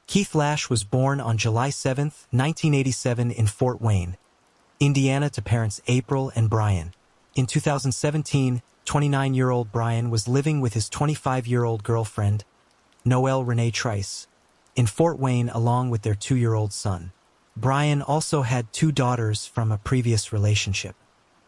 Keith Lash was born on July 7, 1987 in Fort Wayne, Indiana to parents April and Brian. In 2017, 29-year-old Brian was living with his 25-year-old girlfriend, Noelle Renee Trice, in Fort Wayne along with their 2-year-old son. Brian also had 2 daughters from a previous relationship.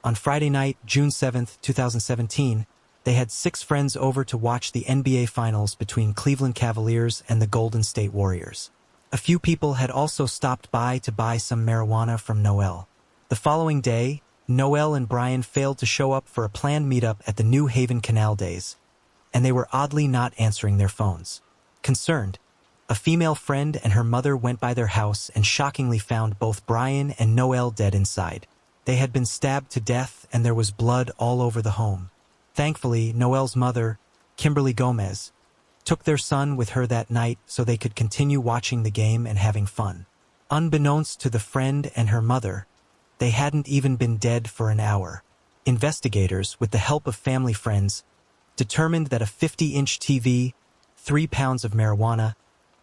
On Friday night, June 7, 2017, they had 6 friends over to watch the NBA Finals between Cleveland Cavaliers and the Golden State Warriors. A few people had also stopped by to buy some marijuana from Noelle. The following day, Noelle and Brian failed to show up for a planned meetup at the New Haven Canal Days, and they were oddly not answering their phones. Concerned, a female friend and her mother went by their house and shockingly found both Brian and Noelle dead inside. They had been stabbed to death and there was blood all over the home. Thankfully, Noelle's mother, Kimberly Gomez, took their son with her that night so they could continue watching the game and having fun. Unbeknownst to the friend and her mother, they hadn't even been dead for an hour. Investigators, with the help of family friends, determined that a 50-inch TV, 3 pounds of marijuana,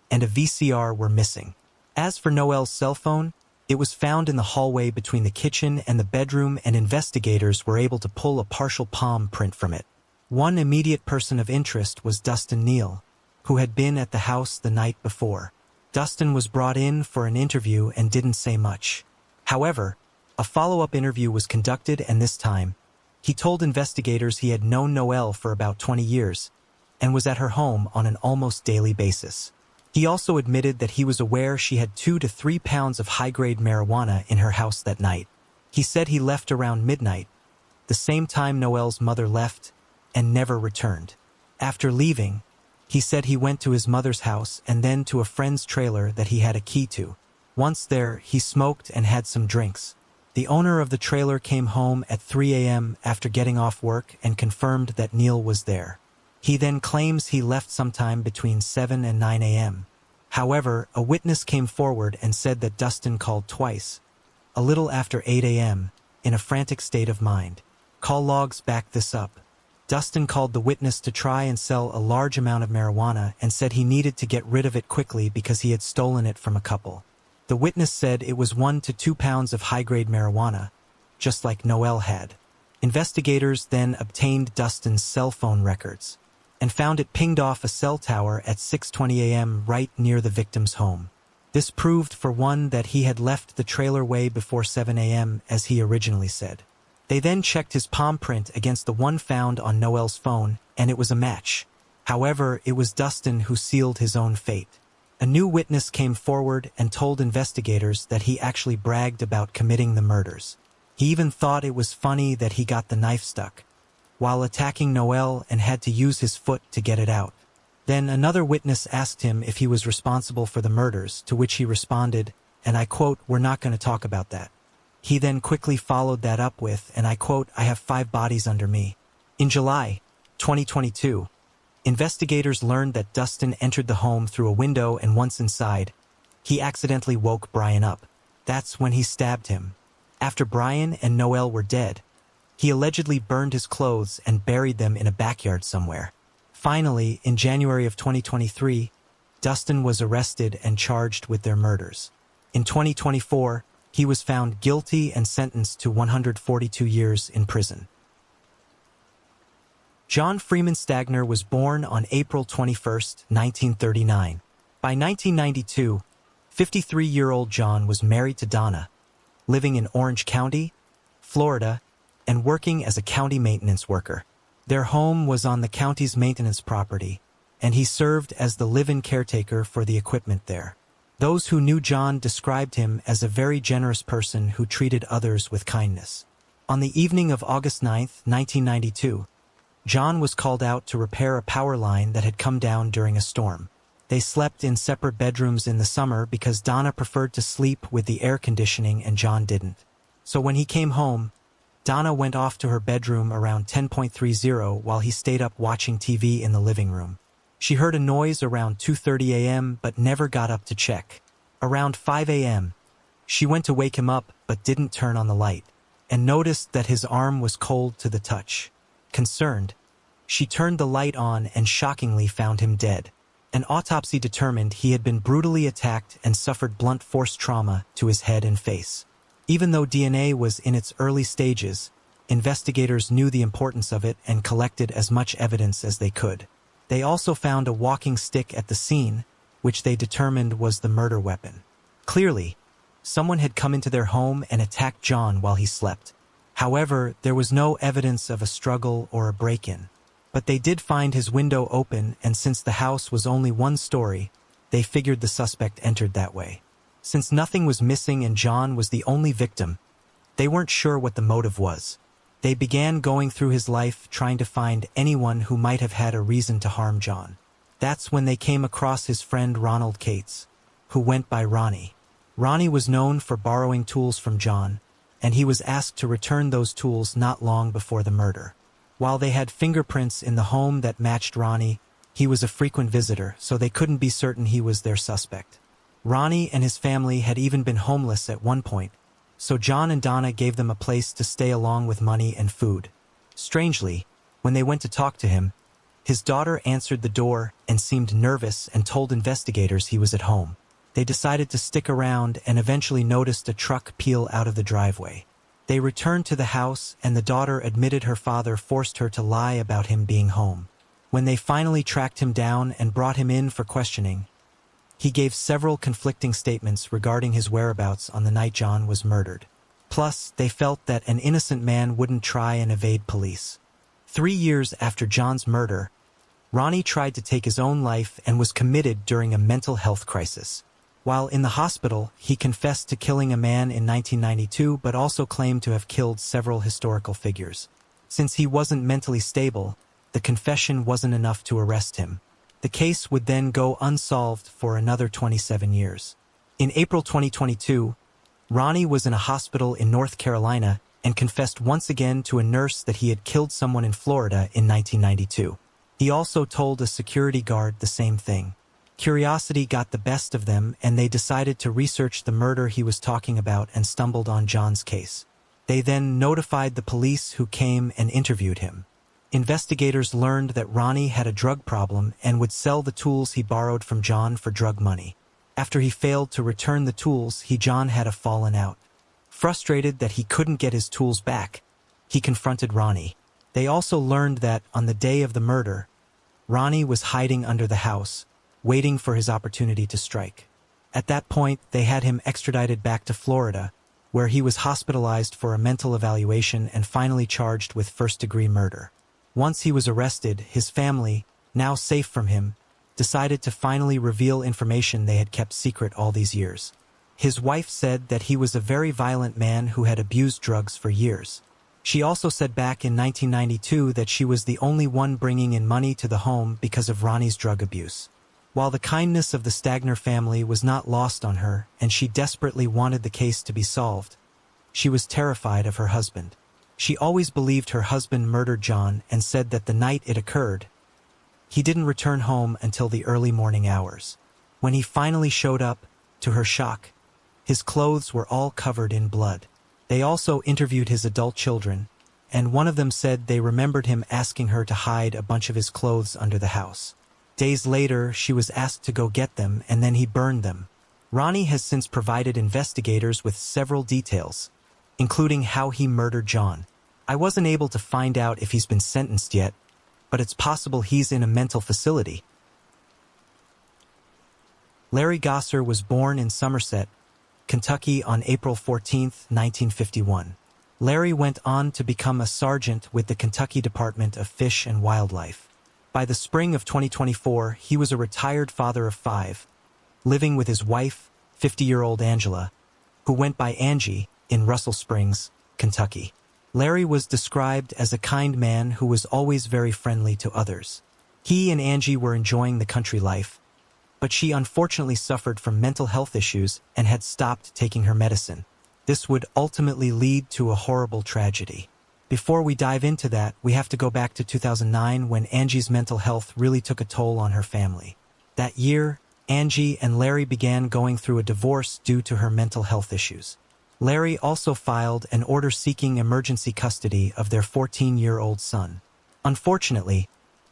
and a VCR were missing. As for Noelle's cell phone, it was found in the hallway between the kitchen and the bedroom, and investigators were able to pull a partial palm print from it. One immediate person of interest was Dustin Neal, who had been at the house the night before. Dustin was brought in for an interview and didn't say much. However, a follow-up interview was conducted, and this time, he told investigators he had known Noelle for about 20 years and was at her home on an almost daily basis. He also admitted that he was aware she had 2 to 3 pounds of high-grade marijuana in her house that night. He said he left around midnight, the same time Noelle's mother left, and never returned. After leaving, he said he went to his mother's house and then to a friend's trailer that he had a key to. Once there, he smoked and had some drinks. The owner of the trailer came home at 3 a.m. after getting off work and confirmed that Neal was there. He then claims he left sometime between 7 and 9 a.m. However, a witness came forward and said that Dustin called twice, a little after 8 a.m., in a frantic state of mind. Call logs back this up. Dustin called the witness to try and sell a large amount of marijuana and said he needed to get rid of it quickly because he had stolen it from a couple. The witness said it was 1 to 2 pounds of high-grade marijuana, just like Noelle had. Investigators then obtained Dustin's cell phone records and found it pinged off a cell tower at 6:20 a.m. right near the victim's home. This proved, for one, that he had left the trailer way before 7 a.m. as he originally said. They then checked his palm print against the one found on Noelle's phone, and it was a match. However, it was Dustin who sealed his own fate. A new witness came forward and told investigators that he actually bragged about committing the murders. He even thought it was funny that he got the knife stuck while attacking Noelle and had to use his foot to get it out. Then another witness asked him if he was responsible for the murders, to which he responded, and I quote, "We're not going to talk about that." He then quickly followed that up with, and I quote, "I have 5 bodies under me." In July 2022, investigators learned that Dustin entered the home through a window, and once inside, he accidentally woke Brian up. That's when he stabbed him. After Brian and Noelle were dead, he allegedly burned his clothes and buried them in a backyard somewhere. Finally, in January of 2023, Dustin was arrested and charged with their murders. In 2024, he was found guilty and sentenced to 142 years in prison. John Freeman Stagner was born on April 21, 1939. By 1992, 53-year-old John was married to Donna, living in Orange County, Florida, and working as a county maintenance worker. Their home was on the county's maintenance property, and he served as the live-in caretaker for the equipment there. Those who knew John described him as a very generous person who treated others with kindness. On the evening of August 9, 1992, John was called out to repair a power line that had come down during a storm. They slept in separate bedrooms in the summer because Donna preferred to sleep with the air conditioning and John didn't. So when he came home, Donna went off to her bedroom around 10:30 while he stayed up watching TV in the living room. She heard a noise around 2:30 a.m. but never got up to check. Around 5 a.m., she went to wake him up but didn't turn on the light, and noticed that his arm was cold to the touch. Concerned, she turned the light on and shockingly found him dead. An autopsy determined he had been brutally attacked and suffered blunt force trauma to his head and face. Even though DNA was in its early stages, investigators knew the importance of it and collected as much evidence as they could. They also found a walking stick at the scene, which they determined was the murder weapon. Clearly, someone had come into their home and attacked John while he slept. However, there was no evidence of a struggle or a break-in. But they did find his window open, and since the house was only one story, they figured the suspect entered that way. Since nothing was missing and John was the only victim, they weren't sure what the motive was. They began going through his life trying to find anyone who might have had a reason to harm John. That's when they came across his friend Ronald Cates, who went by Ronnie. Ronnie was known for borrowing tools from John, and he was asked to return those tools not long before the murder. While they had fingerprints in the home that matched Ronnie, he was a frequent visitor, so they couldn't be certain he was their suspect. Ronnie and his family had even been homeless at one point, so John and Donna gave them a place to stay along with money and food. Strangely, when they went to talk to him, his daughter answered the door and seemed nervous and told investigators he was at home. They decided to stick around and eventually noticed a truck peel out of the driveway. They returned to the house and the daughter admitted her father forced her to lie about him being home. When they finally tracked him down and brought him in for questioning, he gave several conflicting statements regarding his whereabouts on the night John was murdered. Plus, they felt that an innocent man wouldn't try and evade police. 3 years after John's murder, Ronnie tried to take his own life and was committed during a mental health crisis. While in the hospital, he confessed to killing a man in 1992 but also claimed to have killed several historical figures. Since he wasn't mentally stable, the confession wasn't enough to arrest him. The case would then go unsolved for another 27 years. In April 2022, Ronnie was in a hospital in North Carolina and confessed once again to a nurse that he had killed someone in Florida in 1992. He also told a security guard the same thing. Curiosity got the best of them and they decided to research the murder he was talking about and stumbled on John's case. They then notified the police who came and interviewed him. Investigators learned that Ronnie had a drug problem and would sell the tools he borrowed from John for drug money. After he failed to return the tools, John had a fallen out. Frustrated that he couldn't get his tools back, he confronted Ronnie. They also learned that, on the day of the murder, Ronnie was hiding under the house, waiting for his opportunity to strike. At that point, they had him extradited back to Florida, where he was hospitalized for a mental evaluation and finally charged with first-degree murder. Once he was arrested, his family, now safe from him, decided to finally reveal information they had kept secret all these years. His wife said that he was a very violent man who had abused drugs for years. She also said back in 1992 that she was the only one bringing in money to the home because of Ronnie's drug abuse. While the kindness of the Stagner family was not lost on her and she desperately wanted the case to be solved, she was terrified of her husband. She always believed her husband murdered John and said that the night it occurred, he didn't return home until the early morning hours. When he finally showed up, to her shock, his clothes were all covered in blood. They also interviewed his adult children, and one of them said they remembered him asking her to hide a bunch of his clothes under the house. Days later, she was asked to go get them, and then he burned them. Ronnie has since provided investigators with several details, including how he murdered John. I wasn't able to find out if he's been sentenced yet, but it's possible he's in a mental facility. Larry Gosser was born in Somerset, Kentucky on April 14, 1951. Larry went on to become a sergeant with the Kentucky Department of Fish and Wildlife. By the spring of 2024, he was a retired father of 5, living with his wife, 50-year-old Angela, who went by Angie, in Russell Springs, Kentucky. Larry was described as a kind man who was always very friendly to others. He and Angie were enjoying the country life, but she unfortunately suffered from mental health issues and had stopped taking her medicine. This would ultimately lead to a horrible tragedy. Before we dive into that, we have to go back to 2009 when Angie's mental health really took a toll on her family. That year, Angie and Larry began going through a divorce due to her mental health issues. Larry also filed an order seeking emergency custody of their 14-year-old son. Unfortunately,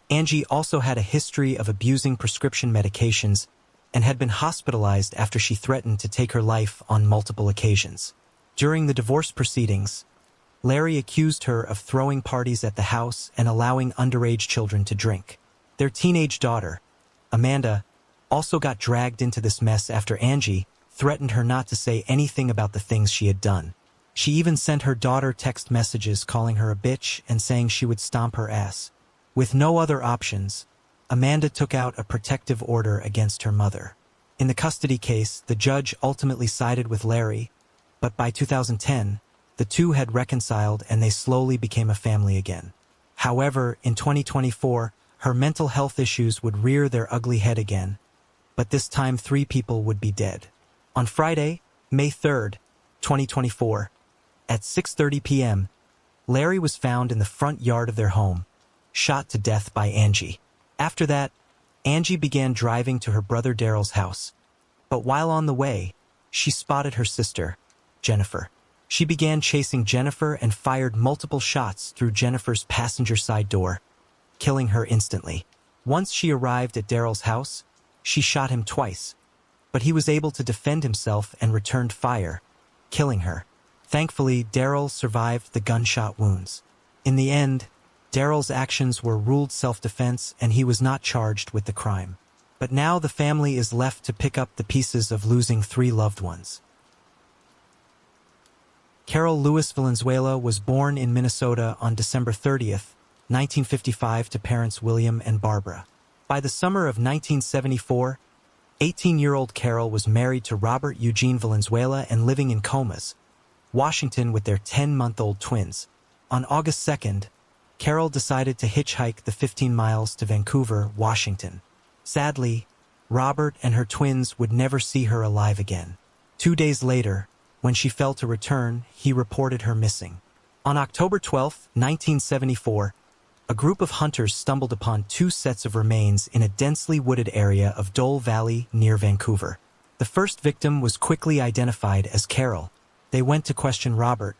Angie also had a history of abusing prescription medications and had been hospitalized after she threatened to take her life on multiple occasions. During the divorce proceedings, Larry accused her of throwing parties at the house and allowing underage children to drink. Their teenage daughter, Amanda, also got dragged into this mess after Angie threatened her not to say anything about the things she had done. She even sent her daughter text messages calling her a bitch and saying she would stomp her ass. With no other options, Amanda took out a protective order against her mother. In the custody case, the judge ultimately sided with Larry, but by 2010, the two had reconciled and they slowly became a family again. However, in 2024, her mental health issues would rear their ugly head again, but this time 3 people would be dead. On Friday, May 3rd, 2024, at 6:30 p.m., Larry was found in the front yard of their home, shot to death by Angie. After that, Angie began driving to her brother Daryl's house, but while on the way, she spotted her sister, Jennifer. She began chasing Jennifer and fired multiple shots through Jennifer's passenger side door, killing her instantly. Once she arrived at Daryl's house, she shot him twice, but he was able to defend himself and returned fire, killing her. Thankfully, Daryl survived the gunshot wounds. In the end, Daryl's actions were ruled self-defense and he was not charged with the crime. But now the family is left to pick up the pieces of losing 3 loved ones. Carol Lewis Valenzuela was born in Minnesota on December 30th, 1955 to parents William and Barbara. By the summer of 1974, 18-year-old Carol was married to Robert Eugene Valenzuela and living in Comas, Washington with their 10-month-old twins. On August 2nd, Carol decided to hitchhike the 15 miles to Vancouver, Washington. Sadly, Robert and her twins would never see her alive again. 2 days later, when she failed to return, he reported her missing. On October 12, 1974, a group of hunters stumbled upon 2 sets of remains in a densely wooded area of Dole Valley near Vancouver. The first victim was quickly identified as Carol. They went to question Robert,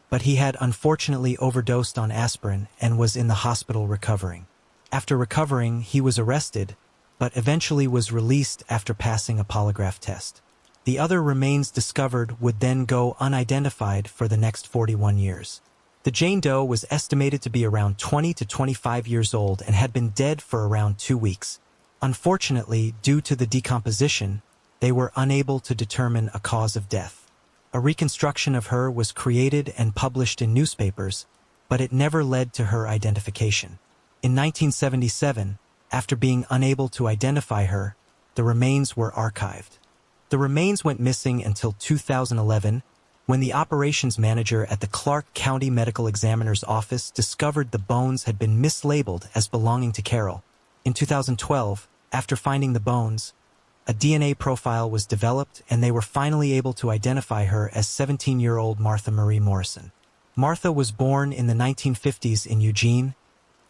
but he had unfortunately overdosed on aspirin and was in the hospital recovering. After recovering, he was arrested, but eventually was released after passing a polygraph test. The other remains discovered would then go unidentified for the next 41 years. The Jane Doe was estimated to be around 20 to 25 years old and had been dead for around 2 weeks. Unfortunately, due to the decomposition, they were unable to determine a cause of death. A reconstruction of her was created and published in newspapers, but it never led to her identification. In 1977, after being unable to identify her, the remains were archived. The remains went missing until 2011, when the operations manager at the Clark County Medical Examiner's office discovered the bones had been mislabeled as belonging to Carol. In 2012, after finding the bones, a DNA profile was developed and they were finally able to identify her as 17-year-old Martha Marie Morrison. Martha was born in the 1950s in Eugene,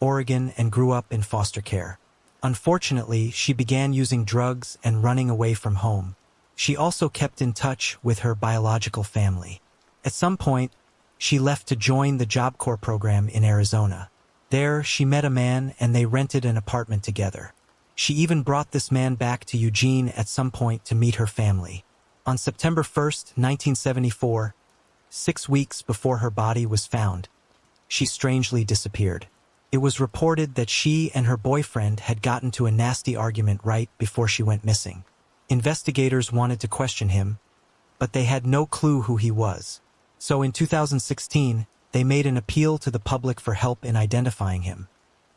Oregon, and grew up in foster care. Unfortunately, she began using drugs and running away from home. She also kept in touch with her biological family. At some point, she left to join the Job Corps program in Arizona. There, she met a man and they rented an apartment together. She even brought this man back to Eugene at some point to meet her family. On September 1st, 1974, 6 weeks before her body was found, she strangely disappeared. It was reported that she and her boyfriend had gotten to a nasty argument right before she went missing. Investigators wanted to question him, but they had no clue who he was. So in 2016, they made an appeal to the public for help in identifying him.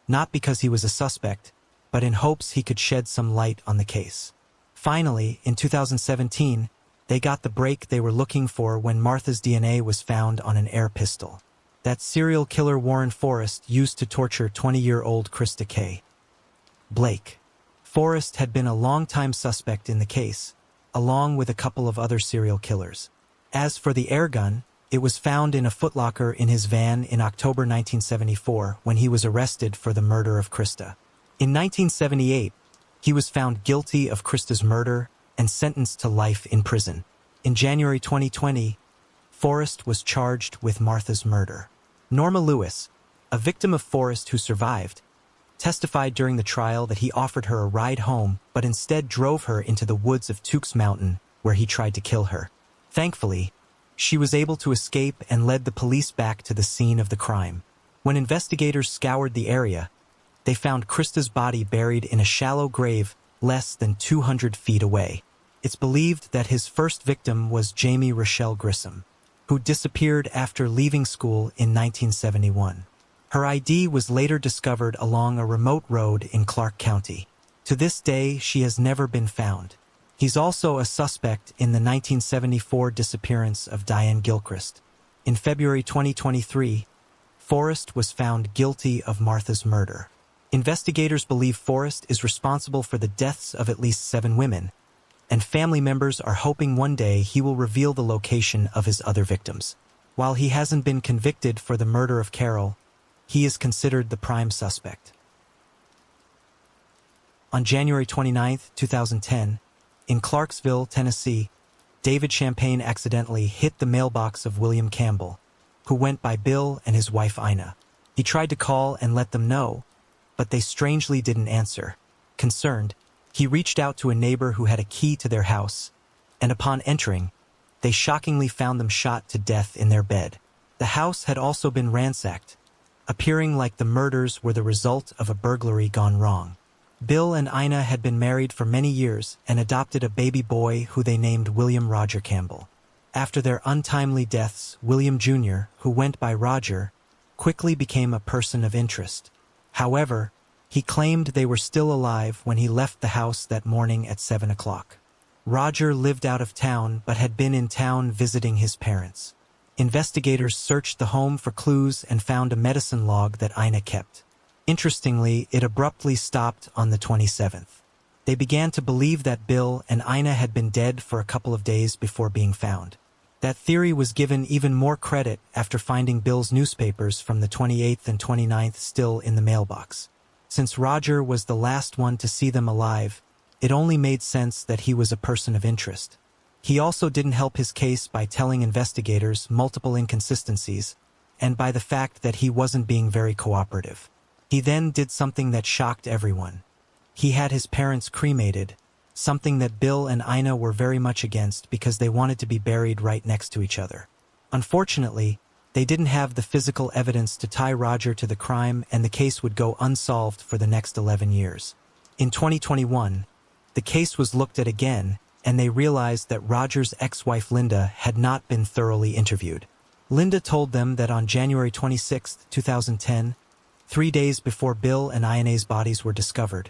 Not because he was a suspect, but in hopes he could shed some light on the case. Finally, in 2017, they got the break they were looking for when Martha's DNA was found on an air pistol that serial killer Warren Forrest used to torture 20-year-old Krista K. Blake. Forrest had been a long-time suspect in the case, along with a couple of other serial killers. As for the air gun, it was found in a footlocker in his van in October 1974 when he was arrested for the murder of Krista. In 1978, he was found guilty of Krista's murder and sentenced to life in prison. In January 2020, Forrest was charged with Martha's murder. Norma Lewis, a victim of Forrest who survived, testified during the trial that he offered her a ride home but instead drove her into the woods of Tukes Mountain, where he tried to kill her. Thankfully, she was able to escape and led the police back to the scene of the crime. When investigators scoured the area, they found Krista's body buried in a shallow grave less than 200 feet away. It's believed that his first victim was Jamie Rochelle Grissom, who disappeared after leaving school in 1971. Her ID was later discovered along a remote road in Clark County. To this day, she has never been found. He's also a suspect in the 1974 disappearance of Diane Gilchrist. In February 2023, Forrest was found guilty of Martha's murder. Investigators believe Forrest is responsible for the deaths of at least 7 women, and family members are hoping one day he will reveal the location of his other victims. While he hasn't been convicted for the murder of Carol, he is considered the prime suspect. On January 29, 2010, in Clarksville, Tennessee, David Champagne accidentally hit the mailbox of William Campbell, who went by Bill, and his wife Ina. He tried to call and let them know, but they strangely didn't answer. Concerned, he reached out to a neighbor who had a key to their house, and upon entering, they shockingly found them shot to death in their bed. The house had also been ransacked, appearing like the murders were the result of a burglary gone wrong. Bill and Ina had been married for many years and adopted a baby boy who they named William Roger Campbell. After their untimely deaths, William Jr., who went by Roger, quickly became a person of interest. However, he claimed they were still alive when he left the house that morning at 7 o'clock. Roger lived out of town but had been in town visiting his parents. Investigators searched the home for clues and found a medicine log that Ina kept. Interestingly, it abruptly stopped on the 27th. They began to believe that Bill and Ina had been dead for a couple of days before being found. That theory was given even more credit after finding Bill's newspapers from the 28th and 29th still in the mailbox. Since Roger was the last one to see them alive, it only made sense that he was a person of interest. He also didn't help his case by telling investigators multiple inconsistencies, and by the fact that he wasn't being very cooperative. He then did something that shocked everyone. He had his parents cremated, something that Bill and Ina were very much against because they wanted to be buried right next to each other. Unfortunately, they didn't have the physical evidence to tie Roger to the crime, and the case would go unsolved for the next 11 years. In 2021, the case was looked at again, and they realized that Roger's ex-wife Linda had not been thoroughly interviewed. Linda told them that on January 26, 2010, 3 days before Bill and Ina's bodies were discovered,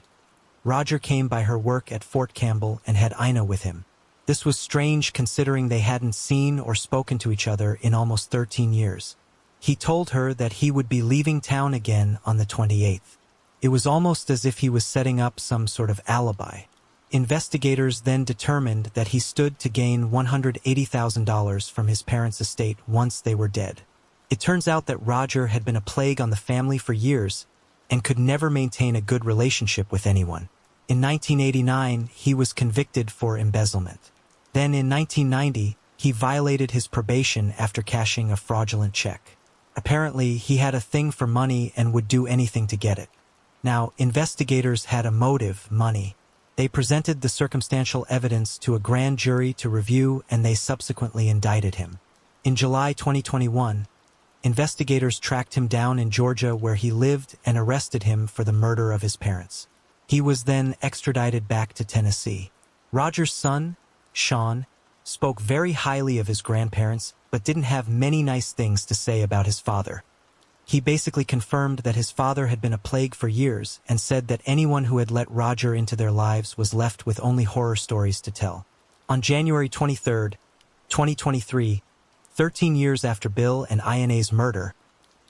Roger came by her work at Fort Campbell and had Ina with him. This was strange considering they hadn't seen or spoken to each other in almost 13 years. He told her that he would be leaving town again on the 28th. It was almost as if he was setting up some sort of alibi. Investigators then determined that he stood to gain $180,000 from his parents' estate once they were dead. It turns out that Roger had been a plague on the family for years and could never maintain a good relationship with anyone. In 1989, he was convicted for embezzlement. Then in 1990, he violated his probation after cashing a fraudulent check. Apparently, he had a thing for money and would do anything to get it. Now, investigators had a motive: money. They presented the circumstantial evidence to a grand jury to review, and they subsequently indicted him. In July 2021, investigators tracked him down in Georgia where he lived and arrested him for the murder of his parents. He was then extradited back to Tennessee. Roger's son, Sean, spoke very highly of his grandparents but didn't have many nice things to say about his father. He basically confirmed that his father had been a plague for years and said that anyone who had let Roger into their lives was left with only horror stories to tell. On January 23, 2023, 13 years after Bill and Ina's murder,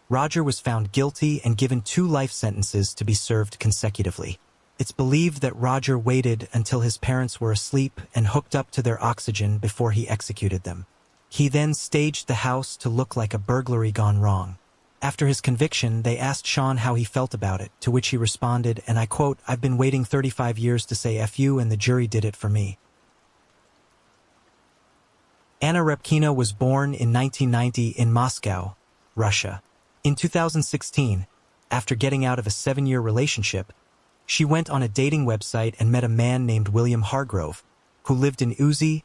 Roger was found guilty and given 2 life sentences to be served consecutively. It's believed that Roger waited until his parents were asleep and hooked up to their oxygen before he executed them. He then staged the house to look like a burglary gone wrong. After his conviction, they asked Sean how he felt about it, to which he responded, and I quote, "I've been waiting 35 years to say F you, and the jury did it for me." Anna Repkina was born in 1990 in Moscow, Russia. In 2016, after getting out of a 7-year relationship, she went on a dating website and met a man named William Hargrove, who lived in Uzi,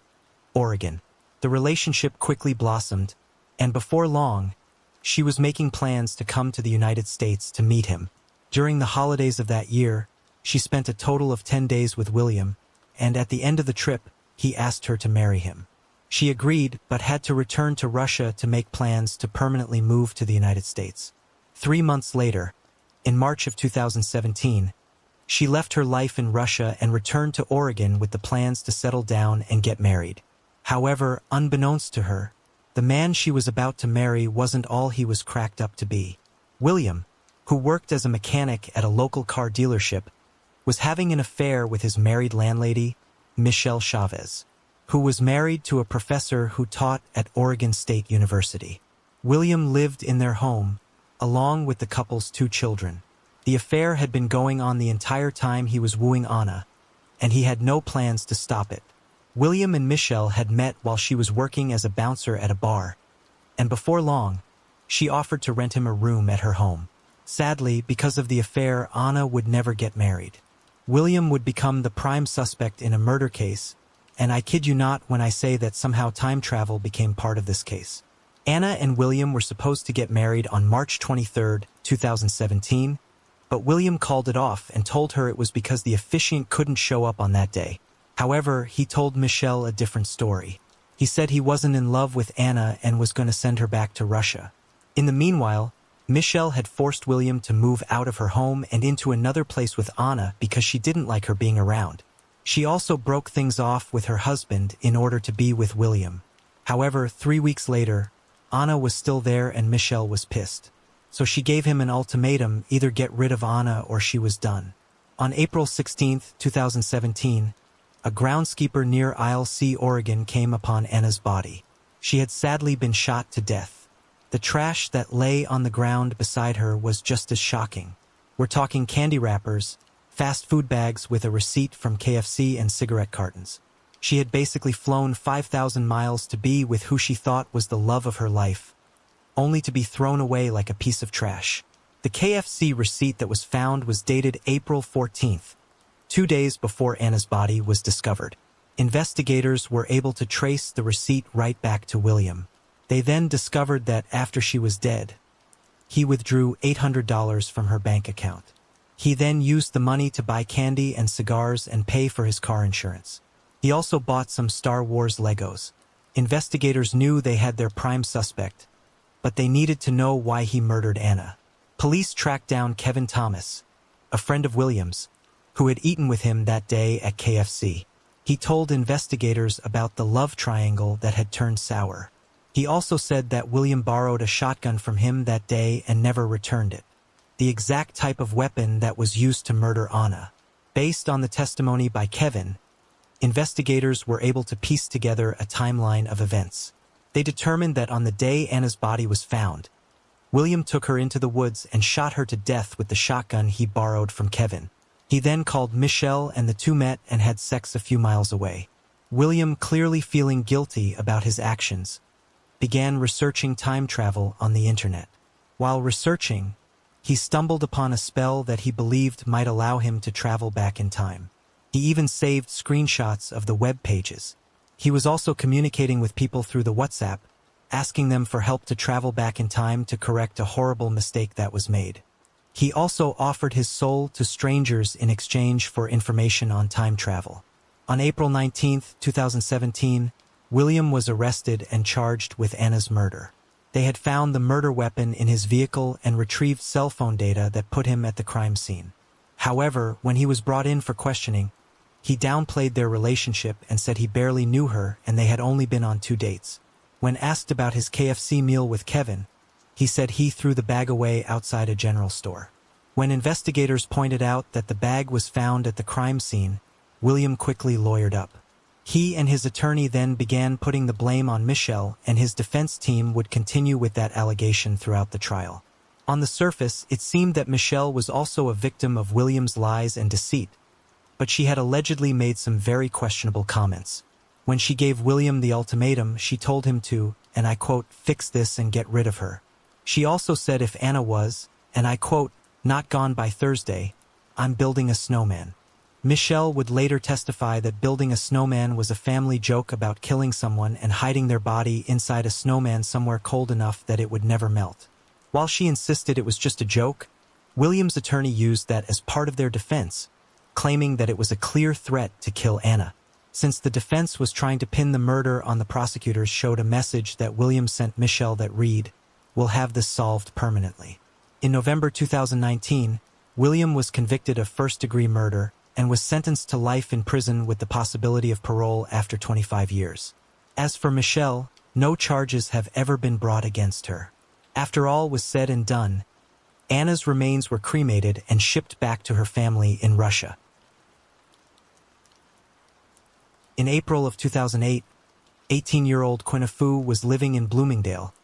Oregon. The relationship quickly blossomed, and before long, she was making plans to come to the United States to meet him. During the holidays of that year, she spent a total of 10 days with William, and at the end of the trip, he asked her to marry him. She agreed, but had to return to Russia to make plans to permanently move to the United States. 3 months later, in March of 2017, she left her life in Russia and returned to Oregon with the plans to settle down and get married. However, unbeknownst to her, the man she was about to marry wasn't all he was cracked up to be. William, who worked as a mechanic at a local car dealership, was having an affair with his married landlady, Michelle Chavez, who was married to a professor who taught at Oregon State University. William lived in their home, along with the couple's 2 children. The affair had been going on the entire time he was wooing Anna, and he had no plans to stop it. William and Michelle had met while she was working as a bouncer at a bar, and before long, she offered to rent him a room at her home. Sadly, because of the affair, Anna would never get married. William would become the prime suspect in a murder case, and I kid you not when I say that somehow time travel became part of this case. Anna and William were supposed to get married on March 23, 2017, but William called it off and told her it was because the officiant couldn't show up on that day. However, he told Michelle a different story. He said he wasn't in love with Anna and was going to send her back to Russia. In the meanwhile, Michelle had forced William to move out of her home and into another place with Anna because she didn't like her being around. She also broke things off with her husband in order to be with William. However, 3 weeks later, Anna was still there and Michelle was pissed. So she gave him an ultimatum: either get rid of Anna or she was done. On April 16, 2017, a groundskeeper near Isle C, Oregon came upon Anna's body. She had sadly been shot to death. The trash that lay on the ground beside her was just as shocking. We're talking candy wrappers, fast food bags with a receipt from KFC, and cigarette cartons. She had basically flown 5,000 miles to be with who she thought was the love of her life, only to be thrown away like a piece of trash. The KFC receipt that was found was dated April 14th, 2 days before Anna's body was discovered. Investigators were able to trace the receipt right back to William. They then discovered that after she was dead, he withdrew $800 from her bank account. He then used the money to buy candy and cigars and pay for his car insurance. He also bought some Star Wars Legos. Investigators knew they had their prime suspect, but they needed to know why he murdered Anna. Police tracked down Kevin Thomas, a friend of William's, who had eaten with him that day at KFC. He told investigators about the love triangle that had turned sour. He also said that William borrowed a shotgun from him that day and never returned it, the exact type of weapon that was used to murder Anna. Based on the testimony by Kevin, investigators were able to piece together a timeline of events. They determined that on the day Anna's body was found, William took her into the woods and shot her to death with the shotgun he borrowed from Kevin. He then called Michelle and the two met and had sex a few miles away. William, clearly feeling guilty about his actions, began researching time travel on the internet. While researching, he stumbled upon a spell that he believed might allow him to travel back in time. He even saved screenshots of the web pages. He was also communicating with people through the WhatsApp, asking them for help to travel back in time to correct a horrible mistake that was made. He also offered his soul to strangers in exchange for information on time travel. On April 19, 2017, William was arrested and charged with Anna's murder. They had found the murder weapon in his vehicle and retrieved cell phone data that put him at the crime scene. However, when he was brought in for questioning, he downplayed their relationship and said he barely knew her and they had only been on 2 dates. When asked about his KFC meal with Kevin, he said he threw the bag away outside a general store. When investigators pointed out that the bag was found at the crime scene, William quickly lawyered up. He and his attorney then began putting the blame on Michelle, and his defense team would continue with that allegation throughout the trial. On the surface, it seemed that Michelle was also a victim of William's lies and deceit, but she had allegedly made some very questionable comments. When she gave William the ultimatum, she told him to, and I quote, "fix this and get rid of her." She also said if Anna was, and I quote, "Not gone by Thursday. I'm building a snowman." Michelle would later testify that building a snowman was a family joke about killing someone and hiding their body inside a snowman somewhere cold enough that it would never melt. While she insisted it was just a joke, William's attorney used that as part of their defense, claiming that it was a clear threat to kill Anna. Since the defense was trying to pin the murder on the prosecutors showed a message that William sent Michelle that read, "We'll have this solved permanently." In November 2019, William was convicted of first-degree murder and was sentenced to life in prison with the possibility of parole after 25 years. As for Michelle, no charges have ever been brought against her. After all was said and done, Anna's remains were cremated and shipped back to her family in Russia. In April of 2008, 18-year-old Quina Fu was living in Bloomingdale,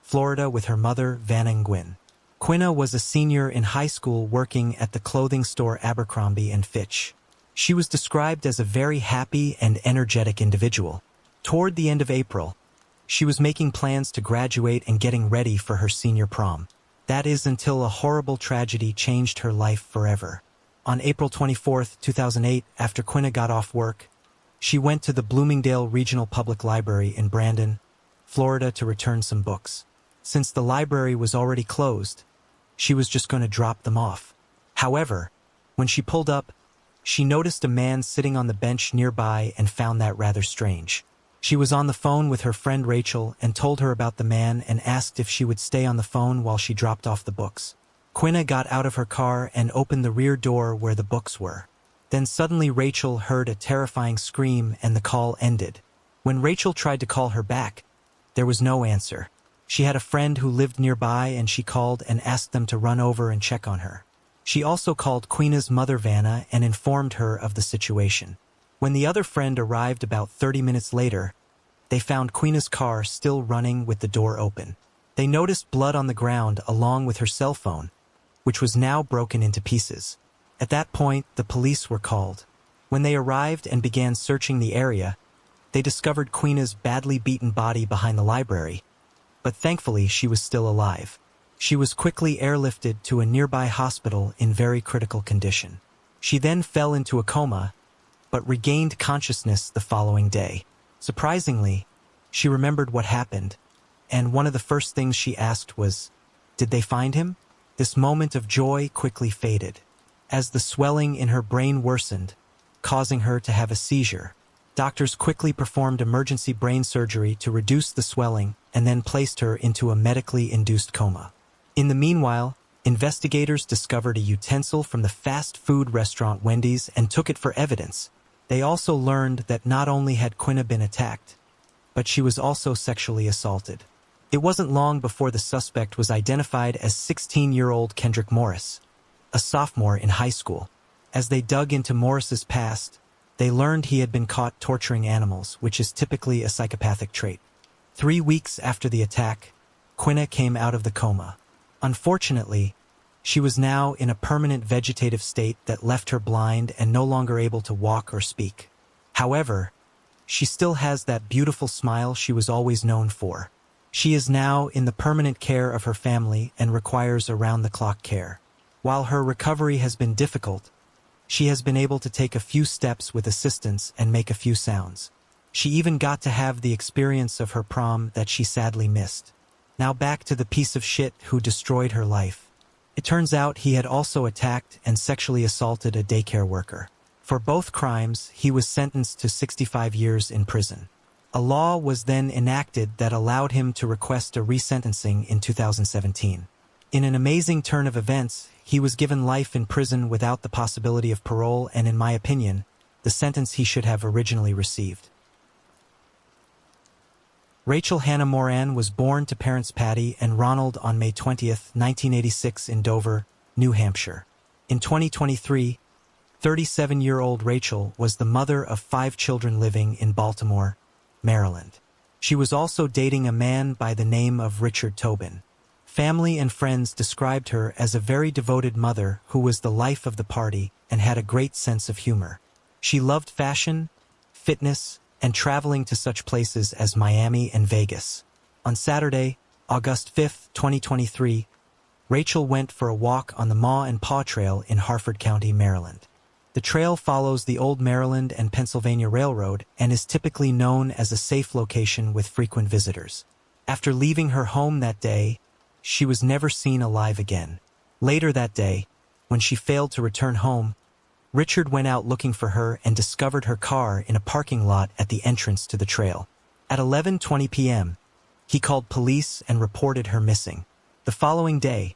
Florida with her mother, Vanna Nguyen. Quina was a senior in high school working at the clothing store Abercrombie & Fitch. She was described as a very happy and energetic individual. Toward the end of April, she was making plans to graduate and getting ready for her senior prom. That is until a horrible tragedy changed her life forever. On April 24, 2008, after Quina got off work, she went to the Bloomingdale Regional Public Library in Brandon, Florida to return some books. Since the library was already closed, she was just going to drop them off. However, when she pulled up, she noticed a man sitting on the bench nearby and found that rather strange. She was on the phone with her friend Rachel and told her about the man and asked if she would stay on the phone while she dropped off the books. Quina got out of her car and opened the rear door where the books were. Then suddenly Rachel heard a terrifying scream and the call ended. When Rachel tried to call her back, there was no answer. She had a friend who lived nearby and she called and asked them to run over and check on her. She also called Quina's mother Vanna and informed her of the situation. When the other friend arrived about 30 minutes later, they found Quina's car still running with the door open. They noticed blood on the ground along with her cell phone, which was now broken into pieces. At that point, the police were called. When they arrived and began searching the area, they discovered Quina's badly beaten body behind the library, but thankfully she was still alive. She was quickly airlifted to a nearby hospital in very critical condition. She then fell into a coma, but regained consciousness the following day. Surprisingly, she remembered what happened, and one of the first things she asked was, "Did they find him?" This moment of joy quickly faded, as the swelling in her brain worsened, causing her to have a seizure. Doctors quickly performed emergency brain surgery to reduce the swelling and then placed her into a medically induced coma. In the meanwhile, investigators discovered a utensil from the fast food restaurant Wendy's and took it for evidence. They also learned that not only had Quina been attacked, but she was also sexually assaulted. It wasn't long before the suspect was identified as 16-year-old Kendrick Morris, a sophomore in high school. As they dug into Morris's past, they learned he had been caught torturing animals, which is typically a psychopathic trait. 3 weeks after the attack, Quina came out of the coma. Unfortunately, she was now in a permanent vegetative state that left her blind and no longer able to walk or speak. However, she still has that beautiful smile she was always known for. She is now in the permanent care of her family and requires around-the-clock care. While her recovery has been difficult, she has been able to take a few steps with assistance and make a few sounds. She even got to have the experience of her prom that she sadly missed. Now back to the piece of shit who destroyed her life. It turns out he had also attacked and sexually assaulted a daycare worker. For both crimes, he was sentenced to 65 years in prison. A law was then enacted that allowed him to request a resentencing in 2017. In an amazing turn of events, he was given life in prison without the possibility of parole and, in my opinion, the sentence he should have originally received. Rachel Hannah Moran was born to parents Patty and Ronald on May 20, 1986 in Dover, New Hampshire. In 2023, 37-year-old Rachel was the mother of 5 children living in Baltimore, Maryland. She was also dating a man by the name of Richard Tobin. Family and friends described her as a very devoted mother who was the life of the party and had a great sense of humor. She loved fashion, fitness, and traveling to such places as Miami and Vegas. On Saturday, August 5, 2023, Rachel went for a walk on the Ma and Pa Trail in Harford County, Maryland. The trail follows the old Maryland and Pennsylvania Railroad and is typically known as a safe location with frequent visitors. After leaving her home that day, she was never seen alive again. Later that day, when she failed to return home, Richard went out looking for her and discovered her car in a parking lot at the entrance to the trail. At 11:20 p.m., he called police and reported her missing. The following day,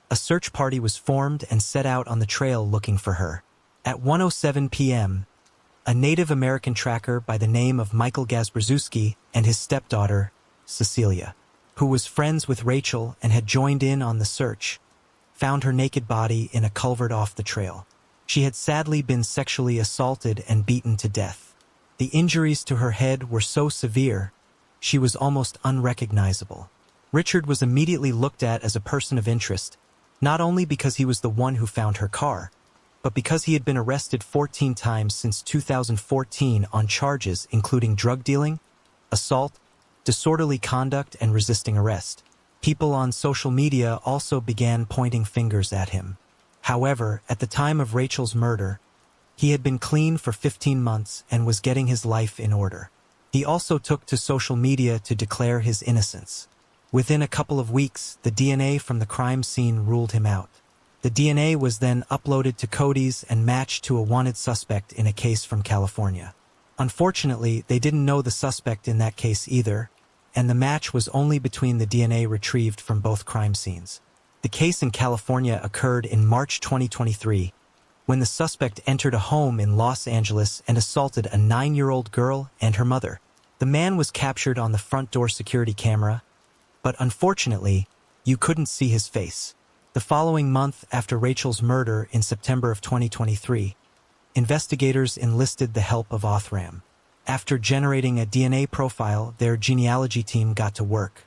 a search party was formed and set out on the trail looking for her. At 1:07 p.m., a Native American tracker by the name of Michael Gazbrzuski and his stepdaughter, Cecilia, who was friends with Rachel and had joined in on the search, found her naked body in a culvert off the trail. She had sadly been sexually assaulted and beaten to death. The injuries to her head were so severe, she was almost unrecognizable. Richard was immediately looked at as a person of interest, not only because he was the one who found her car, but because he had been arrested 14 times since 2014 on charges including drug dealing, assault, disorderly conduct, and resisting arrest. People on social media also began pointing fingers at him. However, at the time of Rachel's murder, he had been clean for 15 months and was getting his life in order. He also took to social media to declare his innocence. Within a couple of weeks, the DNA from the crime scene ruled him out. The DNA was then uploaded to Cody's and matched to a wanted suspect in a case from California. Unfortunately, they didn't know the suspect in that case either, and the match was only between the DNA retrieved from both crime scenes. The case in California occurred in March 2023, when the suspect entered a home in Los Angeles and assaulted a 9-year-old girl and her mother. The man was captured on the front door security camera, but unfortunately, you couldn't see his face. The following month after Rachel's murder in September of 2023, investigators enlisted the help of Othram. After generating a DNA profile, their genealogy team got to work.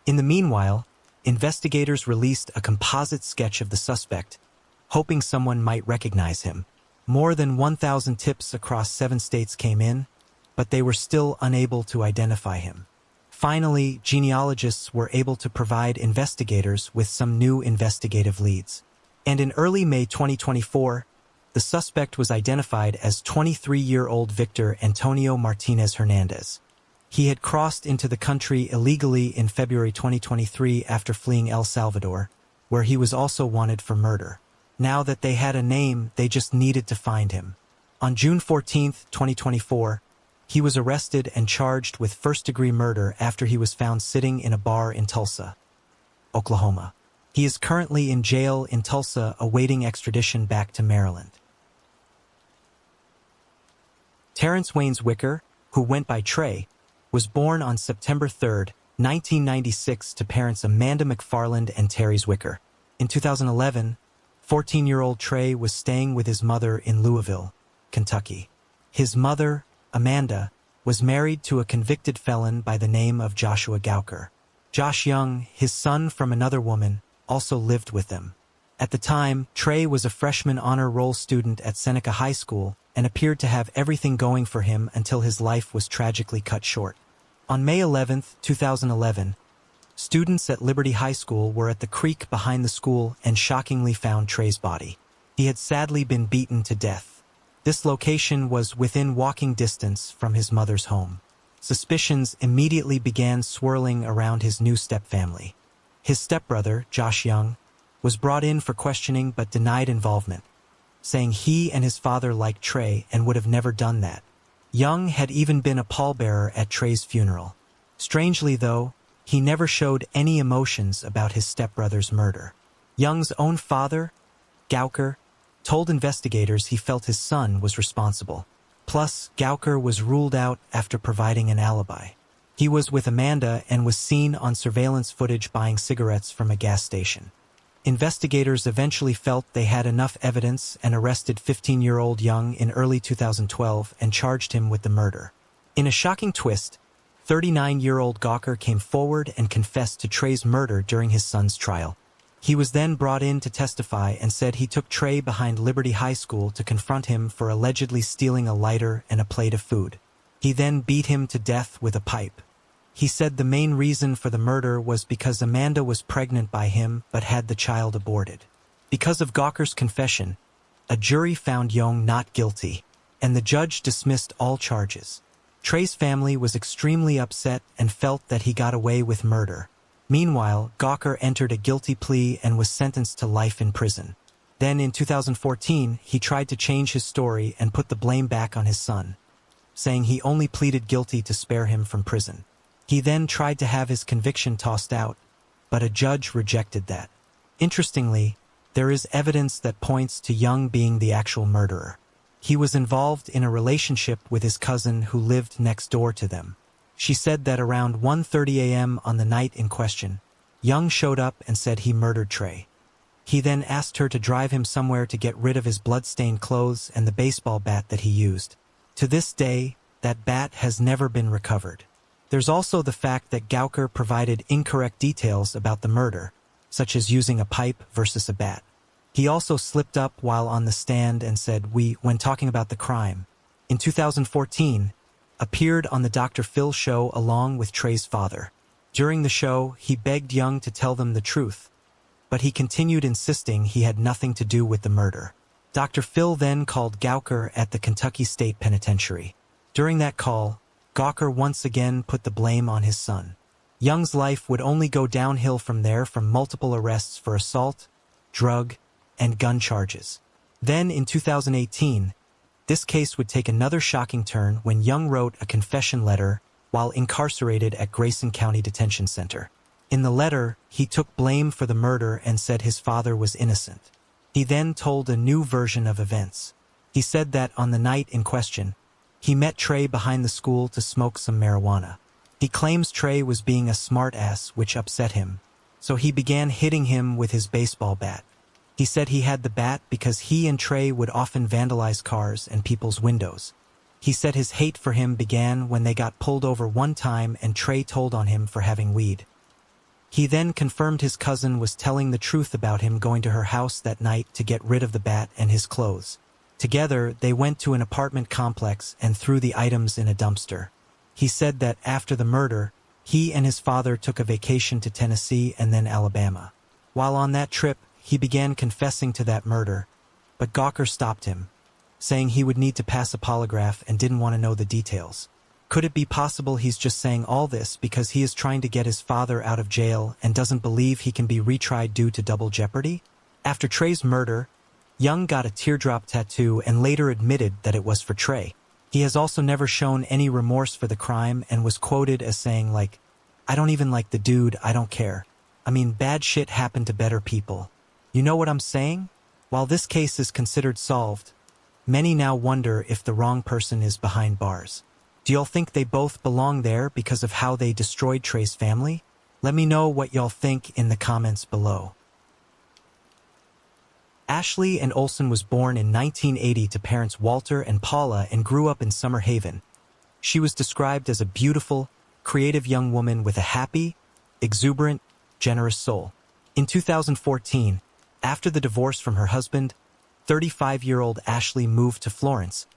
In the meanwhile, investigators released a composite sketch of the suspect, hoping someone might recognize him. More than 1,000 tips across 7 states came in, but they were still unable to identify him. Finally, genealogists were able to provide investigators with some new investigative leads. And in early May 2024, the suspect was identified as 23-year-old Victor Antonio Martinez Hernandez. He had crossed into the country illegally in February 2023 after fleeing El Salvador, where he was also wanted for murder. Now that they had a name, they just needed to find him. On June 14, 2024, he was arrested and charged with first-degree murder after he was found sitting in a bar in Tulsa, Oklahoma. He is currently in jail in Tulsa awaiting extradition back to Maryland. Terrence Waynes Wicker, who went by Trey, was born on September 3, 1996 to parents Amanda McFarland and Terry Wicker. In 2011, 14-year-old Trey was staying with his mother in Louisville, Kentucky. His mother, Amanda, was married to a convicted felon by the name of Joshua Gauker. Josh Young, his son from another woman, also lived with them. At the time, Trey was a freshman honor roll student at Seneca High School and appeared to have everything going for him until his life was tragically cut short. On May 11, 2011, students at Liberty High School were at the creek behind the school and shockingly found Trey's body. He had sadly been beaten to death. This location was within walking distance from his mother's home. Suspicions immediately began swirling around his new stepfamily. His stepbrother, Josh Young, was brought in for questioning but denied involvement, saying he and his father liked Trey and would have never done that. Young had even been a pallbearer at Trey's funeral. Strangely, though, he never showed any emotions about his stepbrother's murder. Young's own father, Gauker, told investigators he felt his son was responsible. Plus, Gauker was ruled out after providing an alibi. He was with Amanda and was seen on surveillance footage buying cigarettes from a gas station. Investigators eventually felt they had enough evidence and arrested 15-year-old Young in early 2012 and charged him with the murder. In a shocking twist, 39-year-old Gauker came forward and confessed to Trey's murder during his son's trial. He was then brought in to testify and said he took Trey behind Liberty High School to confront him for allegedly stealing a lighter and a plate of food. He then beat him to death with a pipe. He said the main reason for the murder was because Amanda was pregnant by him but had the child aborted. Because of Gawker's confession, a jury found Young not guilty, and the judge dismissed all charges. Trey's family was extremely upset and felt that he got away with murder. Meanwhile, Gawker entered a guilty plea and was sentenced to life in prison. Then in 2014, he tried to change his story and put the blame back on his son, saying he only pleaded guilty to spare him from prison. He then tried to have his conviction tossed out, but a judge rejected that. Interestingly, there is evidence that points to Young being the actual murderer. He was involved in a relationship with his cousin who lived next door to them. She said that around 1:30 a.m. on the night in question, Young showed up and said he murdered Trey. He then asked her to drive him somewhere to get rid of his blood-stained clothes and the baseball bat that he used. To this day, that bat has never been recovered. There's also the fact that Gawker provided incorrect details about the murder, such as using a pipe versus a bat. He also slipped up while on the stand and said when talking about the crime, in 2014, appeared on the Dr. Phil show along with Trey's father. During the show, he begged Young to tell them the truth, but he continued insisting he had nothing to do with the murder. Dr. Phil then called Gawker at the Kentucky State Penitentiary. During that call, Gawker once again put the blame on his son. Young's life would only go downhill from there from multiple arrests for assault, drug, and gun charges. Then in 2018, this case would take another shocking turn when Young wrote a confession letter while incarcerated at Grayson County Detention Center. In the letter, he took blame for the murder and said his father was innocent. He then told a new version of events. He said that on the night in question, he met Trey behind the school to smoke some marijuana. He claims Trey was being a smartass, which upset him, so he began hitting him with his baseball bat. He said he had the bat because he and Trey would often vandalize cars and people's windows. He said his hate for him began when they got pulled over one time and Trey told on him for having weed. He then confirmed his cousin was telling the truth about him going to her house that night to get rid of the bat and his clothes. Together, they went to an apartment complex and threw the items in a dumpster. He said that after the murder, he and his father took a vacation to Tennessee and then Alabama. While on that trip, he began confessing to that murder, but Gawker stopped him, saying he would need to pass a polygraph and didn't want to know the details. Could it be possible he's just saying all this because he is trying to get his father out of jail and doesn't believe he can be retried due to double jeopardy? After Trey's murder, Young got a teardrop tattoo and later admitted that it was for Trey. He has also never shown any remorse for the crime and was quoted as saying "I don't even like the dude, I don't care. I mean, bad shit happened to better people. You know what I'm saying?" While this case is considered solved, many now wonder if the wrong person is behind bars. Do y'all think they both belong there because of how they destroyed Trey's family? Let me know what y'all think in the comments below. Ashley Ann Olsen was born in 1980 to parents Walter and Paula and grew up in Summer Haven. She was described as a beautiful, creative young woman with a happy, exuberant, generous soul. In 2014, after the divorce from her husband, 35-year-old Ashley moved to Florence,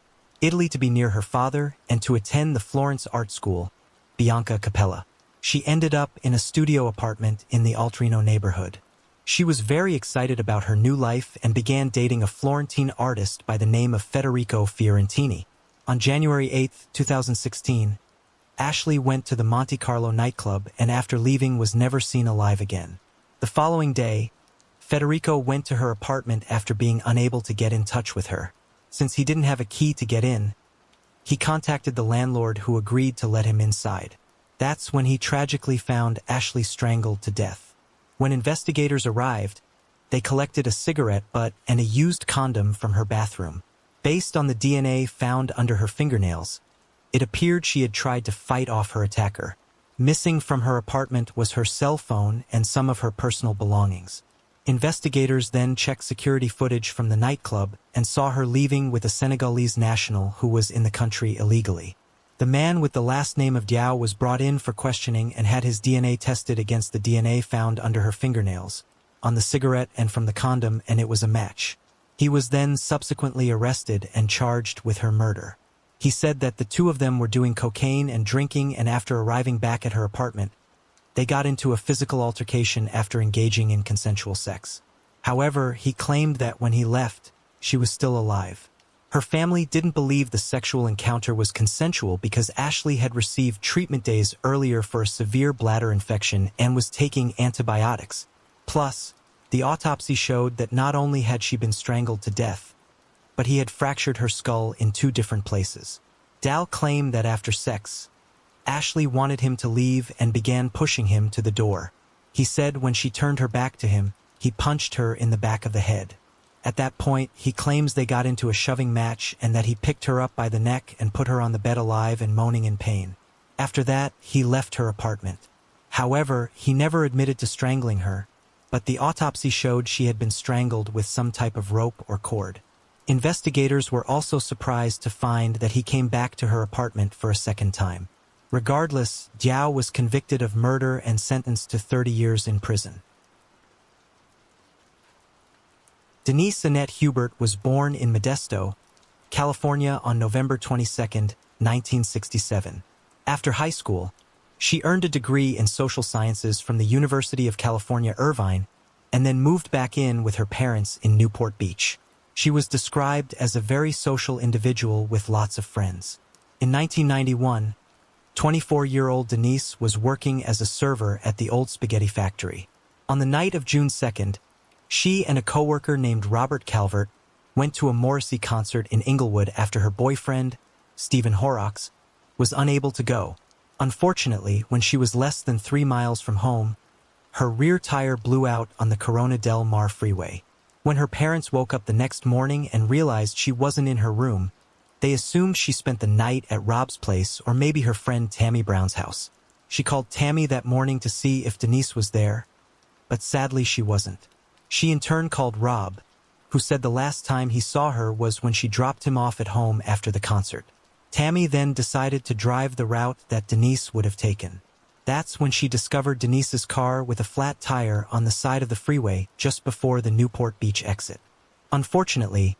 Italy to be near her father and to attend the Florence Art School, Bianca Capella. She ended up in a studio apartment in the Altrino neighborhood. She was very excited about her new life and began dating a Florentine artist by the name of Federico Fiorentini. On January 8, 2016, Ashley went to the Monte Carlo nightclub and after leaving was never seen alive again. The following day, Federico went to her apartment after being unable to get in touch with her. Since he didn't have a key to get in, he contacted the landlord who agreed to let him inside. That's when he tragically found Ashley strangled to death. When investigators arrived, they collected a cigarette butt and a used condom from her bathroom. Based on the DNA found under her fingernails, it appeared she had tried to fight off her attacker. Missing from her apartment was her cell phone and some of her personal belongings. Investigators then checked security footage from the nightclub and saw her leaving with a Senegalese national who was in the country illegally. The man with the last name of Diao was brought in for questioning and had his DNA tested against the DNA found under her fingernails, on the cigarette and from the condom, and it was a match. He was then subsequently arrested and charged with her murder. He said that the two of them were doing cocaine and drinking, and after arriving back at her apartment, they got into a physical altercation after engaging in consensual sex. However, he claimed that when he left, she was still alive. Her family didn't believe the sexual encounter was consensual because Ashley had received treatment days earlier for a severe bladder infection and was taking antibiotics. Plus, the autopsy showed that not only had she been strangled to death, but he had fractured her skull in 2 different places. Dal claimed that after sex, Ashley wanted him to leave and began pushing him to the door. He said when she turned her back to him, he punched her in the back of the head. At that point, he claims they got into a shoving match and that he picked her up by the neck and put her on the bed alive and moaning in pain. After that, he left her apartment. However, he never admitted to strangling her, but the autopsy showed she had been strangled with some type of rope or cord. Investigators were also surprised to find that he came back to her apartment for a second time. Regardless, Diao was convicted of murder and sentenced to 30 years in prison. Denise Annette Hubert was born in Modesto, California on November 22, 1967. After high school, she earned a degree in social sciences from the University of California, Irvine, and then moved back in with her parents in Newport Beach. She was described as a very social individual with lots of friends. In 1991, 24-year-old Denise was working as a server at the Old Spaghetti Factory. On the night of June 2nd, she and a coworker named Robert Calvert went to a Morrissey concert in Inglewood after her boyfriend, Stephen Horrocks, was unable to go. Unfortunately, when she was less than 3 miles from home, her rear tire blew out on the Corona del Mar freeway. When her parents woke up the next morning and realized she wasn't in her room, they assumed she spent the night at Rob's place or maybe her friend Tammy Brown's house. She called Tammy that morning to see if Denise was there, but sadly she wasn't. She in turn called Rob, who said the last time he saw her was when she dropped him off at home after the concert. Tammy then decided to drive the route that Denise would have taken. That's when she discovered Denise's car with a flat tire on the side of the freeway just before the Newport Beach exit. Unfortunately,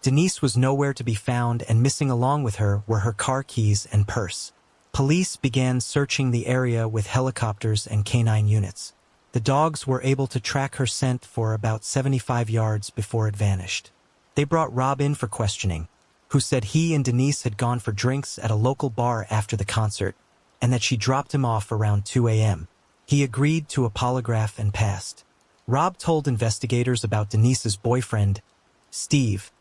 Denise was nowhere to be found, and missing along with her were her car keys and purse. Police began searching the area with helicopters and canine units. The dogs were able to track her scent for about 75 yards before it vanished. They brought Rob in for questioning, who said he and Denise had gone for drinks at a local bar after the concert, and that she dropped him off around 2 a.m. He agreed to a polygraph and passed. Rob told investigators about Denise's boyfriend, Steve,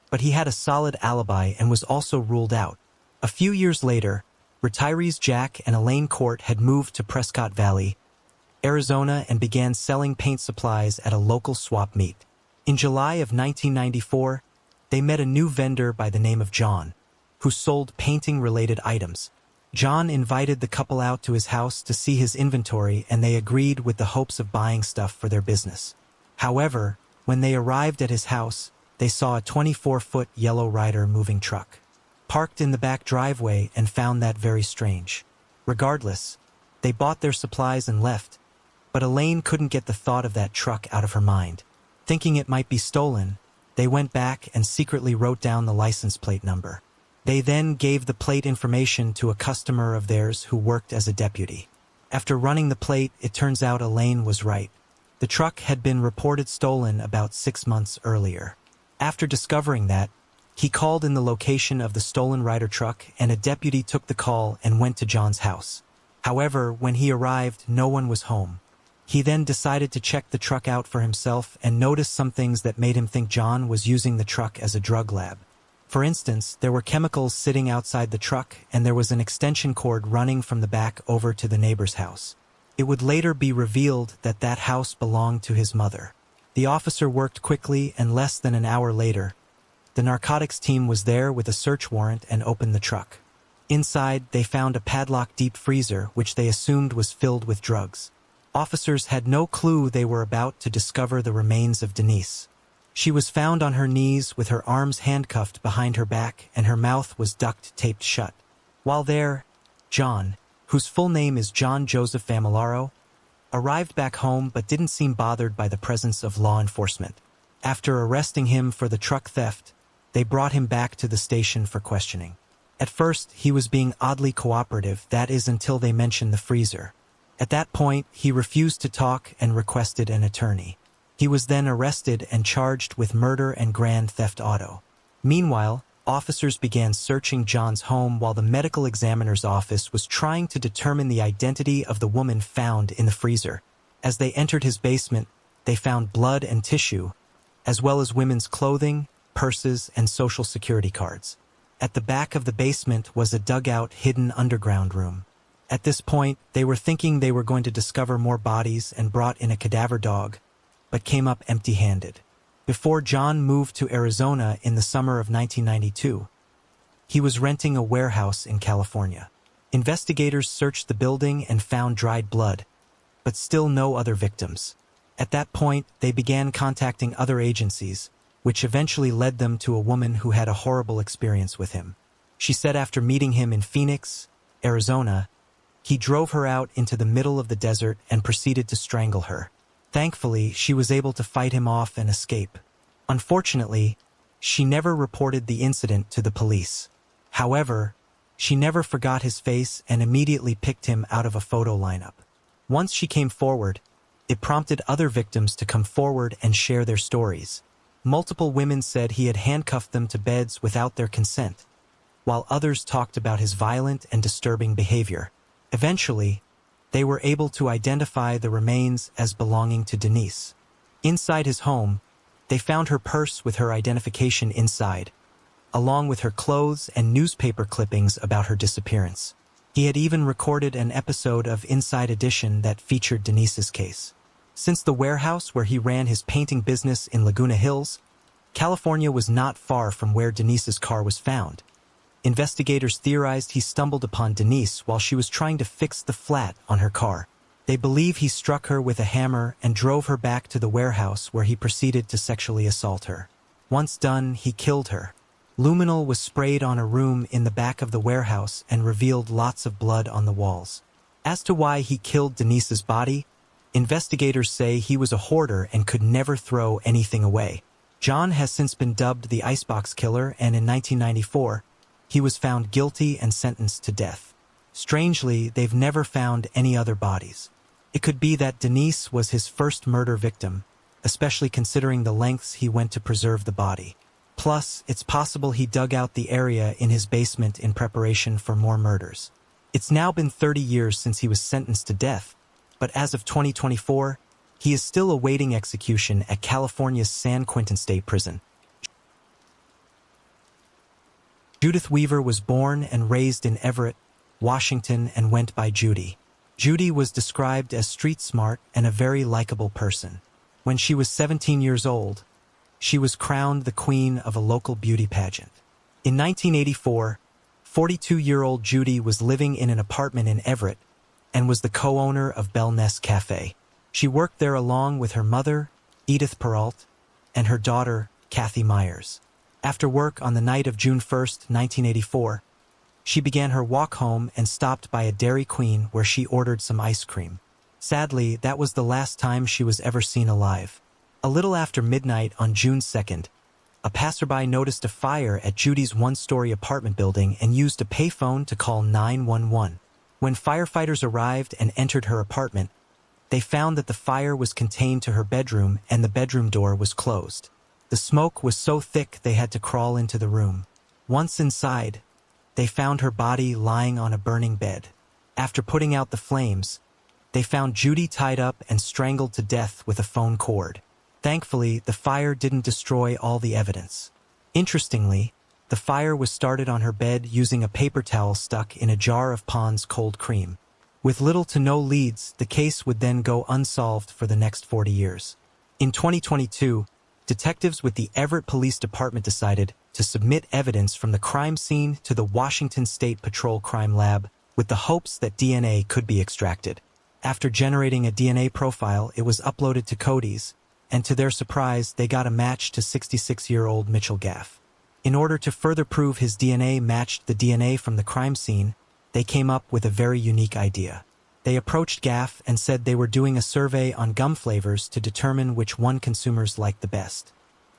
but he had a solid alibi and was also ruled out. A few years later, retirees Jack and Elaine Court had moved to Prescott Valley, Arizona, and began selling paint supplies at a local swap meet. In July of 1994, they met a new vendor by the name of John, who sold painting-related items. John invited the couple out to his house to see his inventory, and they agreed with the hopes of buying stuff for their business. However, when they arrived at his house, they saw a 24-foot yellow Ryder moving truck parked in the back driveway and found that very strange. Regardless, they bought their supplies and left, but Elaine couldn't get the thought of that truck out of her mind. Thinking it might be stolen, they went back and secretly wrote down the license plate number. They then gave the plate information to a customer of theirs who worked as a deputy. After running the plate, it turns out Elaine was right. The truck had been reported stolen about 6 months earlier. After discovering that, he called in the location of the stolen Ryder truck, and a deputy took the call and went to John's house. However, when he arrived, no one was home. He then decided to check the truck out for himself and noticed some things that made him think John was using the truck as a drug lab. For instance, there were chemicals sitting outside the truck, and there was an extension cord running from the back over to the neighbor's house. It would later be revealed that that house belonged to his mother. The officer worked quickly, and less than an hour later, the narcotics team was there with a search warrant and opened the truck. Inside, they found a padlocked deep freezer, which they assumed was filled with drugs. Officers had no clue they were about to discover the remains of Denise. She was found on her knees with her arms handcuffed behind her back, and her mouth was duct-taped shut. While there, John, whose full name is John Joseph Familaro, arrived back home but didn't seem bothered by the presence of law enforcement. After arresting him for the truck theft, they brought him back to the station for questioning. At first, he was being oddly cooperative, that is until they mentioned the freezer. At that point, he refused to talk and requested an attorney. He was then arrested and charged with murder and grand theft auto. Meanwhile, officers began searching John's home while the medical examiner's office was trying to determine the identity of the woman found in the freezer. As they entered his basement, they found blood and tissue, as well as women's clothing, purses, and social security cards. At the back of the basement was a dugout hidden underground room. At this point, they were thinking they were going to discover more bodies and brought in a cadaver dog, but came up empty-handed. Before John moved to Arizona in the summer of 1992, he was renting a warehouse in California. Investigators searched the building and found dried blood, but still no other victims. At that point, they began contacting other agencies, which eventually led them to a woman who had a horrible experience with him. She said after meeting him in Phoenix, Arizona, he drove her out into the middle of the desert and proceeded to strangle her. Thankfully, she was able to fight him off and escape. Unfortunately, she never reported the incident to the police. However, she never forgot his face and immediately picked him out of a photo lineup. Once she came forward, it prompted other victims to come forward and share their stories. Multiple women said he had handcuffed them to beds without their consent, while others talked about his violent and disturbing behavior. Eventually, they were able to identify the remains as belonging to Denise. Inside his home, they found her purse with her identification inside, along with her clothes and newspaper clippings about her disappearance. He had even recorded an episode of Inside Edition that featured Denise's case. Since the warehouse where he ran his painting business in Laguna Hills, California was not far from where Denise's car was found. Investigators theorized he stumbled upon Denise while she was trying to fix the flat on her car. They believe he struck her with a hammer and drove her back to the warehouse where he proceeded to sexually assault her. Once done, he killed her. Luminol was sprayed on a room in the back of the warehouse and revealed lots of blood on the walls. As to why he killed Denise's body, investigators say he was a hoarder and could never throw anything away. John has since been dubbed the Icebox Killer, and in 1994, he was found guilty and sentenced to death. Strangely, they've never found any other bodies. It could be that Denise was his first murder victim, especially considering the lengths he went to preserve the body. Plus, it's possible he dug out the area in his basement in preparation for more murders. It's now been 30 years since he was sentenced to death, but as of 2024, he is still awaiting execution at California's San Quentin State Prison. Judith Weaver was born and raised in Everett, Washington, and went by Judy. Judy was described as street smart and a very likable person. When she was 17 years old, she was crowned the queen of a local beauty pageant. In 1984, 42-year-old Judy was living in an apartment in Everett and was the co-owner of Bell Nest Cafe. She worked there along with her mother, Edith Peralt, and her daughter, Kathy Myers. After work on the night of June 1, 1984, she began her walk home and stopped by a Dairy Queen where she ordered some ice cream. Sadly, that was the last time she was ever seen alive. A little after midnight on June 2nd, a passerby noticed a fire at Judy's one-story apartment building and used a payphone to call 911. When firefighters arrived and entered her apartment, they found that the fire was contained to her bedroom and the bedroom door was closed. The smoke was so thick they had to crawl into the room. Once inside, they found her body lying on a burning bed. After putting out the flames, they found Judy tied up and strangled to death with a phone cord. Thankfully, the fire didn't destroy all the evidence. Interestingly, the fire was started on her bed using a paper towel stuck in a jar of Pond's cold cream. With little to no leads, the case would then go unsolved for the next 40 years. In 2022, detectives with the Everett Police Department decided to submit evidence from the crime scene to the Washington State Patrol Crime Lab with the hopes that DNA could be extracted. After generating a DNA profile, it was uploaded to Cody's, and to their surprise, they got a match to 66-year-old Mitchell Gaff. In order to further prove his DNA matched the DNA from the crime scene, they came up with a very unique idea. They approached Gaff and said they were doing a survey on gum flavors to determine which one consumers liked the best.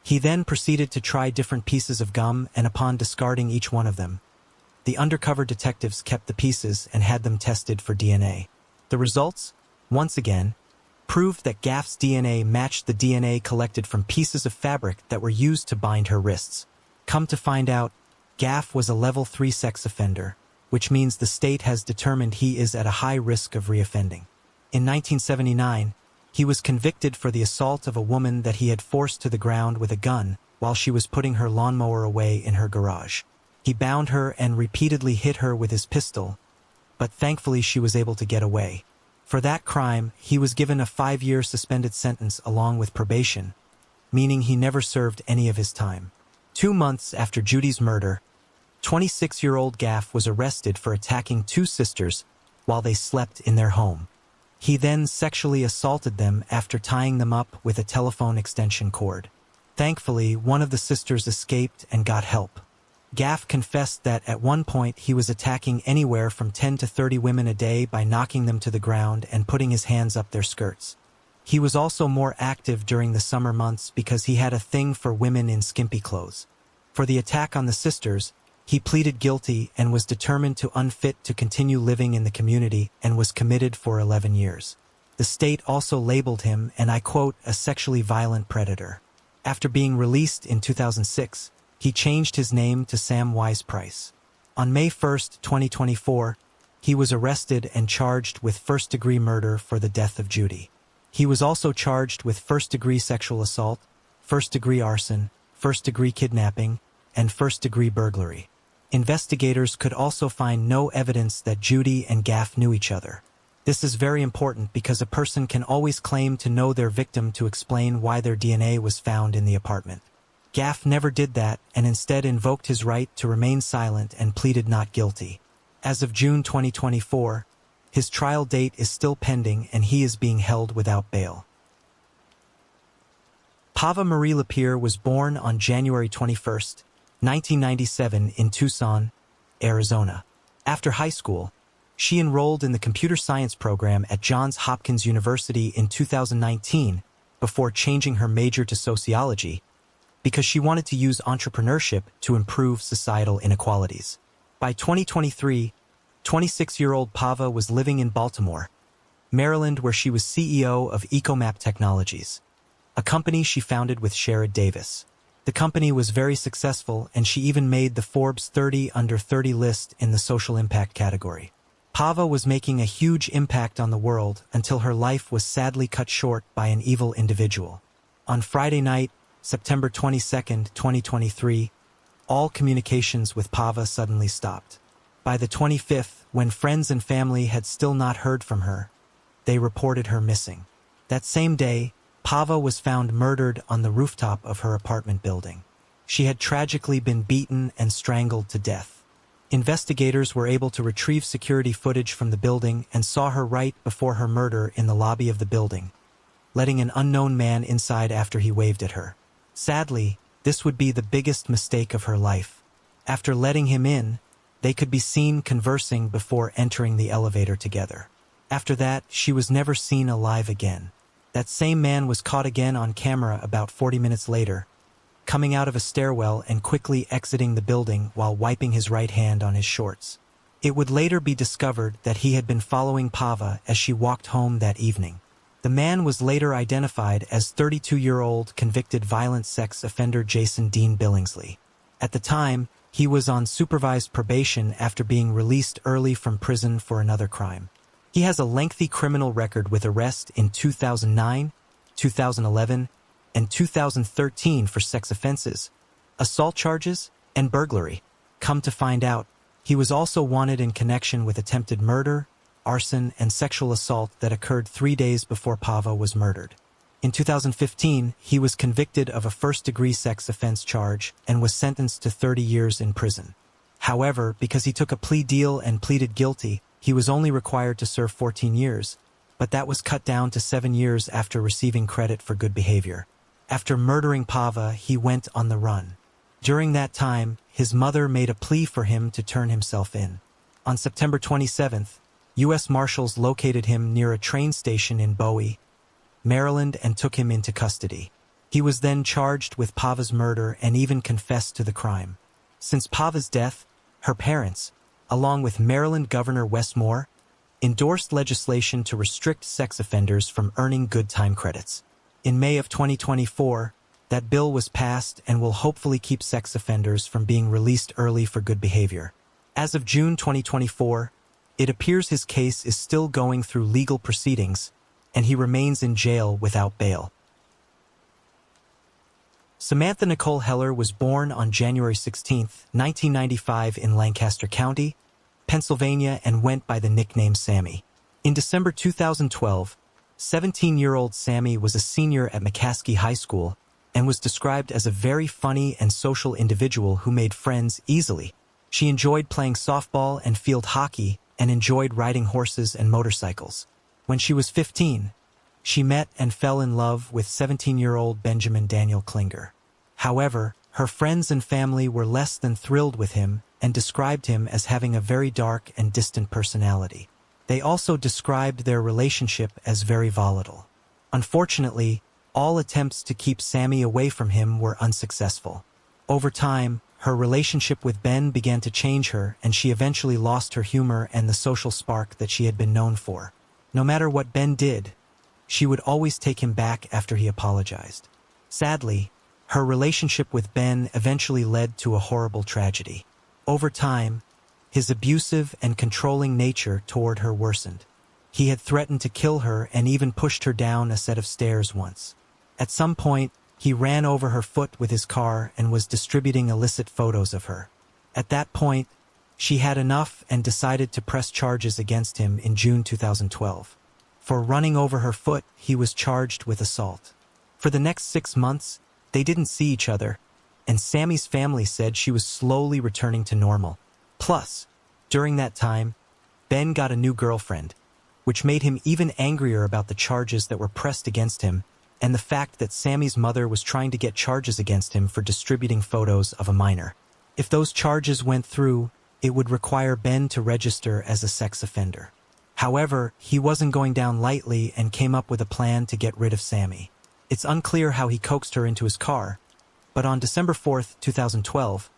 He then proceeded to try different pieces of gum, and upon discarding each one of them, The undercover detectives kept the pieces and had them tested for DNA. The results, once again, proved that Gaff's DNA matched the DNA collected from pieces of fabric that were used to bind her wrists. Come to find out, Gaff was a level 3 sex offender, which means the state has determined he is at a high risk of reoffending. In 1979, he was convicted for the assault of a woman that he had forced to the ground with a gun while she was putting her lawnmower away in her garage. He bound her and repeatedly hit her with his pistol, but thankfully she was able to get away. For that crime, he was given a 5-year suspended sentence along with probation, meaning he never served any of his time. 2 months after Judy's murder, 26-year-old Gaff was arrested for attacking 2 sisters while they slept in their home. He then sexually assaulted them after tying them up with a telephone extension cord. Thankfully, one of the sisters escaped and got help. Gaff confessed that at one point he was attacking anywhere from 10 to 30 women a day by knocking them to the ground and putting his hands up their skirts. He was also more active during the summer months because he had a thing for women in skimpy clothes. For the attack on the sisters, he pleaded guilty and was determined to unfit to continue living in the community and was committed for 11 years. The state also labeled him, and I quote, a sexually violent predator. After being released in 2006, he changed his name to Sam Wise Price. On May 1, 2024, he was arrested and charged with first-degree murder for the death of Judy. He was also charged with first-degree sexual assault, first-degree arson, first-degree kidnapping, and first-degree burglary. Investigators could also find no evidence that Judy and Gaff knew each other. This is very important because a person can always claim to know their victim to explain why their DNA was found in the apartment. Gaff never did that and instead invoked his right to remain silent and pleaded not guilty. As of June 2024, his trial date is still pending and he is being held without bail. Pava Marie Lapierre was born on January 21, 1997 in Tucson, Arizona. After high school, she enrolled in the computer science program at Johns Hopkins University in 2019 before changing her major to sociology because she wanted to use entrepreneurship to improve societal inequalities. By 2023, 26-year-old Pava was living in Baltimore, Maryland, where she was CEO of Ecomap Technologies, a company she founded with Sherrod Davis. The company was very successful, and she even made the Forbes 30 Under 30 list in the social impact category. Pava was making a huge impact on the world until her life was sadly cut short by an evil individual. On Friday night, September 22, 2023, all communications with Pava suddenly stopped. By the 25th, when friends and family had still not heard from her, they reported her missing. That same day, Pava was found murdered on the rooftop of her apartment building. She had tragically been beaten and strangled to death. Investigators were able to retrieve security footage from the building and saw her right before her murder in the lobby of the building, letting an unknown man inside after he waved at her. Sadly, this would be the biggest mistake of her life. After letting him in, they could be seen conversing before entering the elevator together. After that, she was never seen alive again. That same man was caught again on camera about 40 minutes later, coming out of a stairwell and quickly exiting the building while wiping his right hand on his shorts. It would later be discovered that he had been following Pava as she walked home that evening. The man was later identified as 32-year-old convicted violent sex offender Jason Dean Billingsley. At the time, he was on supervised probation after being released early from prison for another crime. He has a lengthy criminal record with arrest in 2009, 2011, and 2013 for sex offenses, assault charges, and burglary. Come to find out, he was also wanted in connection with attempted murder, arson, and sexual assault that occurred 3 days before Pava was murdered. In 2015, he was convicted of a first-degree sex offense charge and was sentenced to 30 years in prison. However, because he took a plea deal and pleaded guilty, he was only required to serve 14 years, but that was cut down to 7 years after receiving credit for good behavior. After murdering Pava, he went on the run. During that time, his mother made a plea for him to turn himself in. On September 27th, U.S. Marshals located him near a train station in Bowie, Maryland, and took him into custody. He was then charged with Pava's murder and even confessed to the crime. Since Pava's death, Her parents, along with Maryland Governor Wes Moore, endorsed legislation to restrict sex offenders from earning good time credits. In May of 2024, that bill was passed and will hopefully keep sex offenders from being released early for good behavior. As of June 2024, it appears his case is still going through legal proceedings, and he remains in jail without bail. Samantha Nicole Heller was born on January 16, 1995 in Lancaster County, Pennsylvania, and went by the nickname Sammy. In December 2012, 17-year-old Sammy was a senior at McCaskey High School and was described as a very funny and social individual who made friends easily. She enjoyed playing softball and field hockey and enjoyed riding horses and motorcycles. When she was 15, she met and fell in love with 17-year-old Benjamin Daniel Klinger. However, her friends and family were less than thrilled with him and described him as having a very dark and distant personality. They also described their relationship as very volatile. Unfortunately, all attempts to keep Sammy away from him were unsuccessful. Over time, her relationship with Ben began to change her, and she eventually lost her humor and the social spark that she had been known for. No matter what Ben did, she would always take him back after he apologized. Sadly, her relationship with Ben eventually led to a horrible tragedy. Over time, his abusive and controlling nature toward her worsened. He had threatened to kill her and even pushed her down a set of stairs once. At some point, he ran over her foot with his car and was distributing illicit photos of her. At that point, she had enough and decided to press charges against him in June 2012. For running over her foot, he was charged with assault. For the next 6 months, they didn't see each other, and Sammy's family said she was slowly returning to normal. Plus, during that time, Ben got a new girlfriend, which made him even angrier about the charges that were pressed against him and the fact that Sammy's mother was trying to get charges against him for distributing photos of a minor. If those charges went through, it would require Ben to register as a sex offender. However, he wasn't going down lightly and came up with a plan to get rid of Sammy. It's unclear how he coaxed her into his car, but on December 4, 2012,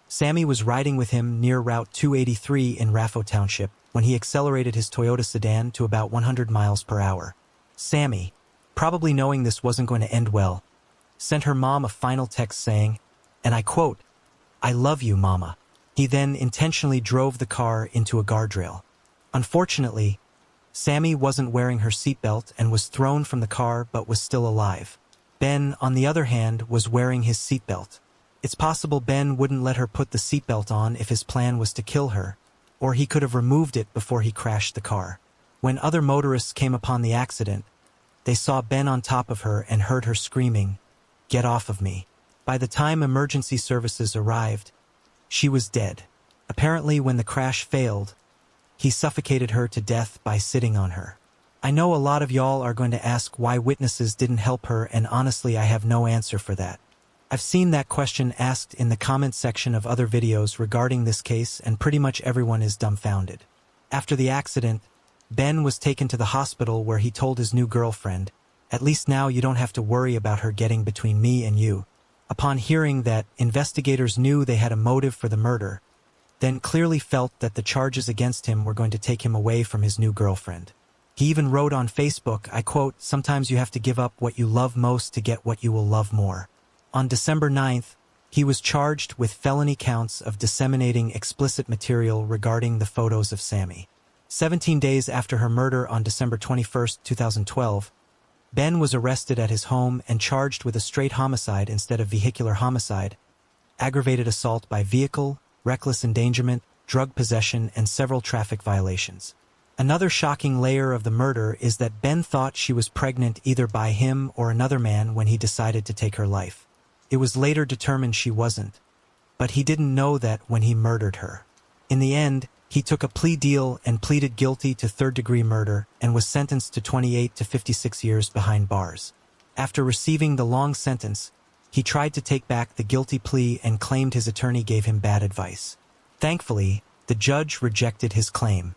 Sammy was riding with him near Route 283 in Raffo Township when he accelerated his Toyota sedan to about 100 miles per hour. Sammy, probably knowing this wasn't going to end well, sent her mom a final text saying, and I quote, "I love you, Mama." He then intentionally drove the car into a guardrail. Unfortunately, Sammy wasn't wearing her seatbelt and was thrown from the car but was still alive. Ben, on the other hand, was wearing his seatbelt. It's possible Ben wouldn't let her put the seatbelt on if his plan was to kill her, or he could have removed it before he crashed the car. When other motorists came upon the accident, they saw Ben on top of her and heard her screaming, "Get off of me." By the time emergency services arrived, she was dead. Apparently, when the crash failed, he suffocated her to death by sitting on her. I know a lot of y'all are going to ask why witnesses didn't help her, and honestly, I have no answer for that. I've seen that question asked in the comment section of other videos regarding this case, and pretty much everyone is dumbfounded. After the accident, Ben was taken to the hospital where he told his new girlfriend, "At least now you don't have to worry about her getting between me and you." Upon hearing that, investigators knew they had a motive for the murder, then clearly felt that the charges against him were going to take him away from his new girlfriend. He even wrote on Facebook, I quote, "Sometimes you have to give up what you love most to get what you will love more." On December 9th, he was charged with felony counts of disseminating explicit material regarding the photos of Sammy. 17 days after her murder on December 21, 2012, Ben was arrested at his home and charged with a straight homicide instead of vehicular homicide, aggravated assault by vehicle, reckless endangerment, drug possession, and several traffic violations. Another shocking layer of the murder is that Ben thought she was pregnant either by him or another man when he decided to take her life. It was later determined she wasn't, but he didn't know that when he murdered her. In the end, he took a plea deal and pleaded guilty to third-degree murder and was sentenced to 28 to 56 years behind bars. After receiving the long sentence, he tried to take back the guilty plea and claimed his attorney gave him bad advice. Thankfully, the judge rejected his claim.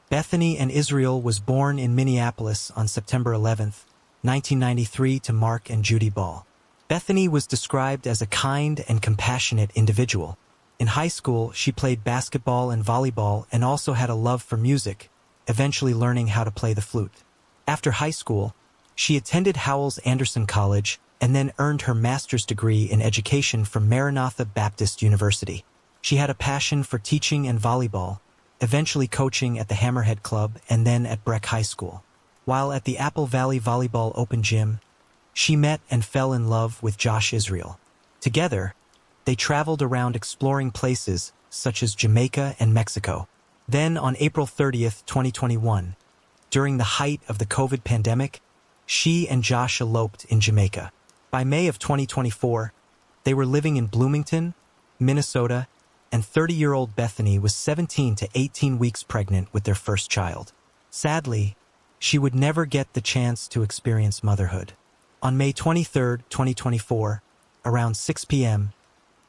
Bethany Ann Israel was born in Minneapolis on September 11, 1993 to Mark and Judy Ball. Bethany was described as a kind and compassionate individual. In high school, she played basketball and volleyball and also had a love for music, eventually learning how to play the flute. After high school, she attended Howells Anderson College and then earned her master's degree in education from Maranatha Baptist University. She had a passion for teaching and volleyball, eventually coaching at the Hammerhead Club and then at Breck High School. While at the Apple Valley Volleyball Open Gym, she met and fell in love with Josh Israel. Together, they traveled around exploring places such as Jamaica and Mexico. Then on April 30th, 2021, during the height of the COVID pandemic, she and Josh eloped in Jamaica. By May of 2024, they were living in Bloomington, Minnesota, and 30-year-old Bethany was 17 to 18 weeks pregnant with their first child. Sadly, she would never get the chance to experience motherhood. On May 23, 2024, around 6 p.m.,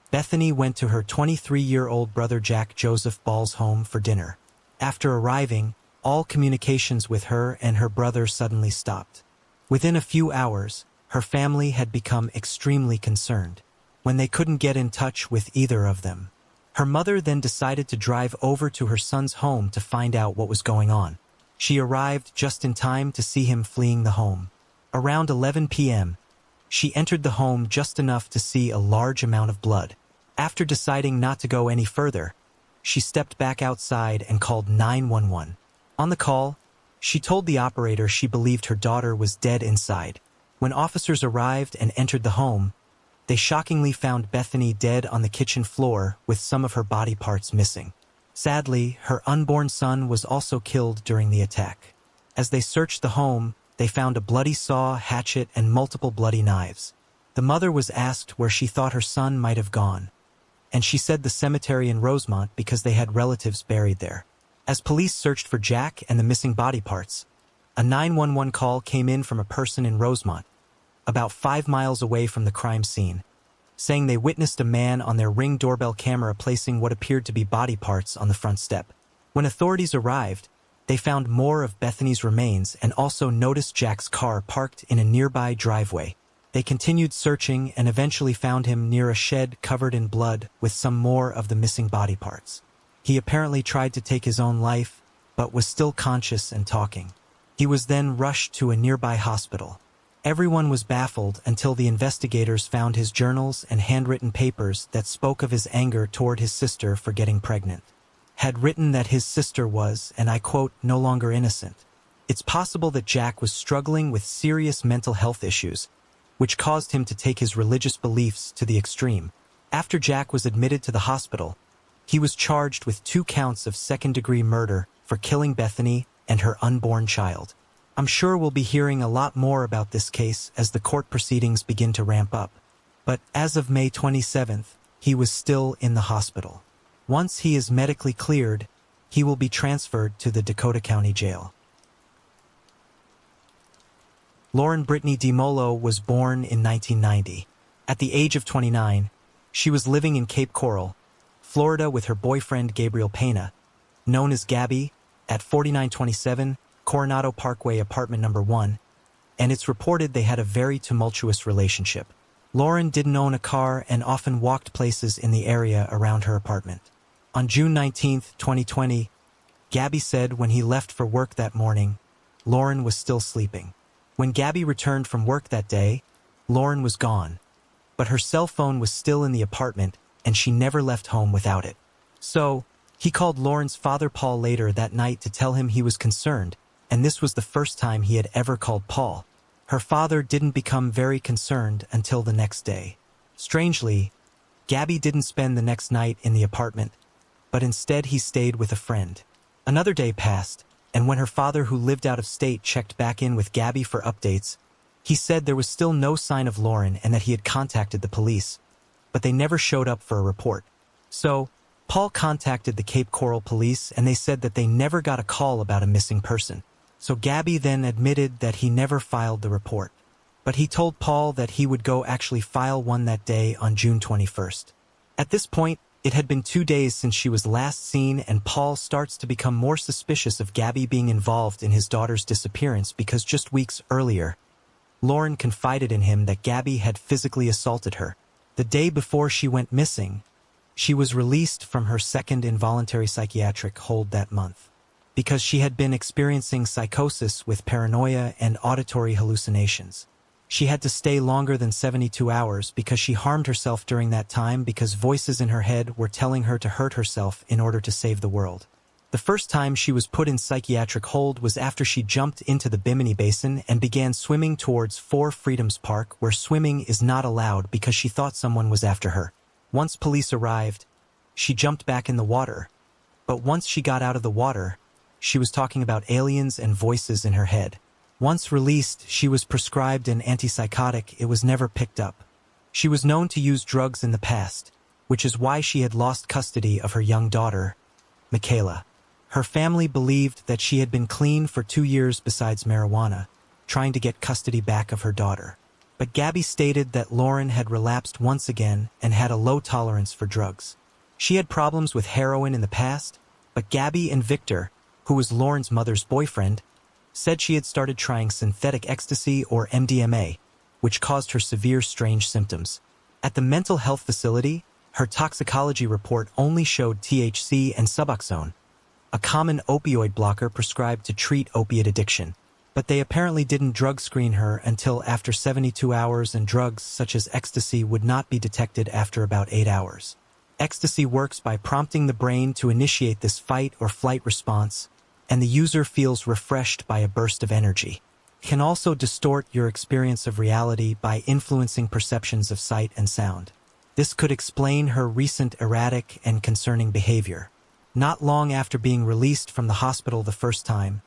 Bethany went to her 23-year-old brother Jack Joseph Ball's home for dinner. After arriving, all communications with her and her brother suddenly stopped. Within a few hours, her family had become extremely concerned when they couldn't get in touch with either of them. Her mother then decided to drive over to her son's home to find out what was going on. She arrived just in time to see him fleeing the home. Around 11 p.m., she entered the home just enough to see a large amount of blood. After deciding not to go any further, she stepped back outside and called 911. On the call, she told the operator she believed her daughter was dead inside. When officers arrived and entered the home, they shockingly found Bethany dead on the kitchen floor with some of her body parts missing. Sadly, her unborn son was also killed during the attack. As they searched the home, they found a bloody saw, hatchet, and multiple bloody knives. The mother was asked where she thought her son might have gone, and she said the cemetery in Rosemont because they had relatives buried there. As police searched for Jack and the missing body parts, a 911 call came in from a person in Rosemont, about 5 miles away from the crime scene, saying they witnessed a man on their Ring doorbell camera placing what appeared to be body parts on the front step. When authorities arrived, they found more of Bethany's remains and also noticed Jack's car parked in a nearby driveway. They continued searching and eventually found him near a shed covered in blood with some more of the missing body parts. He apparently tried to take his own life, but was still conscious and talking. He was then rushed to a nearby hospital. Everyone was baffled until the investigators found his journals and handwritten papers that spoke of his anger toward his sister for getting pregnant. Had written that his sister was, and I quote, no longer innocent. It's possible that Jack was struggling with serious mental health issues, which caused him to take his religious beliefs to the extreme. After Jack was admitted to the hospital, he was charged with 2 counts of second-degree murder for killing Bethany and her unborn child. I'm sure we'll be hearing a lot more about this case as the court proceedings begin to ramp up. But as of May 27th, he was still in the hospital. Once he is medically cleared, he will be transferred to the Dakota County Jail. Lauren Brittany DiMolo was born in 1990. At the age of 29, she was living in Cape Coral, Florida with her boyfriend Gabriel Pena, known as Gabby, at 4927 Coronado Parkway apartment number 1, and it's reported they had a very tumultuous relationship. Lauren didn't own a car and often walked places in the area around her apartment. On June 19, 2020, Gabby said when he left for work that morning, Lauren was still sleeping. When Gabby returned from work that day, Lauren was gone, but her cell phone was still in the apartment and she never left home without it. So, he called Lauren's father Paul later that night to tell him he was concerned, and this was the first time he had ever called Paul. Her father didn't become very concerned until the next day. Strangely, Gabby didn't spend the next night in the apartment, but instead he stayed with a friend. Another day passed, and when her father, who lived out of state, checked back in with Gabby for updates, he said there was still no sign of Lauren and that he had contacted the police, but they never showed up for a report. So, Paul contacted the Cape Coral police and they said that they never got a call about a missing person. So Gabby then admitted that he never filed the report. But he told Paul that he would go actually file one that day on June 21st. At this point, it had been 2 days since she was last seen, and Paul starts to become more suspicious of Gabby being involved in his daughter's disappearance because just weeks earlier, Lauren confided in him that Gabby had physically assaulted her. The day before she went missing, she was released from her second involuntary psychiatric hold that month because she had been experiencing psychosis with paranoia and auditory hallucinations. She had to stay longer than 72 hours because she harmed herself during that time because voices in her head were telling her to hurt herself in order to save the world. The first time she was put in psychiatric hold was after she jumped into the Bimini Basin and began swimming towards Four Freedoms Park, where swimming is not allowed because she thought someone was after her. Once police arrived, she jumped back in the water. But once she got out of the water, she was talking about aliens and voices in her head. Once released, she was prescribed an antipsychotic. It was never picked up. She was known to use drugs in the past, which is why she had lost custody of her young daughter, Michaela. Her family believed that she had been clean for 2 years besides marijuana, trying to get custody back of her daughter. But Gabby stated that Lauren had relapsed once again and had a low tolerance for drugs. She had problems with heroin in the past, but Gabby and Victor, who was Lauren's mother's boyfriend, said she had started trying synthetic ecstasy or MDMA, which caused her severe strange symptoms. At the mental health facility, her toxicology report only showed THC and Suboxone, a common opioid blocker prescribed to treat opiate addiction. But they apparently didn't drug screen her until after 72 hours, and drugs such as ecstasy would not be detected after about 8 hours. Ecstasy works by prompting the brain to initiate this fight or flight response, and the user feels refreshed by a burst of energy. It can also distort your experience of reality by influencing perceptions of sight and sound. This could explain her recent erratic and concerning behavior. Not long after being released from the hospital the first time,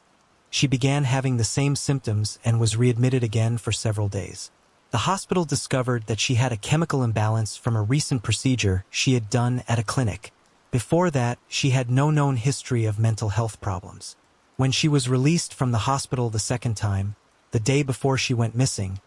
she began having the same symptoms and was readmitted again for several days. The hospital discovered that she had a chemical imbalance from a recent procedure she had done at a clinic. Before that, she had no known history of mental health problems. When she was released from the hospital the second time, the day before she went missing,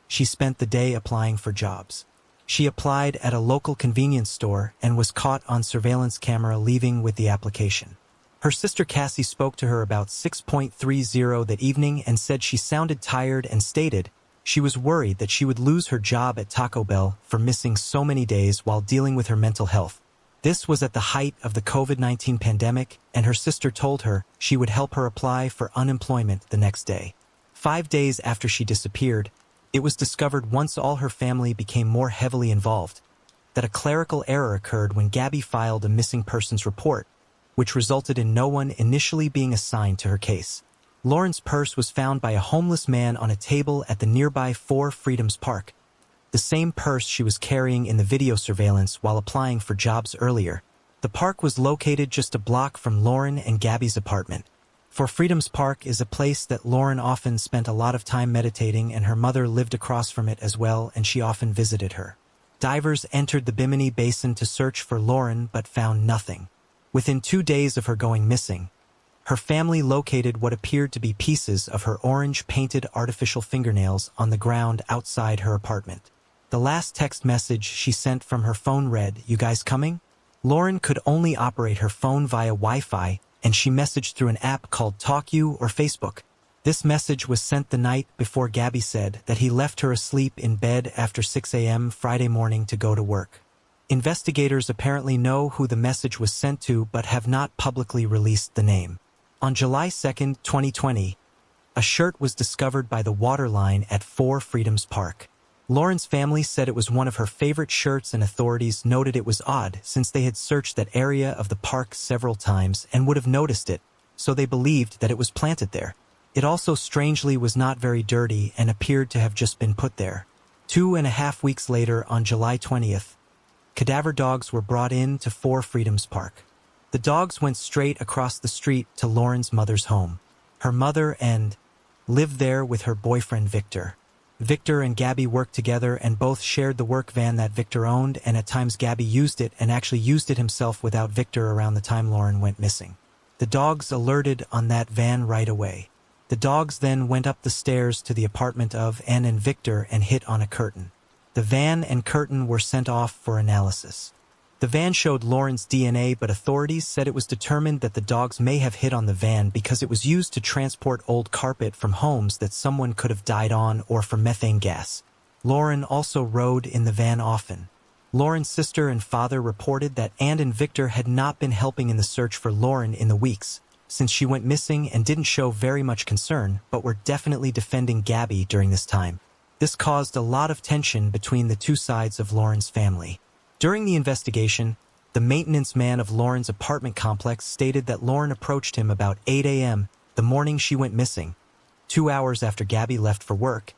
she spent the day applying for jobs. She applied at a local convenience store and was caught on surveillance camera leaving with the application. Her sister Cassie spoke to her about 6:30 that evening and said she sounded tired and stated she was worried that she would lose her job at Taco Bell for missing so many days while dealing with her mental health. This was at the height of the COVID-19 pandemic, and her sister told her she would help her apply for unemployment the next day. 5 days after she disappeared, it was discovered once all her family became more heavily involved that a clerical error occurred when Gabby filed a missing persons report, which resulted in no one initially being assigned to her case. Lauren's purse was found by a homeless man on a table at the nearby Four Freedoms Park, the same purse she was carrying in the video surveillance while applying for jobs earlier. The park was located just a block from Lauren and Gabby's apartment. Four Freedoms Park is a place that Lauren often spent a lot of time meditating, and her mother lived across from it as well, and she often visited her. Divers entered the Bimini Basin to search for Lauren but found nothing. Within 2 days of her going missing, her family located what appeared to be pieces of her orange-painted artificial fingernails on the ground outside her apartment. The last text message she sent from her phone read, "You guys coming?" Lauren could only operate her phone via Wi-Fi, and she messaged through an app called TalkU or Facebook. This message was sent the night before Gabby said that he left her asleep in bed after 6 a.m. Friday morning to go to work. Investigators apparently know who the message was sent to but have not publicly released the name. On July 2, 2020, a shirt was discovered by the waterline at Four Freedoms Park. Lauren's family said it was one of her favorite shirts, and authorities noted it was odd since they had searched that area of the park several times and would have noticed it, so they believed that it was planted there. It also strangely was not very dirty and appeared to have just been put there. 2.5 weeks later, on July 20th, cadaver dogs were brought in to Four Freedoms Park. The dogs went straight across the street to Lauren's mother's home. Her mother lived there with her boyfriend Victor. Victor and Gabby worked together and both shared the work van that Victor owned, and at times Gabby used it and actually used it himself without Victor around the time Lauren went missing. The dogs alerted on that van right away. The dogs then went up the stairs to the apartment of Anne and Victor and hit on a curtain. The van and curtain were sent off for analysis. The van showed Lauren's DNA, but authorities said it was determined that the dogs may have hit on the van because it was used to transport old carpet from homes that someone could have died on or for methane gas. Lauren also rode in the van often. Lauren's sister and father reported that Ann and Victor had not been helping in the search for Lauren in the weeks since she went missing and didn't show very much concern, but were definitely defending Gabby during this time. This caused a lot of tension between the two sides of Lauren's family. During the investigation, the maintenance man of Lauren's apartment complex stated that Lauren approached him about 8 a.m. the morning she went missing, 2 hours after Gabby left for work,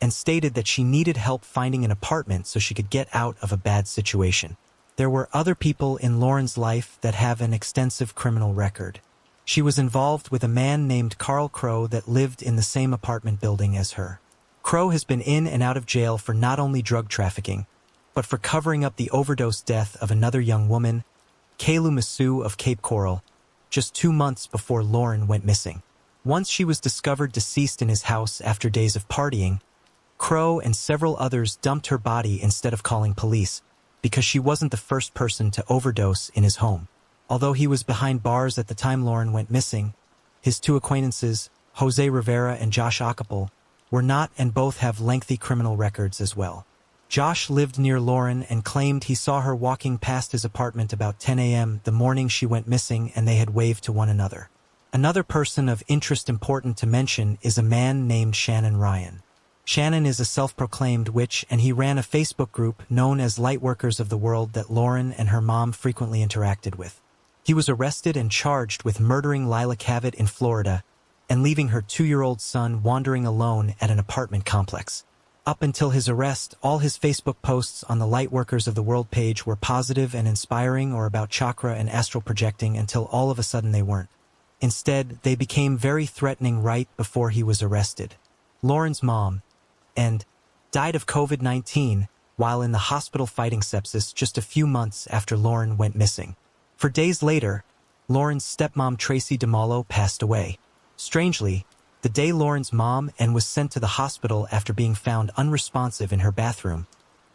and stated that she needed help finding an apartment so she could get out of a bad situation. There were other people in Lauren's life that have an extensive criminal record. She was involved with a man named Carl Crow that lived in the same apartment building as her. Crow has been in and out of jail for not only drug trafficking, but for covering up the overdose death of another young woman, Kaylu Masu of Cape Coral, just 2 months before Lauren went missing. Once she was discovered deceased in his house after days of partying, Crow and several others dumped her body instead of calling police because she wasn't the first person to overdose in his home. Although he was behind bars at the time Lauren went missing, his two acquaintances, Jose Rivera and Josh Acapel, were not, and both have lengthy criminal records as well. Josh lived near Lauren and claimed he saw her walking past his apartment about 10 a.m. the morning she went missing, and they had waved to one another. Another person of interest important to mention is a man named Shannon Ryan. Shannon is a self-proclaimed witch, and he ran a Facebook group known as Lightworkers of the World that Lauren and her mom frequently interacted with. He was arrested and charged with murdering Lila Cavett in Florida and leaving her 2-year-old son wandering alone at an apartment complex. Up until his arrest, all his Facebook posts on the Lightworkers of the World page were positive and inspiring or about chakra and astral projecting until all of a sudden they weren't. Instead, they became very threatening right before he was arrested. Lauren's mom, and died of COVID-19 while in the hospital fighting sepsis just a few months after Lauren went missing. For days later, Lauren's stepmom Tracy DeMallo passed away. Strangely, the day Lauren's mom and was sent to the hospital after being found unresponsive in her bathroom,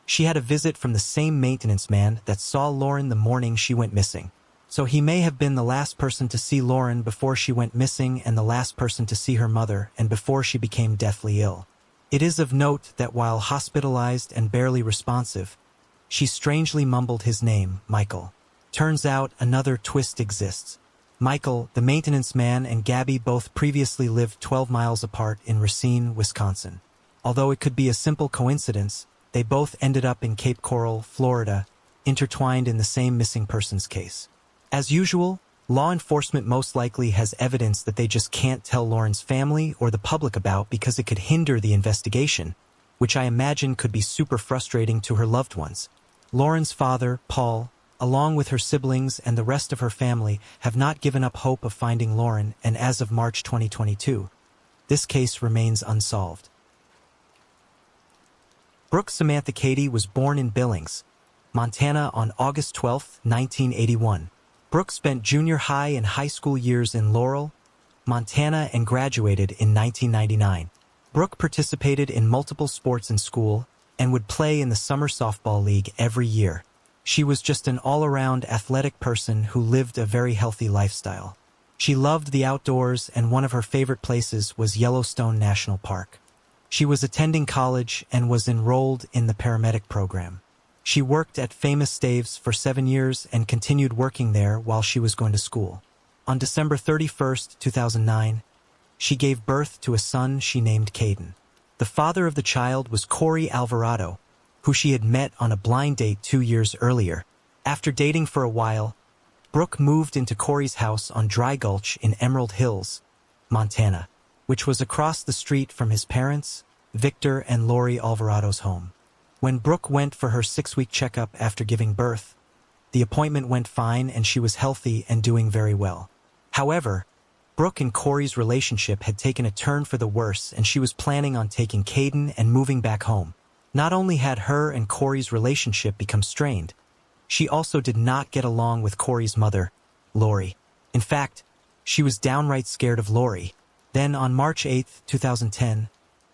she had a visit from the same maintenance man that saw Lauren the morning she went missing. So he may have been the last person to see Lauren before she went missing and the last person to see her mother and before she became deathly ill. It is of note that while hospitalized and barely responsive, she strangely mumbled his name, Michael. Turns out another twist exists. Michael, the maintenance man, and Gabby both previously lived 12 miles apart in Racine, Wisconsin. Although it could be a simple coincidence, they both ended up in Cape Coral, Florida, intertwined in the same missing persons case. As usual, law enforcement most likely has evidence that they just can't tell Lauren's family or the public about because it could hinder the investigation, which I imagine could be super frustrating to her loved ones. Lauren's father, Paul, along with her siblings and the rest of her family, have not given up hope of finding Lauren, and as of March 2022, this case remains unsolved. Brooke Samantha Cady was born in Billings, Montana on August 12, 1981. Brooke spent junior high and high school years in Laurel, Montana, and graduated in 1999. Brooke participated in multiple sports in school and would play in the summer softball league every year. She was just an all-around athletic person who lived a very healthy lifestyle. She loved the outdoors, and one of her favorite places was Yellowstone National Park. She was attending college and was enrolled in the paramedic program. She worked at Famous Staves for 7 years and continued working there while she was going to school. On December 31, 2009, she gave birth to a son she named Caden. The father of the child was Corey Alvarado, who she had met on a blind date 2 years earlier. After dating for a while, Brooke moved into Corey's house on Dry Gulch in Emerald Hills, Montana, which was across the street from his parents, Victor and Lori Alvarado's home. When Brooke went for her 6-week checkup after giving birth, the appointment went fine and she was healthy and doing very well. However, Brooke and Corey's relationship had taken a turn for the worse, and she was planning on taking Caden and moving back home. Not only had her and Corey's relationship become strained, she also did not get along with Corey's mother, Lori. In fact, she was downright scared of Lori. Then on March 8, 2010,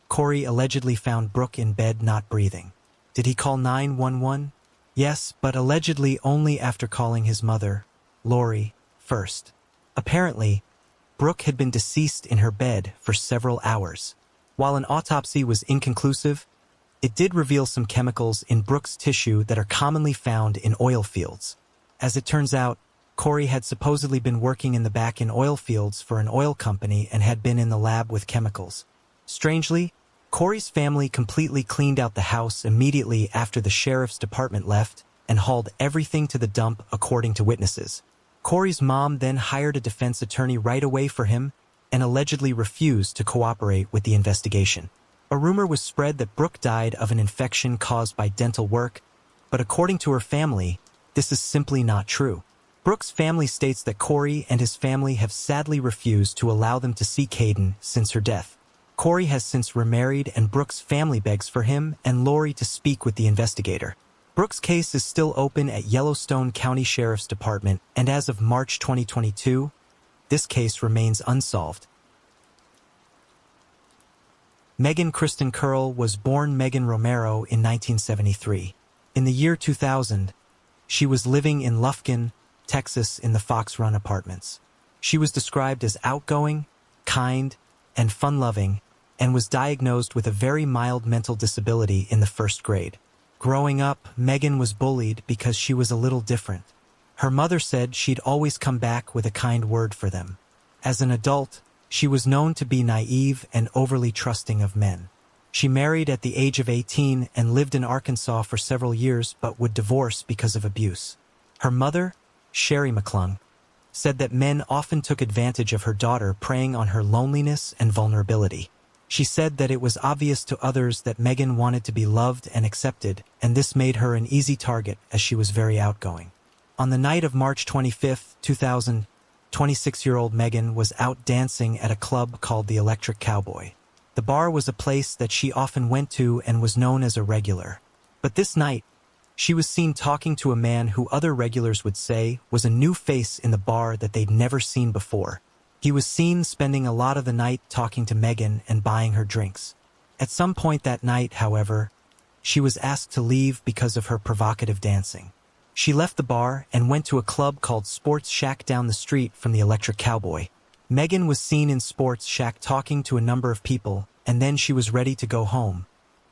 Corey allegedly found Brooke in bed not breathing. Did he call 911? Yes, but allegedly only after calling his mother, Lori, first. Apparently, Brooke had been deceased in her bed for several hours. While an autopsy was inconclusive, it did reveal some chemicals in Brooke's tissue that are commonly found in oil fields. As it turns out, Corey had supposedly been working in the back in oil fields for an oil company and had been in the lab with chemicals. Strangely, Corey's family completely cleaned out the house immediately after the sheriff's department left and hauled everything to the dump according to witnesses. Corey's mom then hired a defense attorney right away for him and allegedly refused to cooperate with the investigation. A rumor was spread that Brooke died of an infection caused by dental work, but according to her family, this is simply not true. Brooke's family states that Corey and his family have sadly refused to allow them to see Caden since her death. Corey has since remarried and Brooke's family begs for him and Lori to speak with the investigator. Brooke's case is still open at Yellowstone County Sheriff's Department, and as of March 2022, this case remains unsolved. Megan Kristen Curl was born Megan Romero in 1973. In the year 2000, she was living in Lufkin, Texas in the Fox Run apartments. She was described as outgoing, kind, and fun-loving, and was diagnosed with a very mild mental disability in the first grade. Growing up, Megan was bullied because she was a little different. Her mother said she'd always come back with a kind word for them. As an adult, she was known to be naive and overly trusting of men. She married at the age of 18 and lived in Arkansas for several years but would divorce because of abuse. Her mother, Sherry McClung, said that men often took advantage of her daughter, preying on her loneliness and vulnerability. She said that it was obvious to others that Megan wanted to be loved and accepted, and this made her an easy target as she was very outgoing. On the night of March 25, 2000, 26-year-old Megan was out dancing at a club called the Electric Cowboy. The bar was a place that she often went to and was known as a regular. But this night, she was seen talking to a man who other regulars would say was a new face in the bar that they'd never seen before. He was seen spending a lot of the night talking to Megan and buying her drinks. At some point that night, however, she was asked to leave because of her provocative dancing. She left the bar and went to a club called Sports Shack down the street from the Electric Cowboy. Megan was seen in Sports Shack talking to a number of people, and then she was ready to go home,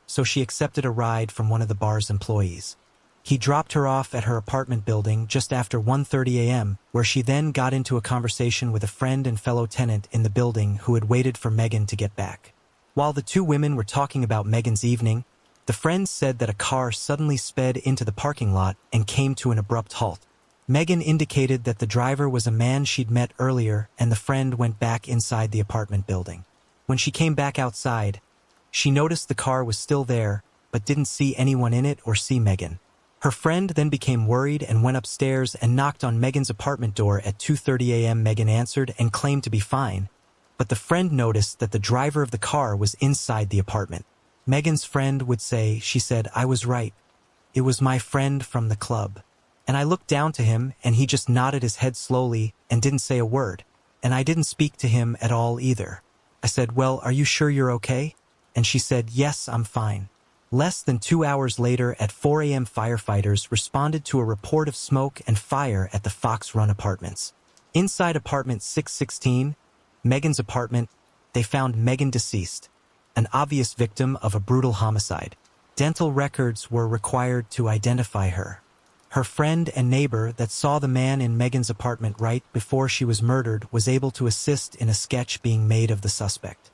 so she accepted a ride from one of the bar's employees. He dropped her off at her apartment building just after 1:30 a.m., where she then got into a conversation with a friend and fellow tenant in the building who had waited for Megan to get back. While the two women were talking about Megan's evening, the friend said that a car suddenly sped into the parking lot and came to an abrupt halt. Megan indicated that the driver was a man she'd met earlier, and the friend went back inside the apartment building. When she came back outside, she noticed the car was still there, but didn't see anyone in it or see Megan. Her friend then became worried and went upstairs and knocked on Megan's apartment door at 2:30 a.m. Megan answered and claimed to be fine, but the friend noticed that the driver of the car was inside the apartment. Megan's friend would say, she said, "I was right. It was my friend from the club. And I looked down to him and he just nodded his head slowly and didn't say a word. And I didn't speak to him at all either. I said, 'Well, are you sure you're okay?' And she said, 'Yes, I'm fine.'" Less than 2 hours later at 4 a.m. firefighters responded to a report of smoke and fire at the Fox Run apartments. Inside apartment 616, Megan's apartment, they found Megan deceased, an obvious victim of a brutal homicide. Dental records were required to identify her. Her friend and neighbor that saw the man in Megan's apartment right before she was murdered was able to assist in a sketch being made of the suspect.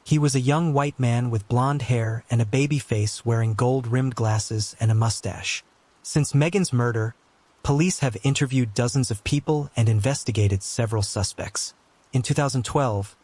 He was a young white man with blonde hair and a baby face, wearing gold-rimmed glasses and a mustache. Since Megan's murder, police have interviewed dozens of people and investigated several suspects. In 2012,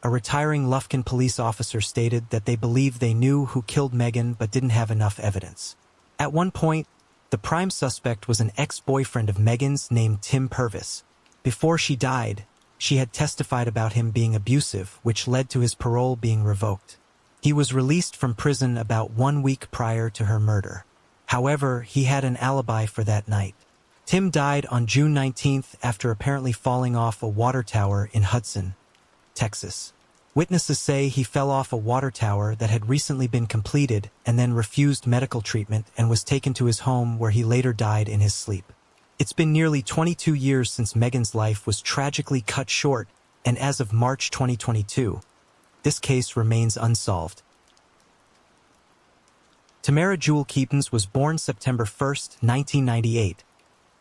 a retiring Lufkin police officer stated that they believed they knew who killed Megan but didn't have enough evidence. At one point, the prime suspect was an ex-boyfriend of Megan's named Tim Purvis. Before she died, she had testified about him being abusive, which led to his parole being revoked. He was released from prison about 1 week prior to her murder. However, he had an alibi for that night. Tim died on June 19th after apparently falling off a water tower in Hudson, Texas. Witnesses say he fell off a water tower that had recently been completed and then refused medical treatment and was taken to his home where he later died in his sleep. It's been nearly 22 years since Megan's life was tragically cut short, and as of March 2022, this case remains unsolved. Tamara Jewel Keatons was born September 1, 1998,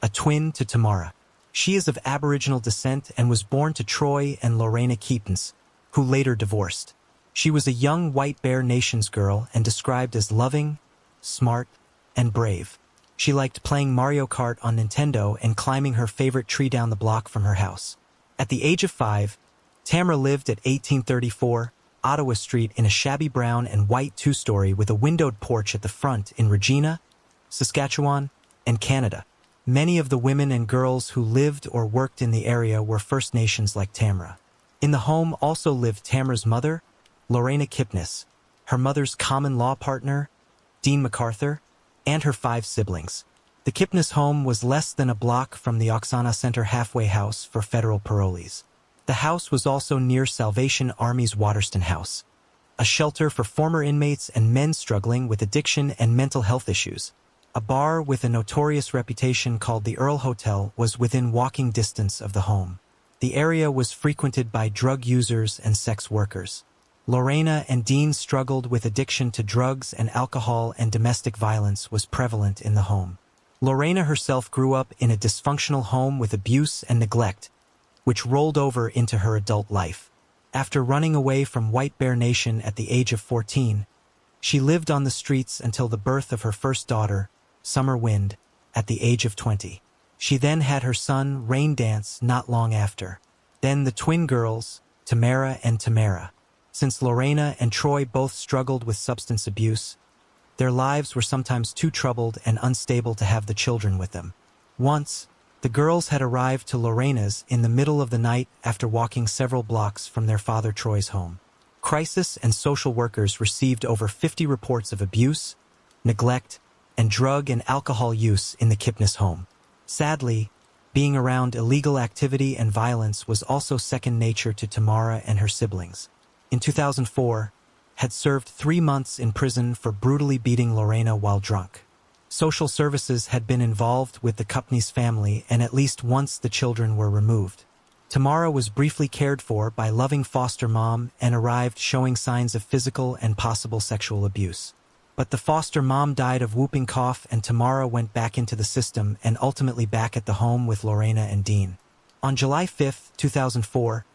a twin to Tamara. She is of Aboriginal descent and was born to Troy and Lorena Keatons, who later divorced. She was a young white Bear Nations girl and described as loving, smart, and brave. She liked playing Mario Kart on Nintendo and climbing her favorite tree down the block from her house. At the age of 5, Tamara lived at 1834 Ottawa Street in a shabby brown and white two-story with a windowed porch at the front in Regina, Saskatchewan, and Canada. Many of the women and girls who lived or worked in the area were First Nations like Tamara. In the home also lived Tamara's mother, Lorena Kipnis, her mother's common law partner, Dean MacArthur, and her 5 siblings. The Kipnis home was less than a block from the Oksana Center halfway house for federal parolees. The house was also near Salvation Army's Waterston House, a shelter for former inmates and men struggling with addiction and mental health issues. A bar with a notorious reputation called the Earl Hotel was within walking distance of the home. The area was frequented by drug users and sex workers. Lorena and Dean struggled with addiction to drugs, and alcohol and domestic violence was prevalent in the home. Lorena herself grew up in a dysfunctional home with abuse and neglect, which rolled over into her adult life. After running away from White Bear Nation at the age of 14, she lived on the streets until the birth of her first daughter, Summer Wind, at the age of 20. She then had her son, Rain Dance, not long after. Then the twin girls, Tamara and Tamara. Since Lorena and Troy both struggled with substance abuse, their lives were sometimes too troubled and unstable to have the children with them. Once, the girls had arrived to Lorena's in the middle of the night after walking several blocks from their father Troy's home. Crisis and social workers received over 50 reports of abuse, neglect, and drug and alcohol use in the Kipnis home. Sadly, being around illegal activity and violence was also second nature to Tamara and her siblings. In 2004, had served 3 months in prison for brutally beating Lorena while drunk. Social services had been involved with the Kupnis family, and at least once the children were removed. Tamara was briefly cared for by loving foster mom and arrived showing signs of physical and possible sexual abuse. But the foster mom died of whooping cough, and Tamara went back into the system and ultimately back at the home with Lorena and Dean. On July 5, 2004,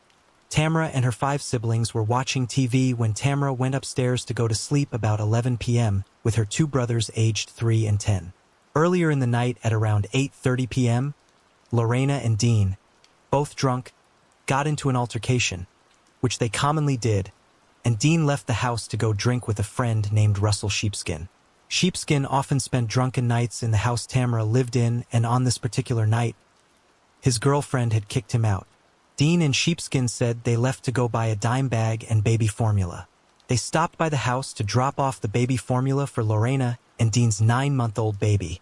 Tamara and her 5 siblings were watching TV when Tamara went upstairs to go to sleep about 11 p.m. with her 2 brothers aged 3 and 10. Earlier in the night at around 8:30 p.m., Lorena and Dean, both drunk, got into an altercation, which they commonly did, and Dean left the house to go drink with a friend named Russell Sheepskin. Sheepskin often spent drunken nights in the house Tamara lived in, and on this particular night, his girlfriend had kicked him out. Dean and Sheepskin said they left to go buy a dime bag and baby formula. They stopped by the house to drop off the baby formula for Lorena and Dean's 9-month-old baby,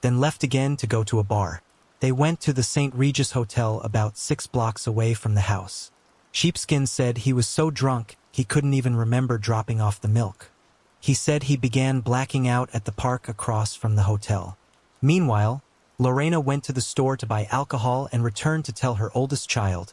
then left again to go to a bar. They went to the St. Regis Hotel about 6 blocks away from the house. Sheepskin said he was so drunk he couldn't even remember dropping off the milk. He said he began blacking out at the park across from the hotel. Meanwhile, Lorena went to the store to buy alcohol and returned to tell her oldest child,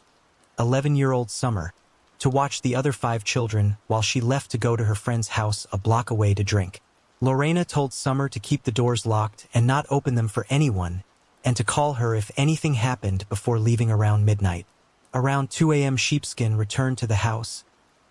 11-year-old Summer, to watch the other 5 children while she left to go to her friend's house a block away to drink. Lorena told Summer to keep the doors locked and not open them for anyone, and to call her if anything happened before leaving around midnight. Around 2 a.m. Sheepskin returned to the house,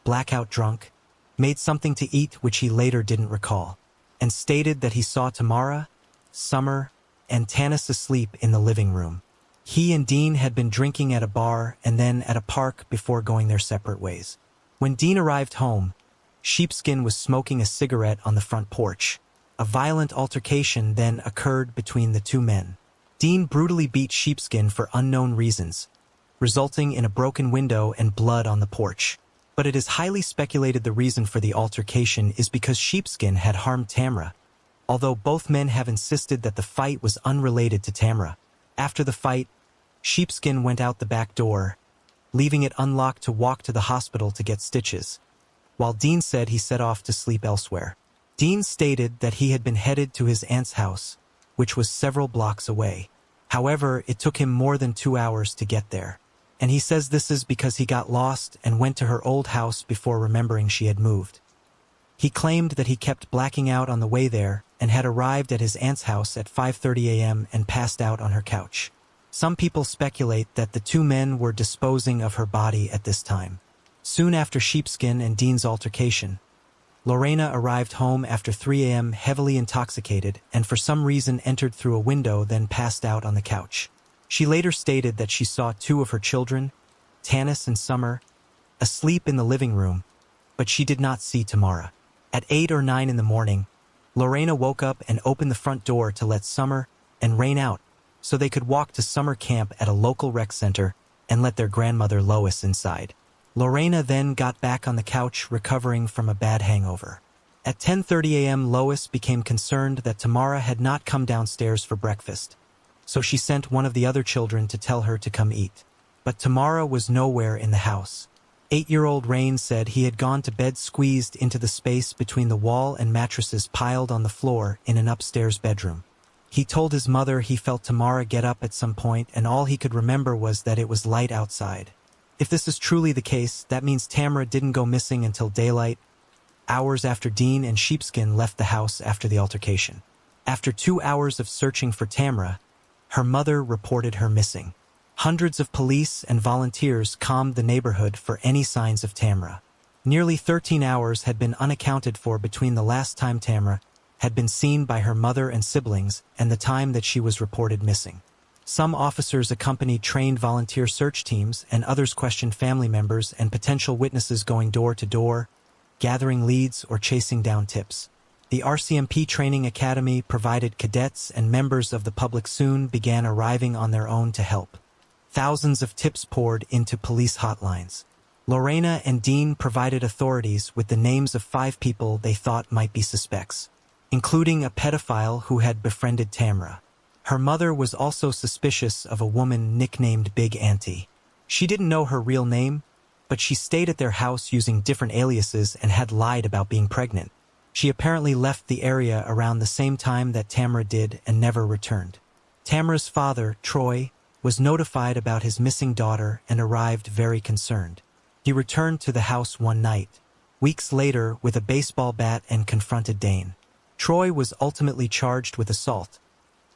blackout drunk, made something to eat which he later didn't recall, and stated that he saw Tamara, Summer, and Tanis asleep in the living room. He and Dean had been drinking at a bar and then at a park before going their separate ways. When Dean arrived home, Sheepskin was smoking a cigarette on the front porch. A violent altercation then occurred between the 2 men. Dean brutally beat Sheepskin for unknown reasons, resulting in a broken window and blood on the porch. But it is highly speculated the reason for the altercation is because Sheepskin had harmed Tamara, although both men have insisted that the fight was unrelated to Tamara. After the fight, Sheepskin went out the back door, leaving it unlocked to walk to the hospital to get stitches, while Dean said he set off to sleep elsewhere. Dean stated that he had been headed to his aunt's house, which was several blocks away. However, it took him more than 2 hours to get there, and he says this is because he got lost and went to her old house before remembering she had moved. He claimed that he kept blacking out on the way there and had arrived at his aunt's house at 5:30 a.m. and passed out on her couch. Some people speculate that the two men were disposing of her body at this time. Soon after Sheepskin and Dean's altercation, Lorena arrived home after 3 a.m. heavily intoxicated and for some reason entered through a window, then passed out on the couch. She later stated that she saw two of her children, Tanis and Summer, asleep in the living room, but she did not see Tamara. At 8 or 9 in the morning, Lorena woke up and opened the front door to let Summer and Rain out so they could walk to summer camp at a local rec center and let their grandmother Lois inside. Lorena then got back on the couch recovering from a bad hangover. At 10:30 a.m. Lois became concerned that Tamara had not come downstairs for breakfast, so she sent one of the other children to tell her to come eat. But Tamara was nowhere in the house. 8-year-old Rain said he had gone to bed squeezed into the space between the wall and mattresses piled on the floor in an upstairs bedroom. He told his mother he felt Tamara get up at some point and all he could remember was that it was light outside. If this is truly the case, that means Tamara didn't go missing until daylight, hours after Dean and Sheepskin left the house after the altercation. After 2 hours of searching for Tamara, her mother reported her missing. Hundreds of police and volunteers combed the neighborhood for any signs of Tamara. Nearly 13 hours had been unaccounted for between the last time Tamara had been seen by her mother and siblings and the time that she was reported missing. Some officers accompanied trained volunteer search teams and others questioned family members and potential witnesses going door to door, gathering leads or chasing down tips. The RCMP Training Academy provided cadets and members of the public soon began arriving on their own to help. Thousands of tips poured into police hotlines. Lorena and Dean provided authorities with the names of 5 people they thought might be suspects, including a pedophile who had befriended Tamara. Her mother was also suspicious of a woman nicknamed Big Auntie. She didn't know her real name, but she stayed at their house using different aliases and had lied about being pregnant. She apparently left the area around the same time that Tamara did and never returned. Tamara's father, Troy, was notified about his missing daughter and arrived very concerned. He returned to the house one night, weeks later, with a baseball bat and confronted Dane. Troy was ultimately charged with assault,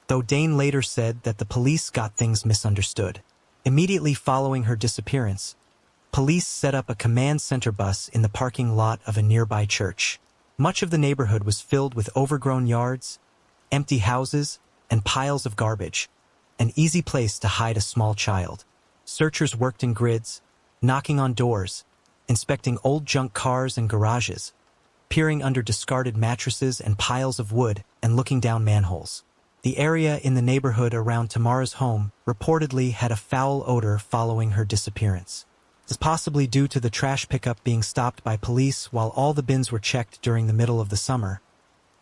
though Dane later said that the police got things misunderstood. Immediately following her disappearance, police set up a command center bus in the parking lot of a nearby church. Much of the neighborhood was filled with overgrown yards, empty houses, and piles of garbage, an easy place to hide a small child. Searchers worked in grids, knocking on doors, inspecting old junk cars and garages, peering under discarded mattresses and piles of wood, and looking down manholes. The area in the neighborhood around Tamara's home reportedly had a foul odor following her disappearance. This is possibly due to the trash pickup being stopped by police while all the bins were checked during the middle of the summer,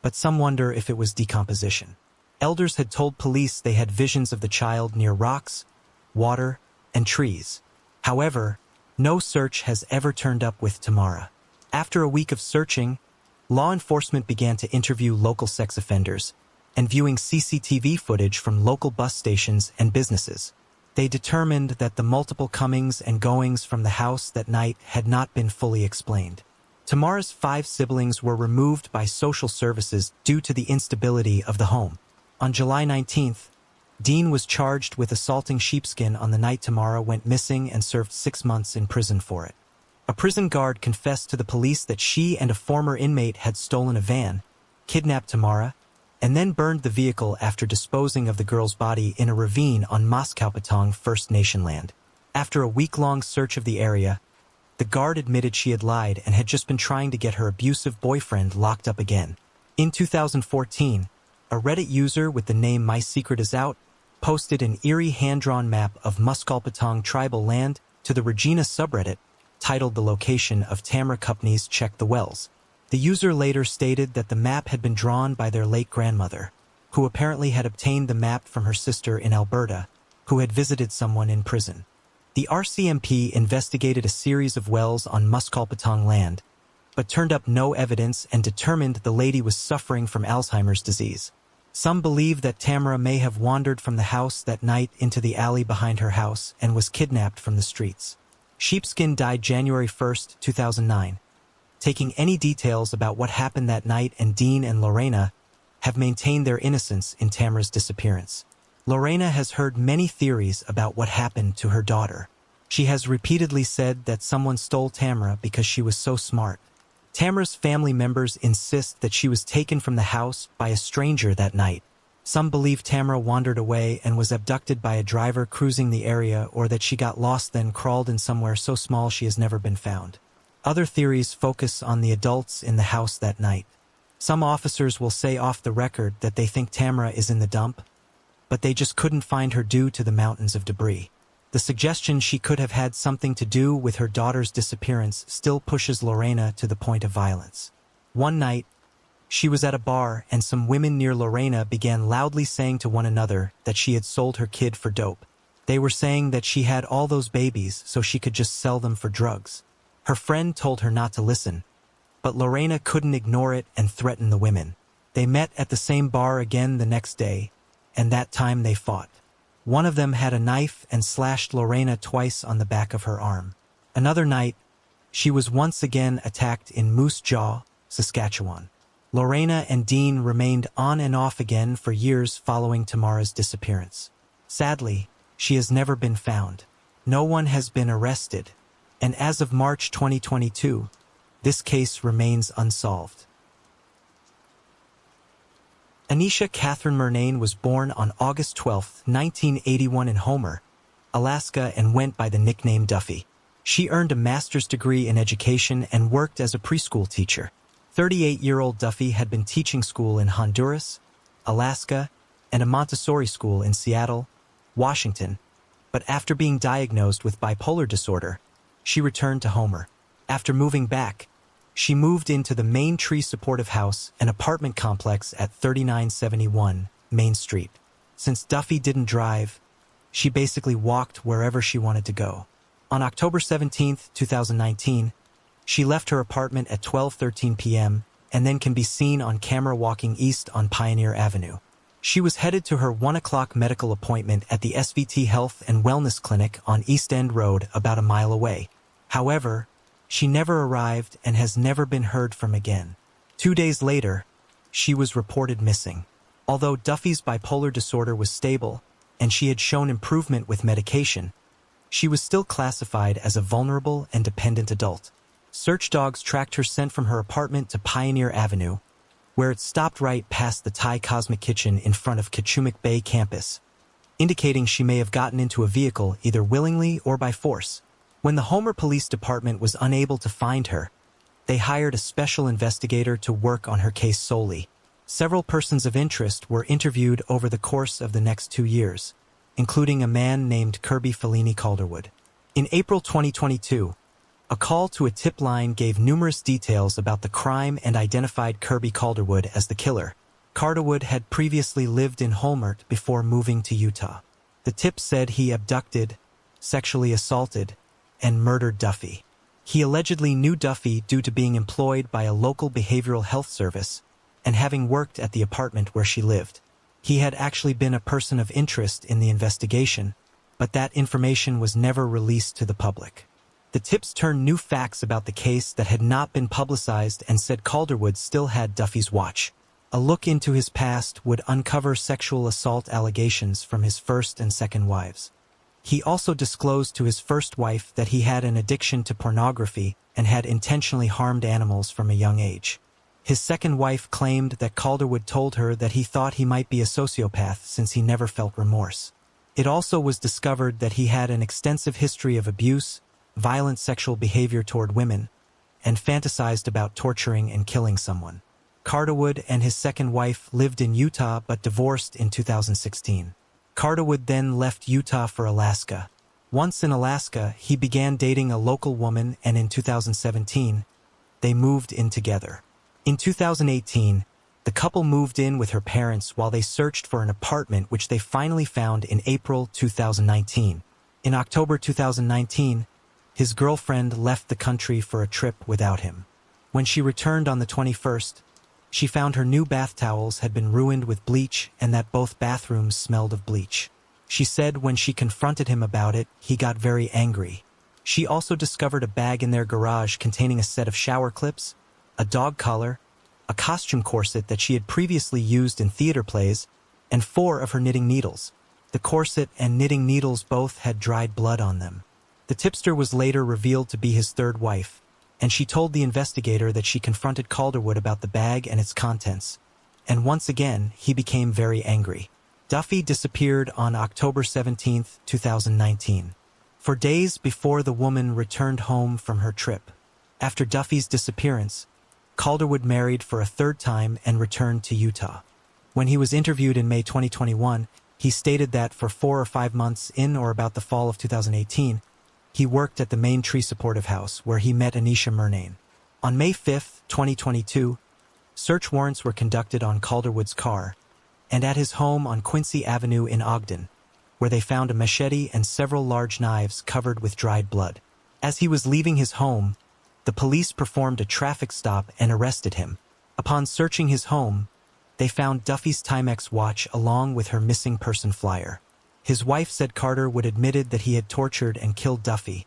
but some wonder if it was decomposition. Elders had told police they had visions of the child near rocks, water, and trees. However, no search has ever turned up with Tamara. After a week of searching, law enforcement began to interview local sex offenders and viewing CCTV footage from local bus stations and businesses. They determined that the multiple comings and goings from the house that night had not been fully explained. Tamara's 5 siblings were removed by social services due to the instability of the home. On July 19th, Dean was charged with assaulting Sheepskin on the night Tamara went missing and served 6 months in prison for it. A prison guard confessed to the police that she and a former inmate had stolen a van, kidnapped Tamara, and then burned the vehicle after disposing of the girl's body in a ravine on Moskowpatong First Nation land. After a week-long search of the area, the guard admitted she had lied and had just been trying to get her abusive boyfriend locked up again. In 2014, a Reddit user with the name My Secret Is Out posted an eerie hand-drawn map of Moskowpatong tribal land to the Regina subreddit, titled The Location of Tamara Cupney's Check the Wells. The user later stated that the map had been drawn by their late grandmother, who apparently had obtained the map from her sister in Alberta, who had visited someone in prison. The RCMP investigated a series of wells on Muscalpatong land, but turned up no evidence and determined the lady was suffering from Alzheimer's disease. Some believe that Tamara may have wandered from the house that night into the alley behind her house and was kidnapped from the streets. Sheepskin died January 1, 2009. Taking any details about what happened that night, and Dean and Lorena have maintained their innocence in Tamara's disappearance. Lorena has heard many theories about what happened to her daughter. She has repeatedly said that someone stole Tamara because she was so smart. Tamara's family members insist that she was taken from the house by a stranger that night. Some believe Tamara wandered away and was abducted by a driver cruising the area, or that she got lost then crawled in somewhere so small she has never been found. Other theories focus on the adults in the house that night. Some officers will say off the record that they think Tamara is in the dump, but they just couldn't find her due to the mountains of debris. The suggestion she could have had something to do with her daughter's disappearance still pushes Lorena to the point of violence. One night, she was at a bar and some women near Lorena began loudly saying to one another that she had sold her kid for dope. They were saying that she had all those babies so she could just sell them for drugs. Her friend told her not to listen, but Lorena couldn't ignore it and threatened the women. They met at the same bar again the next day, and that time they fought. One of them had a knife and slashed Lorena twice on the back of her arm. Another night, she was once again attacked in Moose Jaw, Saskatchewan. Lorena and Dean remained on and off again for years following Tamara's disappearance. Sadly, she has never been found. No one has been arrested, and as of March 2022, this case remains unsolved. Anisha Catherine Murnane was born on August 12, 1981 in Homer, Alaska, and went by the nickname Duffy. She earned a master's degree in education and worked as a preschool teacher. 38-year-old Duffy had been teaching school in Honduras, Alaska, and a Montessori school in Seattle, Washington, but after being diagnosed with bipolar disorder, she returned to Homer. After moving back, she moved into the Main Tree Supportive House, an apartment complex at 3971 Main Street. Since Duffy didn't drive, she basically walked wherever she wanted to go. On October 17, 2019, she left her apartment at 12:13 p.m. and then can be seen on camera walking east on Pioneer Avenue. She was headed to her 1 o'clock medical appointment at the SVT Health and Wellness Clinic on East End Road, about a mile away. However, she never arrived and has never been heard from again. 2 days later, she was reported missing. Although Duffy's bipolar disorder was stable and she had shown improvement with medication, she was still classified as a vulnerable and dependent adult. Search dogs tracked her scent from her apartment to Pioneer Avenue, where it stopped right past the Thai Cosmic Kitchen in front of Kachumak Bay campus, indicating she may have gotten into a vehicle either willingly or by force. When the Homer Police Department was unable to find her, they hired a special investigator to work on her case solely. Several persons of interest were interviewed over the course of the next 2 years, including a man named Kirby Fellini Calderwood. In April 2022, a call to a tip line gave numerous details about the crime and identified Kirby Calderwood as the killer. Calderwood had previously lived in Holmert before moving to Utah. The tip said he abducted, sexually assaulted, and murdered Duffy. He allegedly knew Duffy due to being employed by a local behavioral health service and having worked at the apartment where she lived. He had actually been a person of interest in the investigation, but that information was never released to the public. The tips turned new facts about the case that had not been publicized and said Calderwood still had Duffy's watch. A look into his past would uncover sexual assault allegations from his first and second wives. He also disclosed to his first wife that he had an addiction to pornography and had intentionally harmed animals from a young age. His second wife claimed that Calderwood told her that he thought he might be a sociopath since he never felt remorse. It also was discovered that he had an extensive history of abuse, violent sexual behavior toward women, and fantasized about torturing and killing someone. Calderwood and his second wife lived in Utah but divorced in 2016. Calderwood then left Utah for Alaska. Once in Alaska, he began dating a local woman, and in 2017, they moved in together. In 2018, the couple moved in with her parents while they searched for an apartment, which they finally found in April 2019. In October 2019, his girlfriend left the country for a trip without him. When she returned on the 21st, she found her new bath towels had been ruined with bleach and that both bathrooms smelled of bleach. She said when she confronted him about it, he got very angry. She also discovered a bag in their garage containing a set of shower clips, a dog collar, a costume corset that she had previously used in theater plays, and 4 of her knitting needles. The corset and knitting needles both had dried blood on them. The tipster was later revealed to be his third wife, and she told the investigator that she confronted Calderwood about the bag and its contents. And once again, he became very angry. Duffy disappeared on October 17, 2019. For days before the woman returned home from her trip. After Duffy's disappearance, Calderwood married for a third time and returned to Utah. When he was interviewed in May 2021, he stated that for 4 or 5 months in or about the fall of 2018, he worked at the Main Tree Supportive House where he met Anisha Murnane. On May 5, 2022, search warrants were conducted on Calderwood's car and at his home on Quincy Avenue in Ogden, where they found a machete and several large knives covered with dried blood. As he was leaving his home, the police performed a traffic stop and arrested him. Upon searching his home, they found Duffy's Timex watch along with her missing person flyer. His wife said Calderwood admitted that he had tortured and killed Duffy,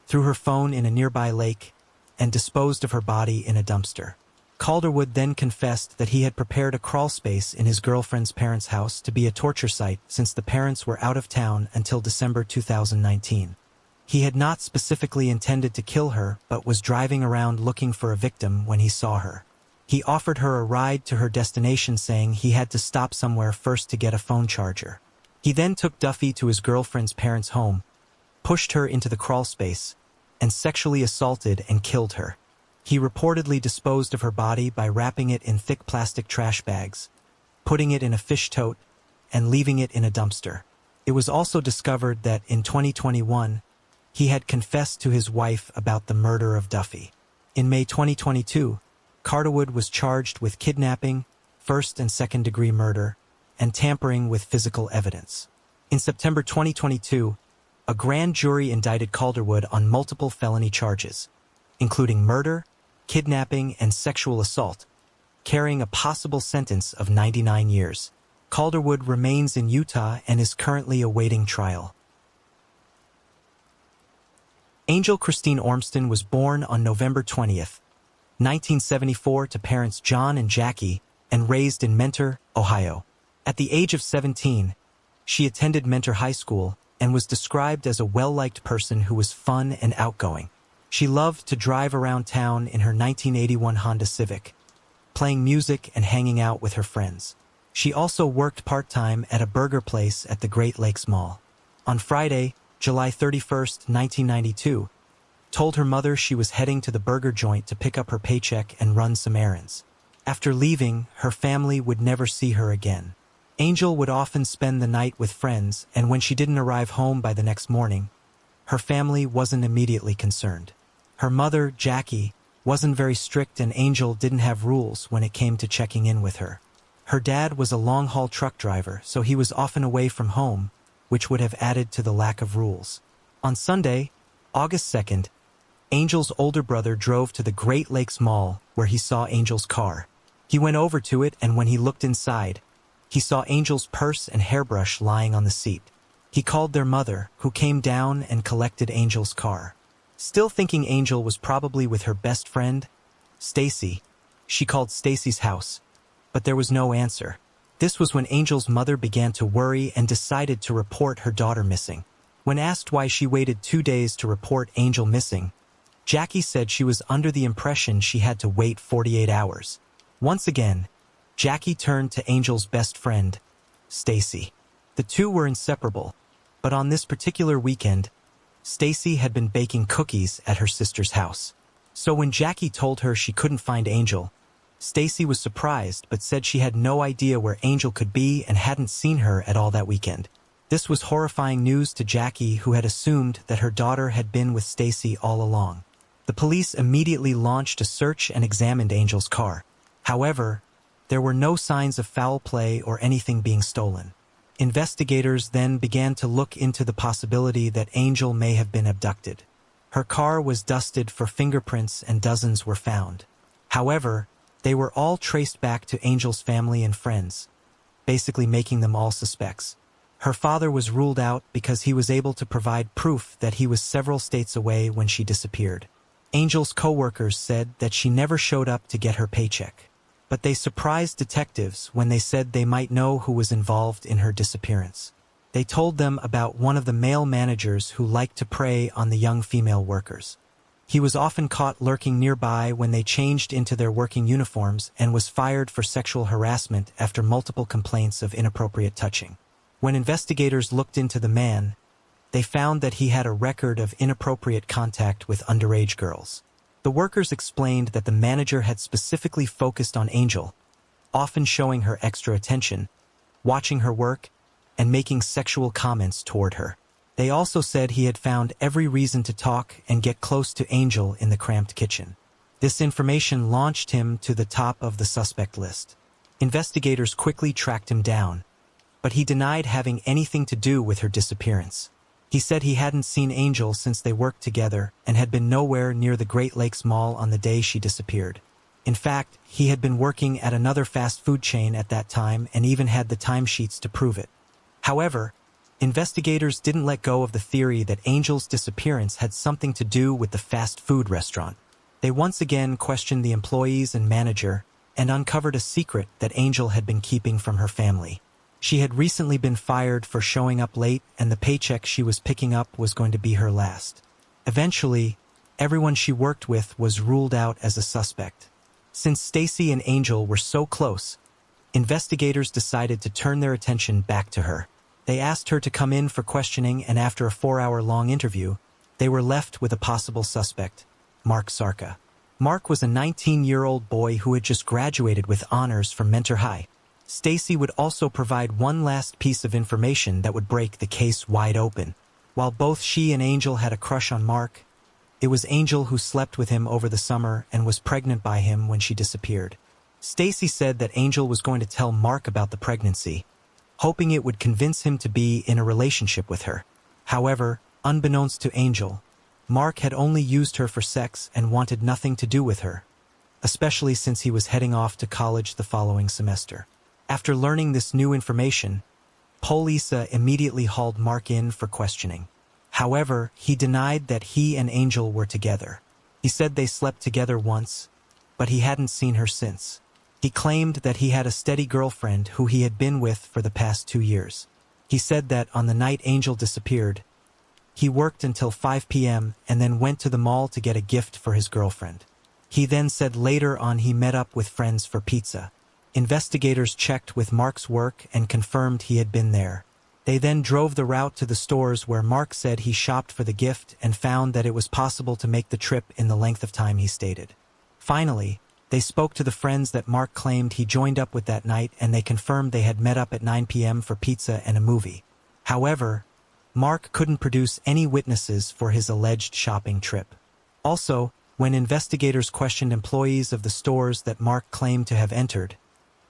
threw her phone in a nearby lake, and disposed of her body in a dumpster. Calderwood then confessed that he had prepared a crawl space in his girlfriend's parents' house to be a torture site since the parents were out of town until December 2019. He had not specifically intended to kill her but was driving around looking for a victim when he saw her. He offered her a ride to her destination saying he had to stop somewhere first to get a phone charger. He then took Duffy to his girlfriend's parents' home, pushed her into the crawl space, and sexually assaulted and killed her. He reportedly disposed of her body by wrapping it in thick plastic trash bags, putting it in a fish tote, and leaving it in a dumpster. It was also discovered that in 2021, he had confessed to his wife about the murder of Duffy. In May 2022, Calderwood was charged with kidnapping, first and second-degree murder, and tampering with physical evidence. In September 2022, a grand jury indicted Calderwood on multiple felony charges, including murder, kidnapping, and sexual assault, carrying a possible sentence of 99 years. Calderwood remains in Utah and is currently awaiting trial. Angel Christine Ormston was born on November 20th, 1974 to parents John and Jackie and raised in Mentor, Ohio. At the age of 17, she attended Mentor High School and was described as a well-liked person who was fun and outgoing. She loved to drive around town in her 1981 Honda Civic, playing music and hanging out with her friends. She also worked part-time at a burger place at the Great Lakes Mall. On Friday, July 31st, 1992, told her mother she was heading to the burger joint to pick up her paycheck and run some errands. After leaving, her family would never see her again. Angel would often spend the night with friends, and when she didn't arrive home by the next morning, her family wasn't immediately concerned. Her mother, Jackie, wasn't very strict and Angel didn't have rules when it came to checking in with her. Her dad was a long-haul truck driver, so he was often away from home, which would have added to the lack of rules. On Sunday, August 2nd, Angel's older brother drove to the Great Lakes Mall where he saw Angel's car. He went over to it and when he looked inside, he saw Angel's purse and hairbrush lying on the seat. He called their mother, who came down and collected Angel's car. Still thinking Angel was probably with her best friend, Stacy, she called Stacy's house, but there was no answer. This was when Angel's mother began to worry and decided to report her daughter missing. When asked why she waited 2 days to report Angel missing, Jackie said she was under the impression she had to wait 48 hours. Once again, Jackie turned to Angel's best friend, Stacy. The two were inseparable, but on this particular weekend, Stacy had been baking cookies at her sister's house. So when Jackie told her she couldn't find Angel, Stacy was surprised but said she had no idea where Angel could be and hadn't seen her at all that weekend. This was horrifying news to Jackie, who had assumed that her daughter had been with Stacy all along. The police immediately launched a search and examined Angel's car. However, there were no signs of foul play or anything being stolen. Investigators then began to look into the possibility that Angel may have been abducted. Her car was dusted for fingerprints and dozens were found. However, they were all traced back to Angel's family and friends, basically making them all suspects. Her father was ruled out because he was able to provide proof that he was several states away when she disappeared. Angel's co-workers said that she never showed up to get her paycheck. But they surprised detectives when they said they might know who was involved in her disappearance. They told them about one of the male managers who liked to prey on the young female workers. He was often caught lurking nearby when they changed into their working uniforms and was fired for sexual harassment after multiple complaints of inappropriate touching. When investigators looked into the man, they found that he had a record of inappropriate contact with underage girls. The workers explained that the manager had specifically focused on Angel, often showing her extra attention, watching her work, and making sexual comments toward her. They also said he had found every reason to talk and get close to Angel in the cramped kitchen. This information launched him to the top of the suspect list. Investigators quickly tracked him down, but he denied having anything to do with her disappearance. He said he hadn't seen Angel since they worked together and had been nowhere near the Great Lakes Mall on the day she disappeared. In fact, he had been working at another fast food chain at that time and even had the timesheets to prove it. However, investigators didn't let go of the theory that Angel's disappearance had something to do with the fast food restaurant. They once again questioned the employees and manager and uncovered a secret that Angel had been keeping from her family. She had recently been fired for showing up late, and the paycheck she was picking up was going to be her last. Eventually, everyone she worked with was ruled out as a suspect. Since Stacy and Angel were so close, investigators decided to turn their attention back to her. They asked her to come in for questioning, and after a 4-hour-long interview, they were left with a possible suspect, Mark Sarka. Mark was a 19-year-old boy who had just graduated with honors from Mentor High. Stacy would also provide one last piece of information that would break the case wide open. While both she and Angel had a crush on Mark, it was Angel who slept with him over the summer and was pregnant by him when she disappeared. Stacy said that Angel was going to tell Mark about the pregnancy, hoping it would convince him to be in a relationship with her. However, unbeknownst to Angel, Mark had only used her for sex and wanted nothing to do with her, especially since he was heading off to college the following semester. After learning this new information, Polisa immediately hauled Mark in for questioning. However, he denied that he and Angel were together. He said they slept together once, but he hadn't seen her since. He claimed that he had a steady girlfriend who he had been with for the past 2 years. He said that on the night Angel disappeared, he worked until 5 p.m. and then went to the mall to get a gift for his girlfriend. He then said later on he met up with friends for pizza. Investigators checked with Mark's work and confirmed he had been there. They then drove the route to the stores where Mark said he shopped for the gift and found that it was possible to make the trip in the length of time he stated. Finally, they spoke to the friends that Mark claimed he joined up with that night, and they confirmed they had met up at 9 p.m. for pizza and a movie. However, Mark couldn't produce any witnesses for his alleged shopping trip. Also, when investigators questioned employees of the stores that Mark claimed to have entered,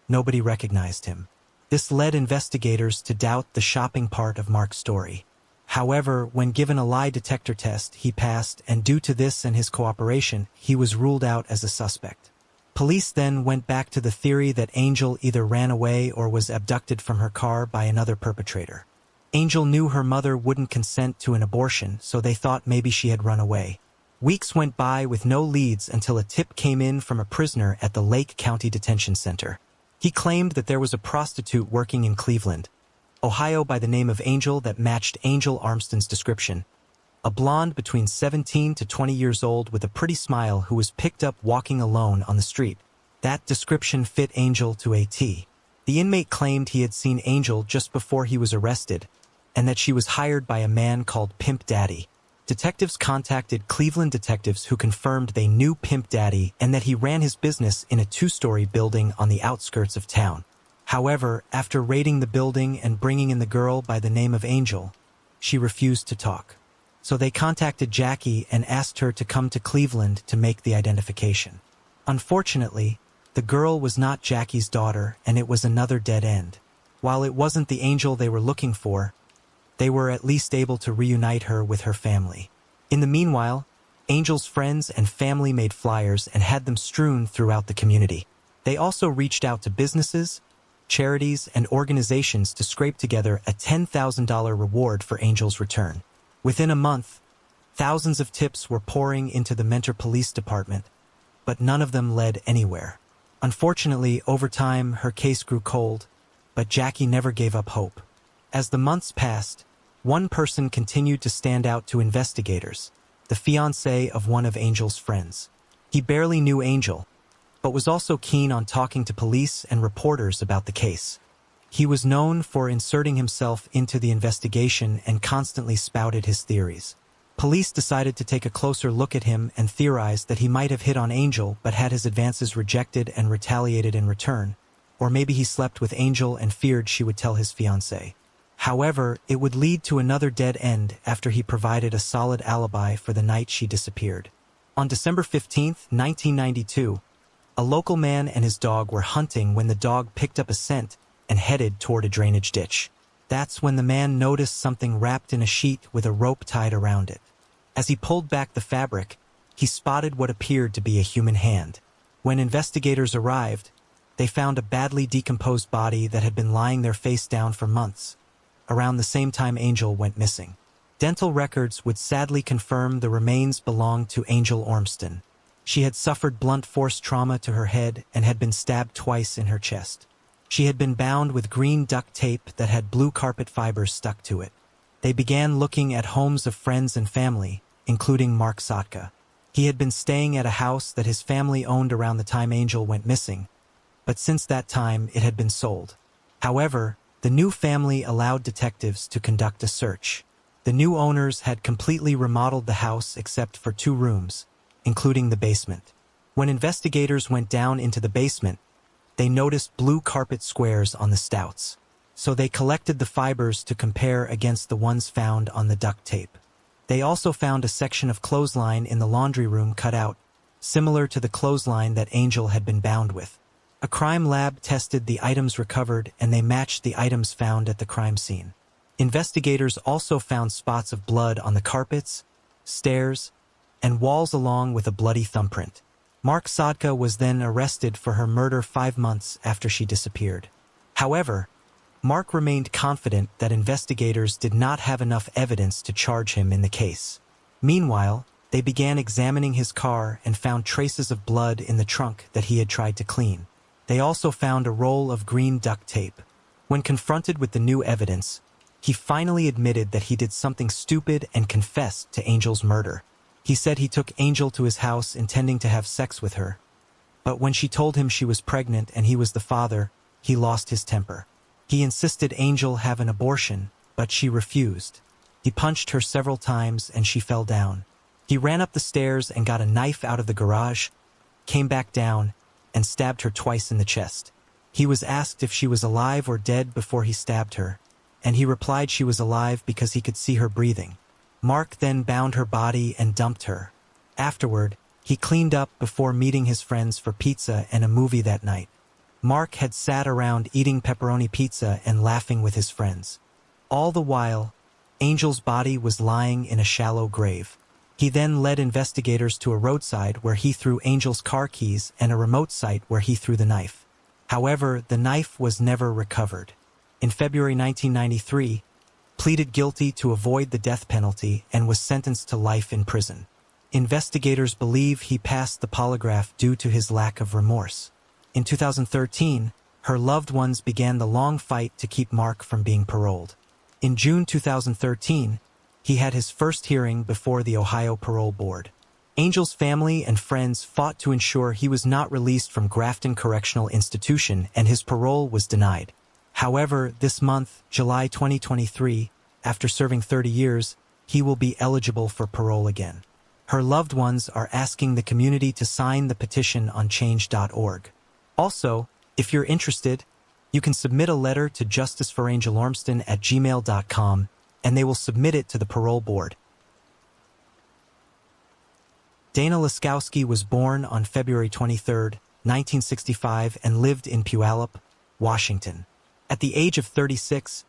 nobody recognized him. This led investigators to doubt the shopping part of Mark's story. However, when given a lie detector test, he passed, and due to this and his cooperation, he was ruled out as a suspect. Police then went back to the theory that Angel either ran away or was abducted from her car by another perpetrator. Angel knew her mother wouldn't consent to an abortion, so they thought maybe she had run away. Weeks went by with no leads until a tip came in from a prisoner at the Lake County Detention Center. He claimed that there was a prostitute working in Cleveland, Ohio by the name of Angel that matched Angel Armston's description. A blonde between 17 to 20 years old with a pretty smile who was picked up walking alone on the street. That description fit Angel to a T. The inmate claimed he had seen Angel just before he was arrested, and that she was hired by a man called Pimp Daddy. Detectives contacted Cleveland detectives who confirmed they knew Pimp Daddy and that he ran his business in a 2-story building on the outskirts of town. However, after raiding the building and bringing in the girl by the name of Angel, she refused to talk. So they contacted Jackie and asked her to come to Cleveland to make the identification. Unfortunately, the girl was not Jackie's daughter, and it was another dead end. While it wasn't the angel they were looking for, they were at least able to reunite her with her family. In the meanwhile, Angel's friends and family made flyers and had them strewn throughout the community. They also reached out to businesses, charities, and organizations to scrape together a $10,000 reward for Angel's return. Within a month, thousands of tips were pouring into the Mentor Police Department, but none of them led anywhere. Unfortunately, over time, her case grew cold, but Jackie never gave up hope. As the months passed, one person continued to stand out to investigators, the fiancé of one of Angel's friends. He barely knew Angel, but was also keen on talking to police and reporters about the case. He was known for inserting himself into the investigation and constantly spouted his theories. Police decided to take a closer look at him and theorized that he might have hit on Angel but had his advances rejected and retaliated in return, or maybe he slept with Angel and feared she would tell his fiancé. However, it would lead to another dead end after he provided a solid alibi for the night she disappeared. On December 15, 1992, a local man and his dog were hunting when the dog picked up a scent and headed toward a drainage ditch. That's when the man noticed something wrapped in a sheet with a rope tied around it. As he pulled back the fabric, he spotted what appeared to be a human hand. When investigators arrived, they found a badly decomposed body that had been lying there face down for months, around the same time Angel went missing. Dental records would sadly confirm the remains belonged to Angel Ormston. She had suffered blunt force trauma to her head and had been stabbed twice in her chest. She had been bound with green duct tape that had blue carpet fibers stuck to it. They began looking at homes of friends and family, including Mark Sotka. He had been staying at a house that his family owned around the time Angel went missing, but since that time it had been sold. However, the new family allowed detectives to conduct a search. The new owners had completely remodeled the house except for 2 rooms, including the basement. When investigators went down into the basement, they noticed blue carpet squares on the stouts. So they collected the fibers to compare against the ones found on the duct tape. They also found a section of clothesline in the laundry room cut out, similar to the clothesline that Angel had been bound with. A crime lab tested the items recovered and they matched the items found at the crime scene. Investigators also found spots of blood on the carpets, stairs, and walls along with a bloody thumbprint. Mark Sotka was then arrested for her murder 5 months after she disappeared. However, Mark remained confident that investigators did not have enough evidence to charge him in the case. Meanwhile, they began examining his car and found traces of blood in the trunk that he had tried to clean. They also found a roll of green duct tape. When confronted with the new evidence, he finally admitted that he did something stupid and confessed to Angel's murder. He said he took Angel to his house intending to have sex with her, but when she told him she was pregnant and he was the father, he lost his temper. He insisted Angel have an abortion, but she refused. He punched her several times and she fell down. He ran up the stairs and got a knife out of the garage, came back down, and stabbed her twice in the chest. He was asked if she was alive or dead before he stabbed her, and he replied she was alive because he could see her breathing. Mark then bound her body and dumped her. Afterward, he cleaned up before meeting his friends for pizza and a movie that night. Mark had sat around eating pepperoni pizza and laughing with his friends. All the while, Angel's body was lying in a shallow grave. He then led investigators to a roadside where he threw Angel's car keys and a remote site where he threw the knife. However, the knife was never recovered. In February 1993, pleaded guilty to avoid the death penalty and was sentenced to life in prison. Investigators believe he passed the polygraph due to his lack of remorse. In 2013, her loved ones began the long fight to keep Mark from being paroled. In June 2013, he had his first hearing before the Ohio Parole Board. Angel's family and friends fought to ensure he was not released from Grafton Correctional Institution and his parole was denied. However, this month, July 2023, after serving 30 years, he will be eligible for parole again. Her loved ones are asking the community to sign the petition on change.org. Also, if you're interested, you can submit a letter to justiceforangelormston@gmail.com and they will submit it to the parole board. Dana Laskowski was born on February 23, 1965 and lived in Puyallup, Washington. At the age of 36,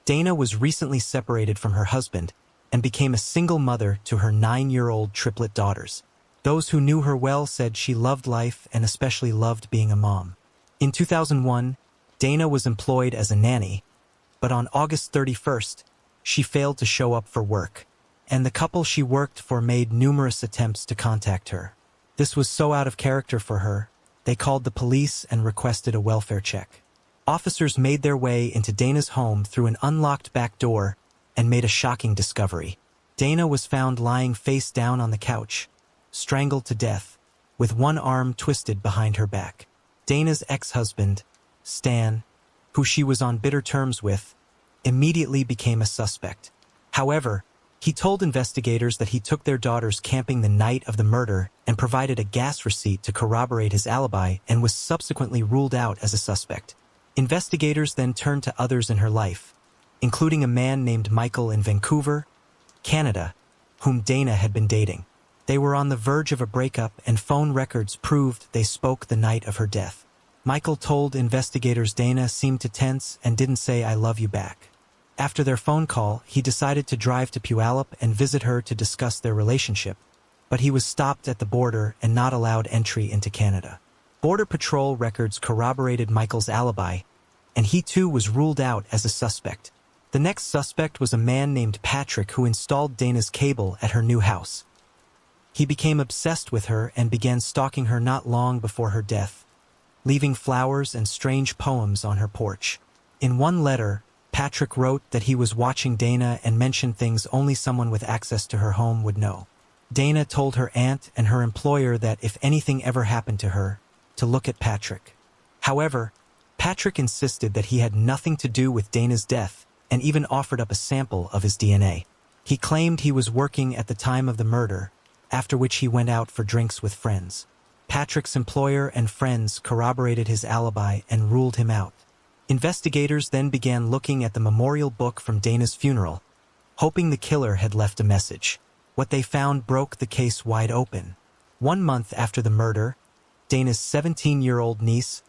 Dana was recently separated from her husband and became a single mother to her 9-year-old triplet daughters. Those who knew her well said she loved life and especially loved being a mom. In 2001, Dana was employed as a nanny, but on August 31st, she failed to show up for work, and the couple she worked for made numerous attempts to contact her. This was so out of character for her, they called the police and requested a welfare check. Officers made their way into Dana's home through an unlocked back door and made a shocking discovery. Dana was found lying face down on the couch, strangled to death, with one arm twisted behind her back. Dana's ex-husband, Stan, who she was on bitter terms with, immediately became a suspect. However, he told investigators that he took their daughters camping the night of the murder and provided a gas receipt to corroborate his alibi and was subsequently ruled out as a suspect. Investigators then turned to others in her life, including a man named Michael in Vancouver, Canada, whom Dana had been dating. They were on the verge of a breakup and phone records proved they spoke the night of her death. Michael told investigators Dana seemed to tense and didn't say "I love you" back. After their phone call, he decided to drive to Puyallup and visit her to discuss their relationship, but he was stopped at the border and not allowed entry into Canada. Border Patrol records corroborated Michael's alibi, and he too was ruled out as a suspect. The next suspect was a man named Patrick who installed Dana's cable at her new house. He became obsessed with her and began stalking her not long before her death, leaving flowers and strange poems on her porch. In one letter, Patrick wrote that he was watching Dana and mentioned things only someone with access to her home would know. Dana told her aunt and her employer that if anything ever happened to her, to look at Patrick. However, Patrick insisted that he had nothing to do with Dana's death and even offered up a sample of his DNA. He claimed he was working at the time of the murder, after which he went out for drinks with friends. Patrick's employer and friends corroborated his alibi and ruled him out. Investigators then began looking at the memorial book from Dana's funeral, hoping the killer had left a message. What they found broke the case wide open. 1 month after the murder, Dana's 17-year-old niece,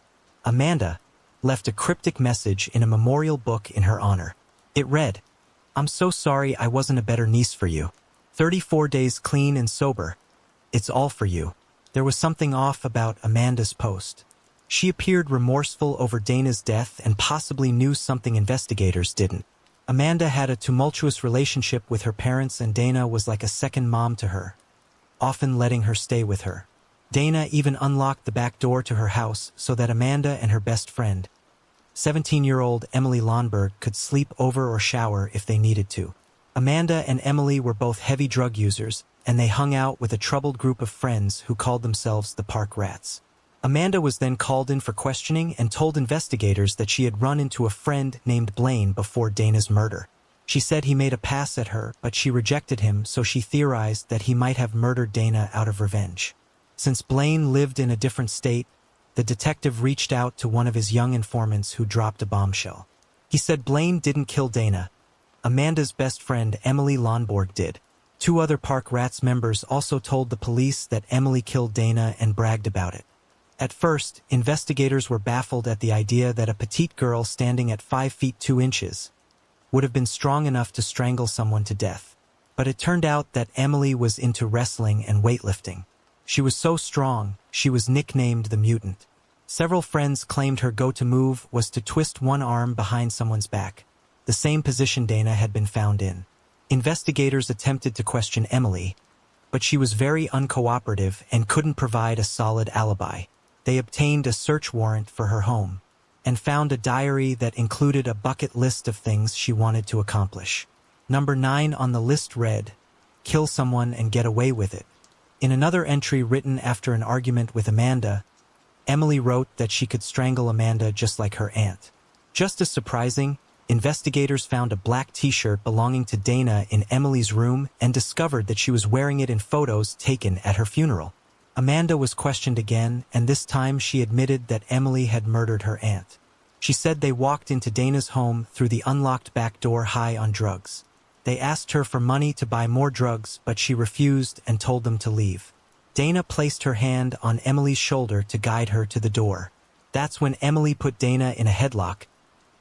Amanda, left a cryptic message in a memorial book in her honor. It read, "I'm so sorry I wasn't a better niece for you. 34 days clean and sober. It's all for you." There was something off about Amanda's post. She appeared remorseful over Dana's death and possibly knew something investigators didn't. Amanda had a tumultuous relationship with her parents and Dana was like a second mom to her, often letting her stay with her. Dana even unlocked the back door to her house so that Amanda and her best friend, 17-year-old Emily Lonberg, could sleep over or shower if they needed to. Amanda and Emily were both heavy drug users, and they hung out with a troubled group of friends who called themselves the Park Rats. Amanda was then called in for questioning and told investigators that she had run into a friend named Blaine before Dana's murder. She said he made a pass at her, but she rejected him, so she theorized that he might have murdered Dana out of revenge. Since Blaine lived in a different state, the detective reached out to one of his young informants who dropped a bombshell. He said Blaine didn't kill Dana. Amanda's best friend Emily Lonborg did. 2 other Park Rats members also told the police that Emily killed Dana and bragged about it. At first, investigators were baffled at the idea that a petite girl standing at 5 feet 2 inches would have been strong enough to strangle someone to death. But it turned out that Emily was into wrestling and weightlifting. She was so strong, she was nicknamed the Mutant. Several friends claimed her go-to move was to twist one arm behind someone's back, the same position Dana had been found in. Investigators attempted to question Emily, but she was very uncooperative and couldn't provide a solid alibi. They obtained a search warrant for her home and found a diary that included a bucket list of things she wanted to accomplish. Number 9 on the list read, "Kill someone and get away with it." In another entry written after an argument with Amanda, Emily wrote that she could strangle Amanda just like her aunt. Just as surprising, investigators found a black t-shirt belonging to Dana in Emily's room and discovered that she was wearing it in photos taken at her funeral. Amanda was questioned again, and this time she admitted that Emily had murdered her aunt. She said they walked into Dana's home through the unlocked back door high on drugs. They asked her for money to buy more drugs, but she refused and told them to leave. Dana placed her hand on Emily's shoulder to guide her to the door. That's when Emily put Dana in a headlock,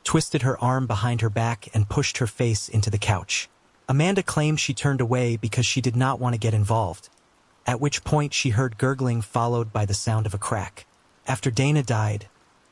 twisted her arm behind her back and pushed her face into the couch. Amanda claimed she turned away because she did not want to get involved, at which point she heard gurgling followed by the sound of a crack. After Dana died,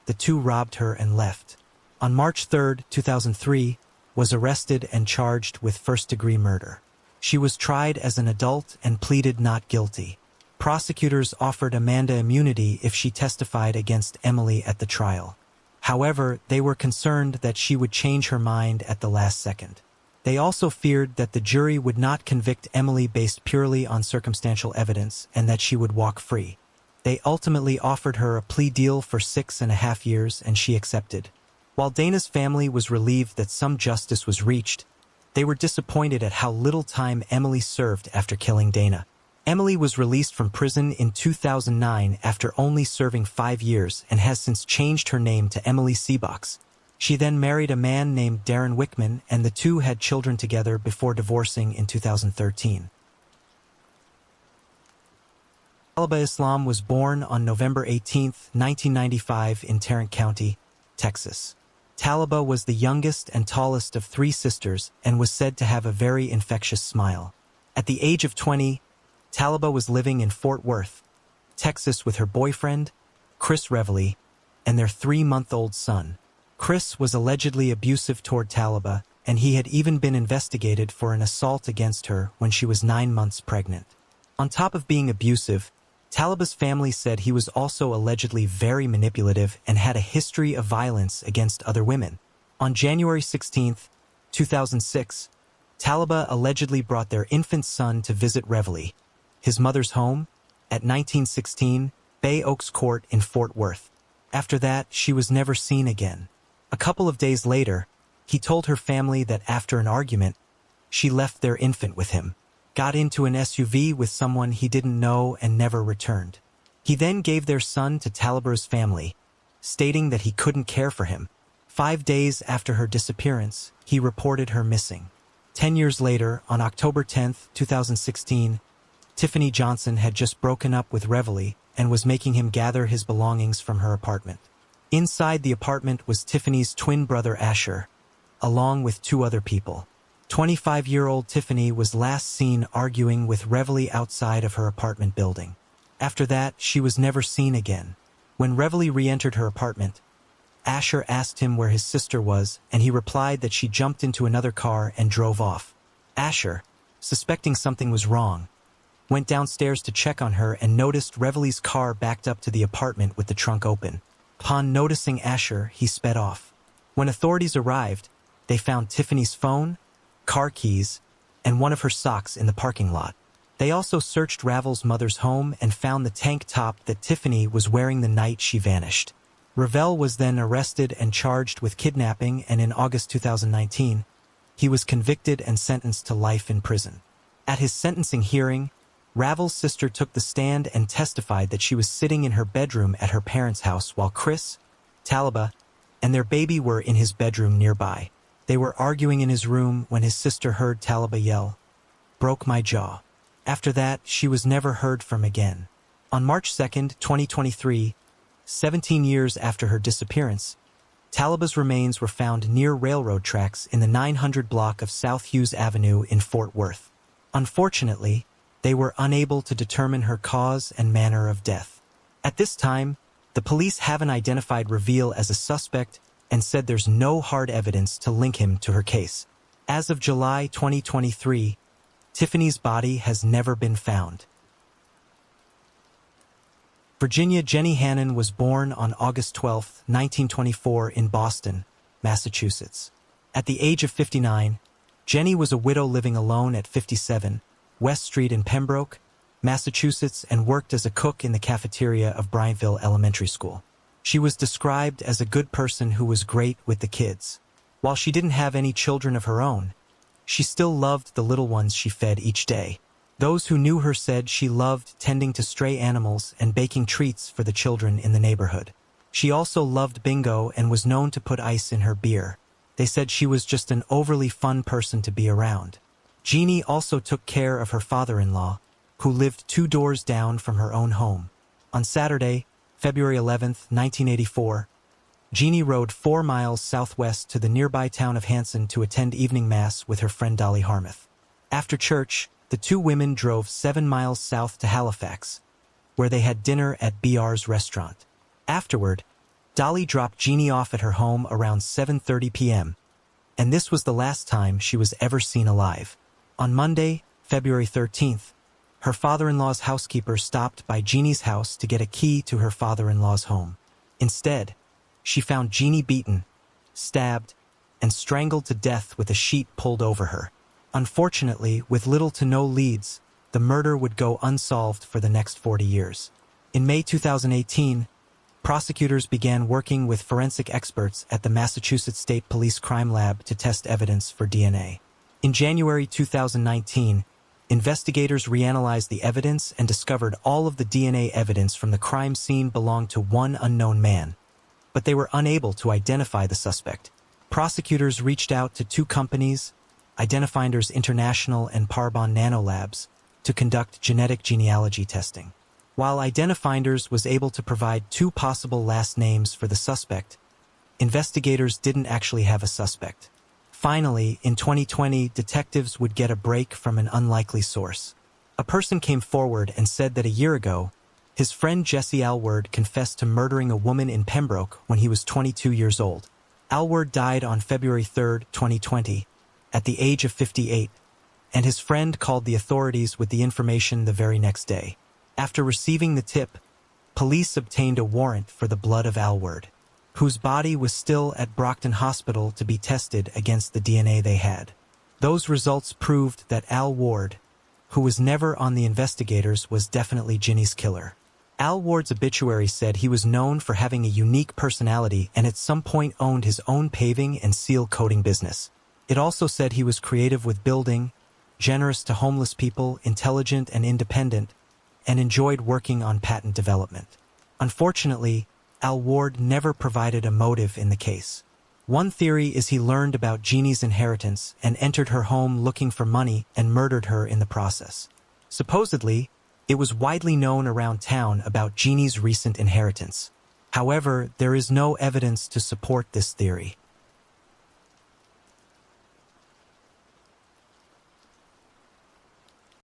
the two robbed her and left. On March 3, 2003, was arrested and charged with first-degree murder. She was tried as an adult and pleaded not guilty. Prosecutors offered Amanda immunity if she testified against Emily at the trial. However, they were concerned that she would change her mind at the last second. They also feared that the jury would not convict Emily based purely on circumstantial evidence and that she would walk free. They ultimately offered her a plea deal for 6.5 years, and she accepted. While Dana's family was relieved that some justice was reached, they were disappointed at how little time Emily served after killing Dana. Emily was released from prison in 2009 after only serving 5 years and has since changed her name to Emily Seabox. She then married a man named Darren Wickman, and the two had children together before divorcing in 2013. Talaba Islam was born on November 18, 1995 in Tarrant County, Texas. Talaba was the youngest and tallest of 3 sisters and was said to have a very infectious smile. At the age of 20, Talaba was living in Fort Worth, Texas with her boyfriend, Chris Reveley, and their 3-month-old son. Chris was allegedly abusive toward Talaba, and he had even been investigated for an assault against her when she was 9 months pregnant. On top of being abusive, Talaba's family said he was also allegedly very manipulative and had a history of violence against other women. On January 16, 2006, Talaba allegedly brought their infant son to visit Reveley, his mother's home, at 1916 Bay Oaks Court in Fort Worth. After that, she was never seen again. A couple of days later, he told her family that after an argument, she left their infant with him, got into an SUV with someone he didn't know, and never returned. He then gave their son to Talaba's family, stating that he couldn't care for him. 5 days after her disappearance, he reported her missing. 10 years later, on October 10, 2016, Tiffany Johnson had just broken up with Reveley and was making him gather his belongings from her apartment. Inside the apartment was Tiffany's twin brother Asher, along with 2 other people. 25-year-old Tiffany was last seen arguing with Reveley outside of her apartment building. After that, she was never seen again. When Reveley re-entered her apartment, Asher asked him where his sister was, and he replied that she jumped into another car and drove off. Asher, suspecting something was wrong, went downstairs to check on her and noticed Reveley's car backed up to the apartment with the trunk open. Upon noticing Asher, he sped off. When authorities arrived, they found Tiffany's phone, car keys, and one of her socks in the parking lot. They also searched Ravel's mother's home and found the tank top that Tiffany was wearing the night she vanished. Ravel was then arrested and charged with kidnapping, and in August 2019, he was convicted and sentenced to life in prison. At his sentencing hearing, Ravel's sister took the stand and testified that she was sitting in her bedroom at her parents' house while Chris, Talaba, and their baby were in his bedroom nearby. They were arguing in his room when his sister heard Talaba yell, "Broke my jaw." After that, she was never heard from again. On March 2, 2023, 17 years after her disappearance, Talaba's remains were found near railroad tracks in the 900 block of South Hughes Avenue in Fort Worth. Unfortunately, they were unable to determine her cause and manner of death. At this time, the police haven't identified Reveal as a suspect and said there's no hard evidence to link him to her case. As of July 2023, Tiffany's body has never been found. Virginia Jenny Hannon was born on August 12, 1924 in Boston, Massachusetts. At the age of 59, Jenny was a widow living alone at 57 West Street in Pembroke, Massachusetts, and worked as a cook in the cafeteria of Bryantville Elementary School. She was described as a good person who was great with the kids. While she didn't have any children of her own, she still loved the little ones she fed each day. Those who knew her said she loved tending to stray animals and baking treats for the children in the neighborhood. She also loved bingo and was known to put ice in her beer. They said she was just an overly fun person to be around. Jeannie also took care of her father-in-law, who lived 2 doors down from her own home. On Saturday, February 11, 1984, Jeannie rode 4 miles southwest to the nearby town of Hanson to attend evening mass with her friend Dolly Harmouth. After church, the two women drove 7 miles south to Halifax, where they had dinner at BR's restaurant. Afterward, Dolly dropped Jeannie off at her home around 7:30 p.m., and this was the last time she was ever seen alive. On Monday, February 13th, her father-in-law's housekeeper stopped by Jeannie's house to get a key to her father-in-law's home. Instead, she found Jeannie beaten, stabbed, and strangled to death with a sheet pulled over her. Unfortunately, with little to no leads, the murder would go unsolved for the next 40 years. In May 2018, prosecutors began working with forensic experts at the Massachusetts State Police Crime Lab to test evidence for DNA. In January 2019, investigators reanalyzed the evidence and discovered all of the DNA evidence from the crime scene belonged to one unknown man, but they were unable to identify the suspect. Prosecutors reached out to two companies, Identifinders International and Parbon Nanolabs, to conduct genetic genealogy testing. While Identifinders was able to provide two possible last names for the suspect, investigators didn't actually have a suspect. Finally, in 2020, detectives would get a break from an unlikely source. A person came forward and said that a year ago, his friend Jesse Alward confessed to murdering a woman in Pembroke when he was 22 years old. Alward died on February 3, 2020, at the age of 58, and his friend called the authorities with the information the very next day. After receiving the tip, police obtained a warrant for the blood of Alward, whose body was still at Brockton Hospital to be tested against the DNA they had. Those results proved that Al Ward, who was never on the investigators, was definitely Ginny's killer. Al Ward's obituary said he was known for having a unique personality and at some point owned his own paving and seal coating business. It also said he was creative with building, generous to homeless people, intelligent and independent, and enjoyed working on patent development. Unfortunately, Al Ward never provided a motive in the case. One theory is he learned about Jeannie's inheritance and entered her home looking for money and murdered her in the process. Supposedly, it was widely known around town about Jeannie's recent inheritance. However, there is no evidence to support this theory.